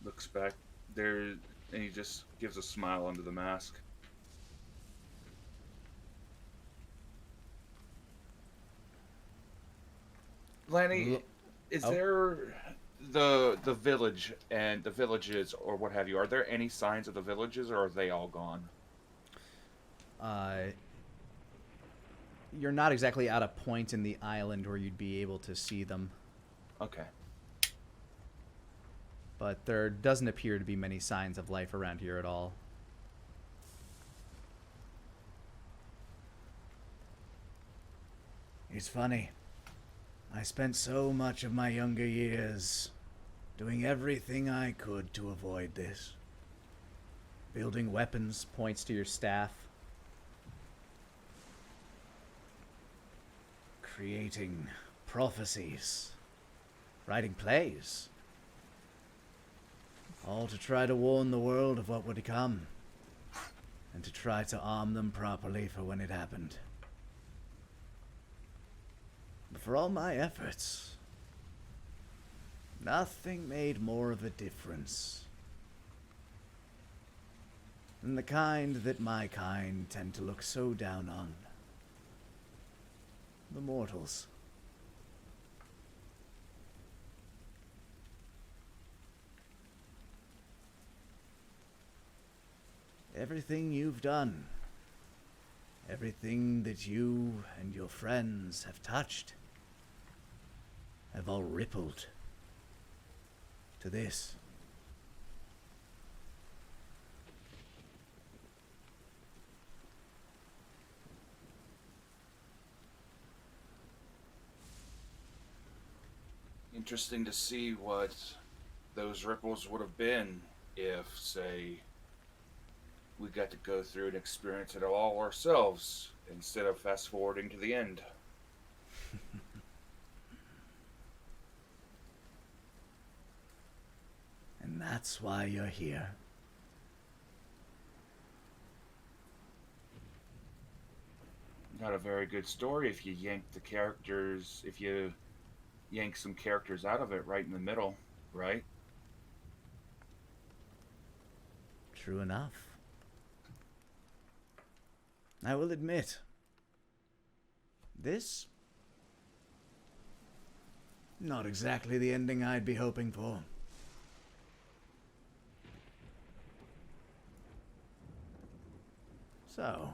C: Looks back there, and he just gives a smile under the mask. Lani, is there the village and the villages or what have you? Are there any signs of the villages, or are they all gone?
A: You're not exactly at a point in the island where you'd be able to see them,
C: Okay.
A: but there doesn't appear to be many signs of life around here at all.
D: It's funny. I spent so much of my younger years doing everything I could to avoid this. Building weapons.
A: Points to your staff.
D: Creating prophecies. Writing plays. All to try to warn the world of what would come. And to try to arm them properly for when it happened. But for all my efforts, nothing made more of a difference and the kind that my kind tend to look so down on. The mortals. Everything you've done, everything that you and your friends have touched, have all rippled to this.
C: Interesting to see what those ripples would have been if, say, we got to go through and experience it all ourselves instead of fast forwarding to the end.
D: And that's why you're here.
C: Not a very good story if you yank the characters, if you yank some characters out of it right in the middle, right?
D: True enough. I will admit, this, not exactly the ending I'd be hoping for. So,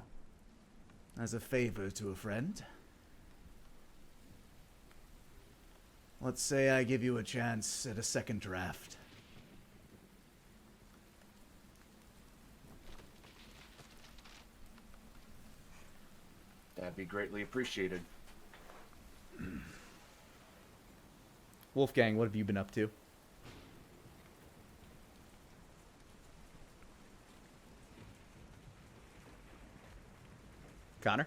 D: as a favor to a friend, let's say I give you a chance at a second draft.
C: That'd be greatly appreciated.
A: Wolfgang, what have you been up to? Connor?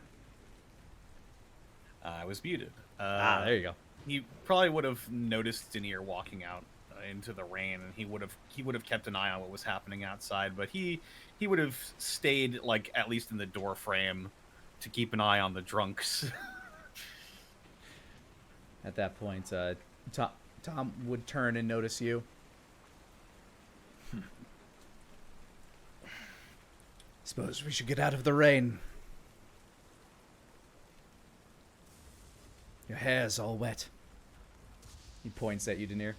H: I was muted.
A: There you go.
H: You probably would have noticed Denier walking out into the rain, and he would have kept an eye on what was happening outside. But he would have stayed, like, at least in the door frame to keep an eye on the drunks.
A: At that point, Tom would turn and notice you.
D: Suppose we should get out of the rain. Your hair's all wet.
A: He points at you, Denier.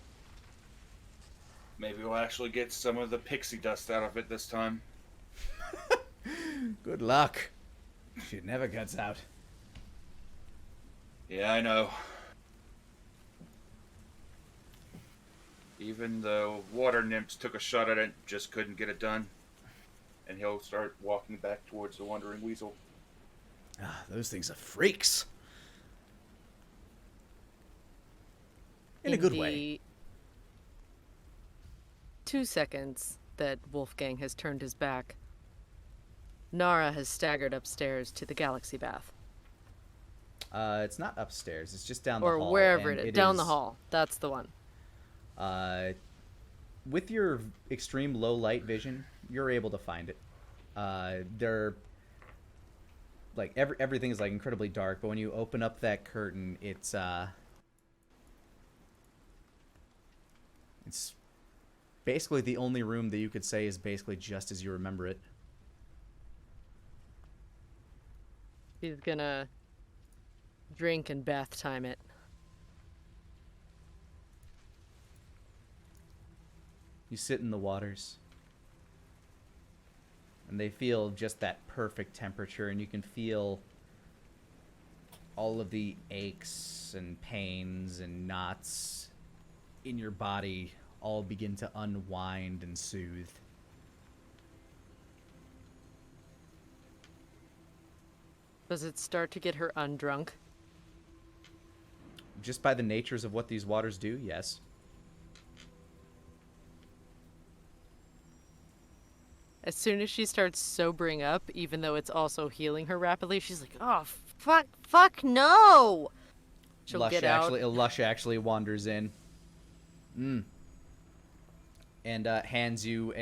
C: Maybe we'll actually get some of the pixie dust out of it this time.
D: Good luck. Shit never gets out.
C: Yeah, I know. Even the water nymphs took a shot at it, just couldn't get it done. And he'll start walking back towards the Wandering Weasel.
D: Ah, those things are freaks. In a good way.
F: The 2 seconds that Wolfgang has turned his back, Nara has staggered upstairs to the galaxy bath.
A: It's not upstairs. It's just down the
F: Or
A: hall.
F: wherever
A: and
F: it is. Down the hall. That's the one.
A: With your extreme low light vision, you're able to find it. They're like everything is like incredibly dark, but when you open up that curtain, it's basically the only room that you could say is basically just as you remember it.
F: He's gonna drink and bath time it.
A: You sit in the waters, and they feel just that perfect temperature, and you can feel all of the aches and pains and knots in your body all begin to unwind and soothe.
F: Does it start to get her undrunk?
A: Just by the natures of what these waters do, yes.
F: As soon as she starts sobering up, even though it's also healing her rapidly, she's like, "Oh, fuck, no!" She'll
A: Lush
F: get out.
A: Lush actually wanders in. And hands you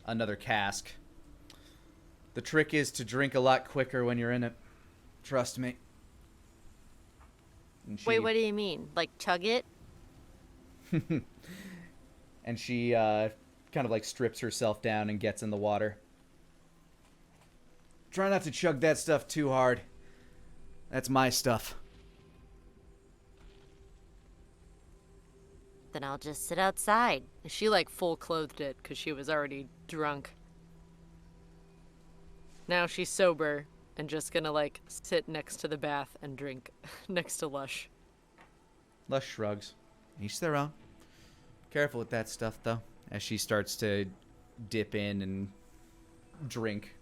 A: another cask. The trick is to drink a lot quicker when you're in it. Trust me.
G: Wait, what do you mean? Like chug it?
A: And she kind of like strips herself down and gets in the water. Try not to chug that stuff too hard. That's my stuff.
G: Then I'll just sit outside.
F: She like full clothed it because she was already drunk. Now she's sober and just gonna like sit next to the bath and drink next to Lush.
A: Lush shrugs. Each their own. Careful with that stuff, though, as she starts to dip in and drink.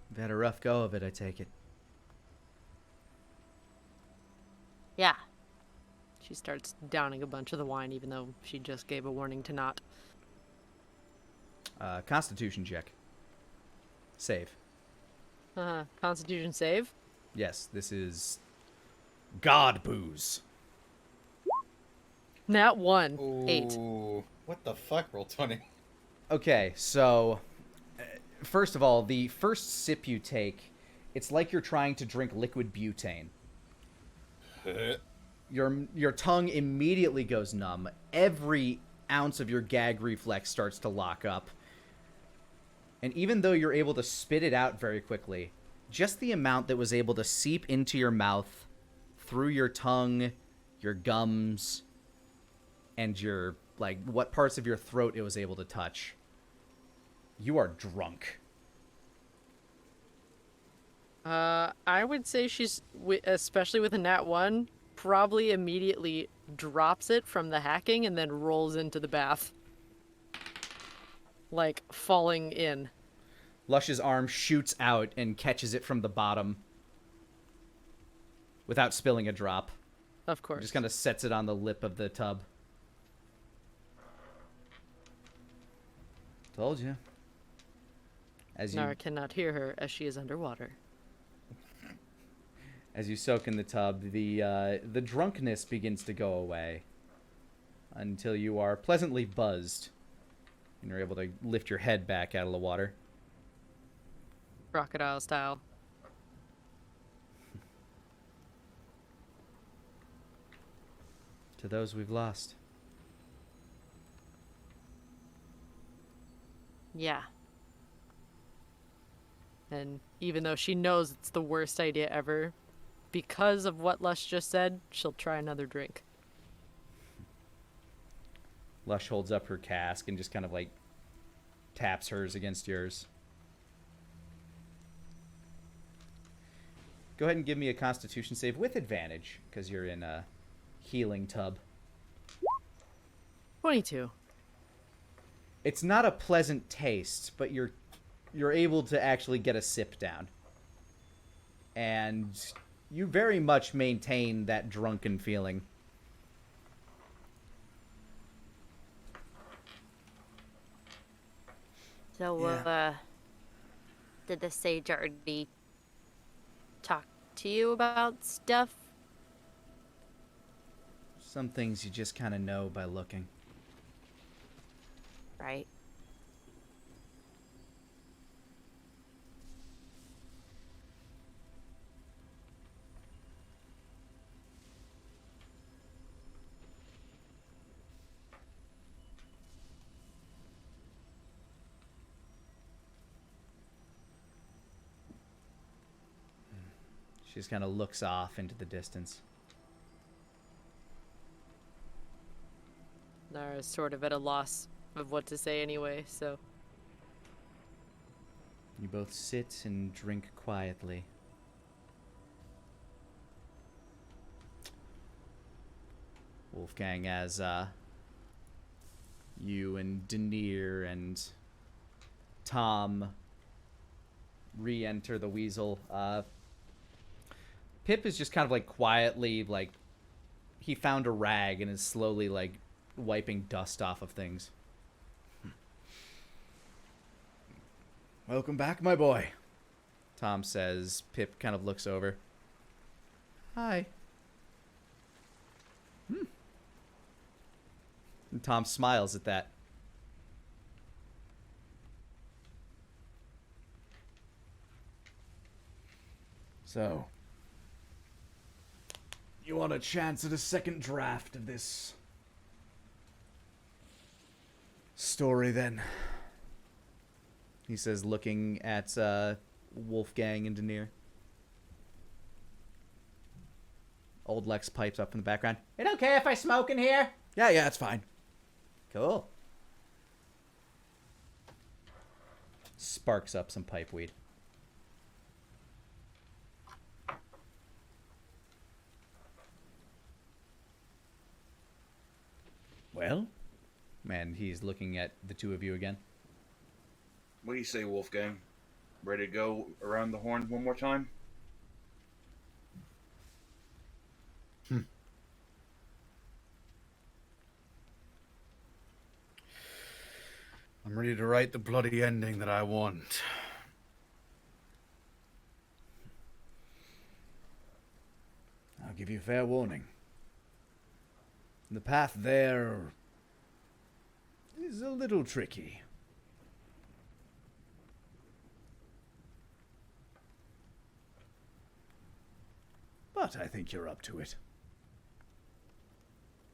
A: You've had a rough go of it, I take it.
G: Yeah.
F: She starts downing a bunch of the wine even though she just gave a warning to not.
A: Constitution check. Save.
F: Constitution save?
A: Yes, this is God booze.
F: Nat 1. 8.
H: Ooh, what the fuck? Roll 20.
A: Okay, so first of all, the first sip you take, it's like you're trying to drink liquid butane. Your tongue immediately goes numb. Every ounce of your gag reflex starts to lock up. And even though you're able to spit it out very quickly, just the amount that was able to seep into your mouth, through your tongue, your gums, and your, like, what parts of your throat it was able to touch. You are drunk.
F: I would say she's, especially with a nat 1, probably immediately drops it from the hacking and then rolls into the bath. Like, falling in.
A: Lush's arm shoots out and catches it from the bottom without spilling a drop.
F: Of course.
A: Just kind of sets it on the lip of the tub. Told you. As you
F: Nara cannot hear her as she is underwater.
A: As you soak in the tub, the drunkenness begins to go away until you are pleasantly buzzed and you're able to lift your head back out of the water.
F: Crocodile style.
A: To those we've lost.
G: Yeah.
F: And even though she knows it's the worst idea ever, because of what Lush just said, she'll try another drink.
A: Lush holds up her cask and just kind of like taps hers against yours. Go ahead and give me a Constitution save with advantage, because you're in a healing tub.
F: 22.
A: It's not a pleasant taste, but you're able to actually get a sip down. And you very much maintain that drunken feeling.
G: So, did the sage already talk to you about stuff?
A: Some things you just kind of know by looking.
G: Right.
A: She just kind of looks off into the distance.
F: Nara's sort of at a loss of what to say anyway, so.
A: You both sit and drink quietly. Wolfgang, as you and Denier and Tom re-enter the Weasel, Pip is just kind of like quietly, like, he found a rag and is slowly like wiping dust off of things.
D: Welcome back, my boy.
A: Tom says. Pip kind of looks over. Hi. And Tom smiles at that.
D: So, you want a chance at a second draft of this Story then.
A: He says, looking at Wolfgang and Denier. Old Lex pipes up in the background. It okay if I smoke in here?
D: Yeah, it's fine.
A: Cool. Sparks up some pipe weed.
D: Well?
A: And he's looking at the two of you again.
C: What do you say, Wolfgang? Ready to go around the horn one more time?
B: I'm ready to write the bloody ending that I want.
D: I'll give you fair warning. The path there is a little tricky. But I think you're up to it.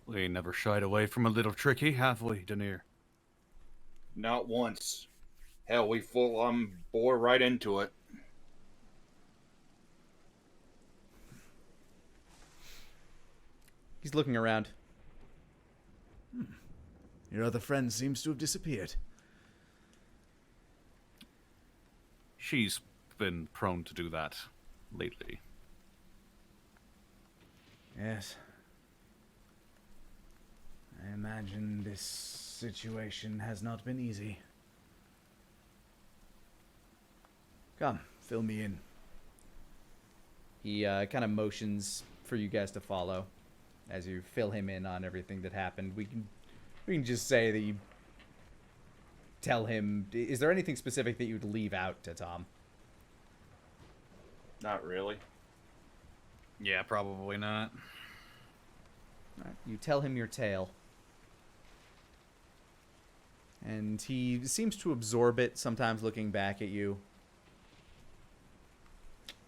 B: We never shied away from a little tricky, have we, Denier?
C: Not once. Hell, we full on bore right into it.
A: He's looking around.
D: Your other friend seems to have disappeared.
B: She's been prone to do that lately.
D: Yes. I imagine this situation has not been easy. Come, fill me in.
A: He kind of motions for you guys to follow as you fill him in on everything that happened. We can just say that you tell him. Is there anything specific that you'd leave out to Tom?
C: Not really.
H: Yeah, probably not.
A: All right, you tell him your tale. And he seems to absorb it, sometimes looking back at you.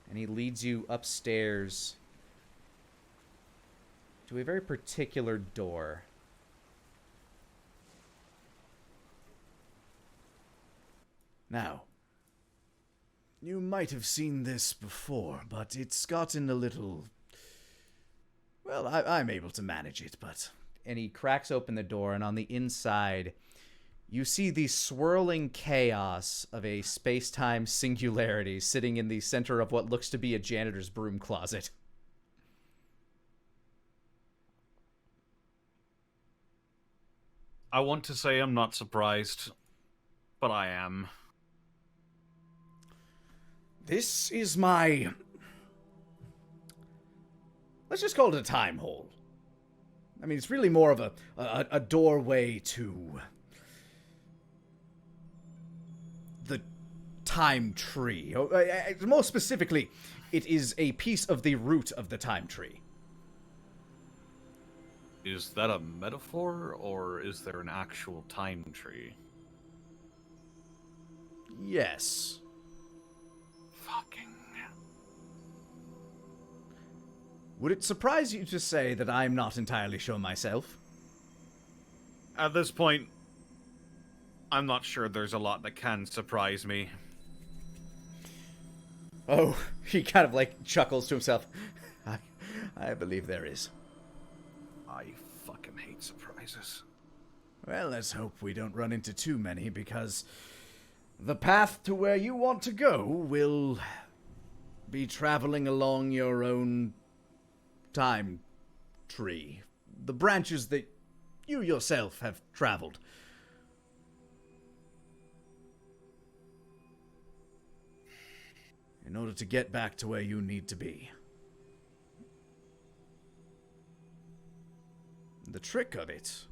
A: And he leads you upstairs to a very particular door.
D: Now, you might have seen this before, but it's gotten a little... Well, I'm able to manage it, but...
A: And he cracks open the door, and on the inside, you see the swirling chaos of a space-time singularity sitting in the center of what looks to be a janitor's broom closet.
B: I want to say I'm not surprised, but I am.
D: This is my... Let's just call it a time hole. I mean, it's really more of a doorway to... the time tree. More specifically, it is a piece of the root of the time tree.
B: Is that a metaphor, or is there an actual time tree?
D: Yes.
B: Fucking...
D: Would it surprise you to say that I'm not entirely sure myself?
B: At this point, I'm not sure there's a lot that can surprise me.
A: Oh, he kind of like chuckles to himself. I believe there is.
B: I fucking hate surprises.
D: Well, let's hope we don't run into too many, because the path to where you want to go will be traveling along your own time tree. The branches that you yourself have traveled. In order to get back to where you need to be. The trick of it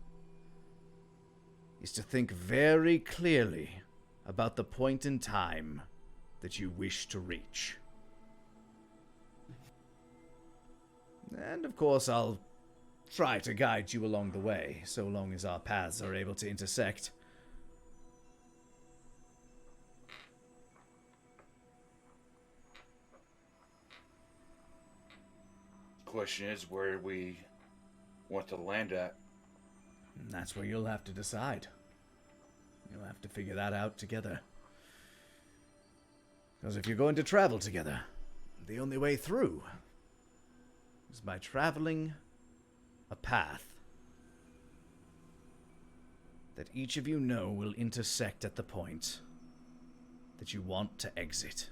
D: is to think very clearly about the point in time that you wish to reach. And of course, I'll try to guide you along the way, so long as our paths are able to intersect.
C: Question is where we want to land at.
D: And that's where you'll have to decide. You'll have to figure that out together. Because if you're going to travel together, the only way through is by traveling a path that each of you know will intersect at the point that you want to exit.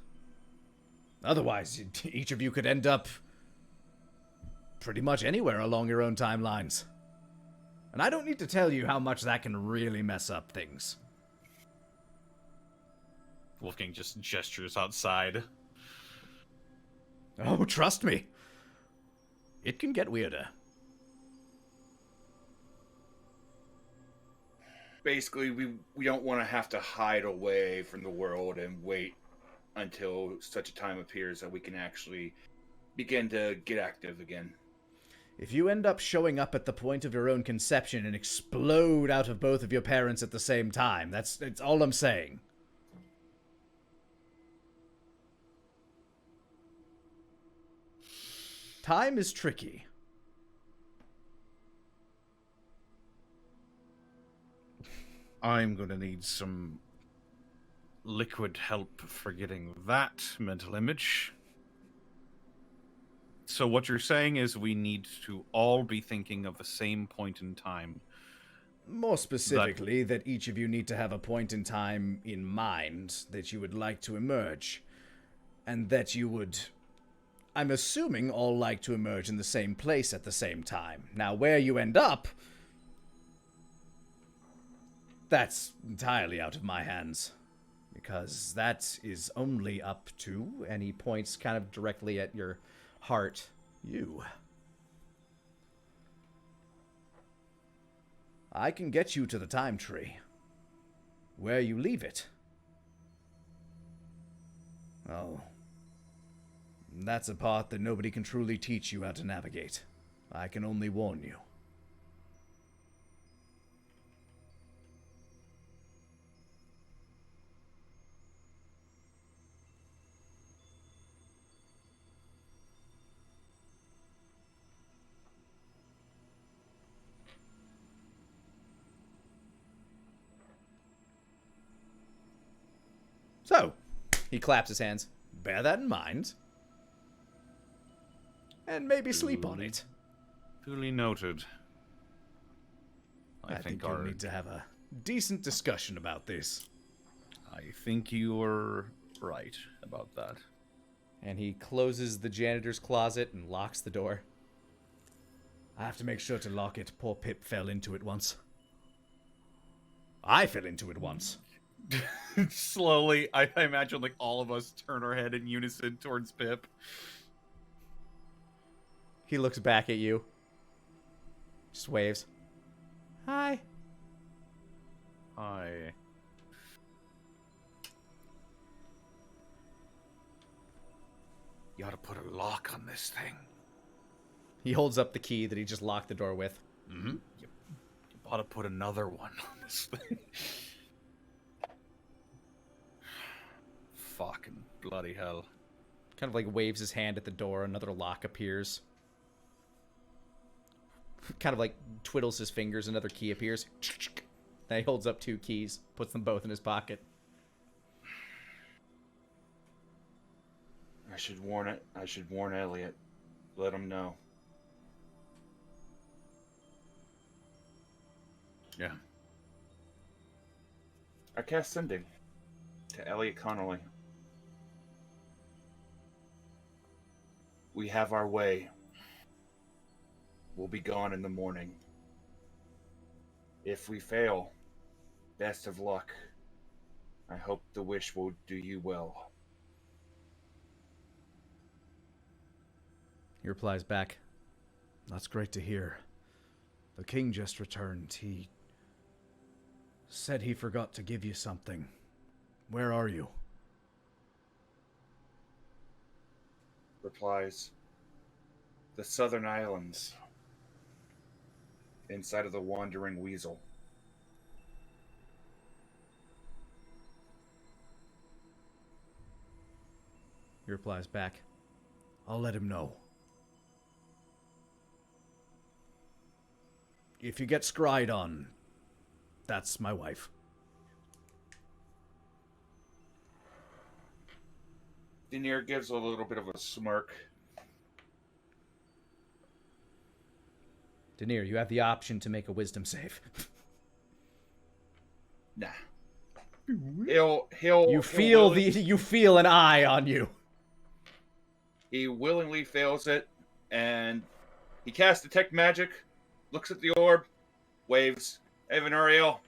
D: Otherwise, each of you could end up pretty much anywhere along your own timelines. And I don't need to tell you how much that can really mess up things.
H: Wolfgang just gestures outside.
D: Oh, trust me. It can get weirder.
C: Basically, we don't want to have to hide away from the world and wait until such a time appears that we can actually begin to get active again.
D: If you end up showing up at the point of your own conception and explode out of both of your parents at the same time, that's all I'm saying. Time is tricky.
B: I'm going to need some liquid help for getting that mental image. So what you're saying is we need to all be thinking of the same point in time.
D: More specifically, that each of you need to have a point in time in mind that you would like to emerge. And that you would, I'm assuming, all like to emerge in the same place at the same time. Now, where you end up, that's entirely out of my hands. Because that is only up to, and he points kind of directly at your heart, you. I can get you to the time tree. Where you leave it, oh, that's a part that nobody can truly teach you how to navigate. I can only warn you.
A: So, he claps his hands. Bear that in mind.
D: And maybe sleep on it.
B: Duly noted.
D: I think you'll need to have a decent discussion about this.
B: I think you're right about that.
A: And he closes the janitor's closet and locks the door.
D: I have to make sure to lock it. Poor Pip fell into it once. I fell into it once.
H: Slowly, I imagine like all of us turn our head in unison towards Pip.
A: He looks back at you. Just waves. Hi.
B: I... You ought to put a lock on this thing.
A: He holds up the key that he just locked the door with.
B: Mm-hmm. You ought to put another one on this thing. Fucking bloody hell.
A: Kind of like waves his hand at the door. Another lock appears. Kind of like twiddles his fingers. Another key appears. Then he holds up two keys. Puts them both in his pocket.
C: I should warn Elliot. Let him know.
B: Yeah.
C: I cast Sending to Elliot Connolly. We have our way. We'll be gone in the morning. If we fail, best of luck. I hope the wish will do you well.
D: He replies back, "That's great to hear. The king just returned. He said he forgot to give you something. Where are you?"
C: Replies, the Southern Islands. Inside of the Wandering Weasel.
D: He replies back, "I'll let him know. If you get scryed on, that's my wife."
C: Denier gives a little bit of a smirk.
A: Denier, you have the option to make a wisdom save.
C: Nah. He'll
A: You feel an eye on you.
C: He willingly fails it, and he casts Detect Magic, looks at the orb, waves. Hey, Venariel.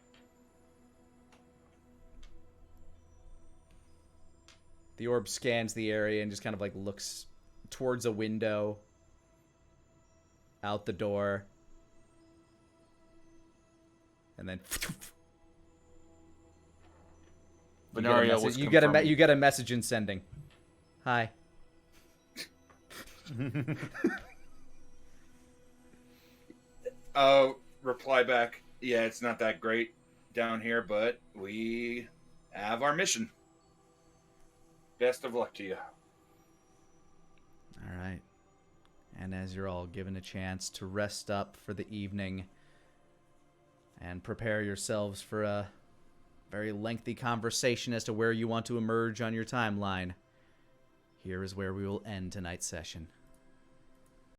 A: The orb scans the area and just kind of like looks towards a window, out the door, and then you get a message in sending. Hi.
C: Reply back. Yeah, it's not that great down here, but we have our mission. Best of luck to you.
A: All right. And as you're all given a chance to rest up for the evening and prepare yourselves for a very lengthy conversation as to where you want to emerge on your timeline, here is where we will end tonight's session.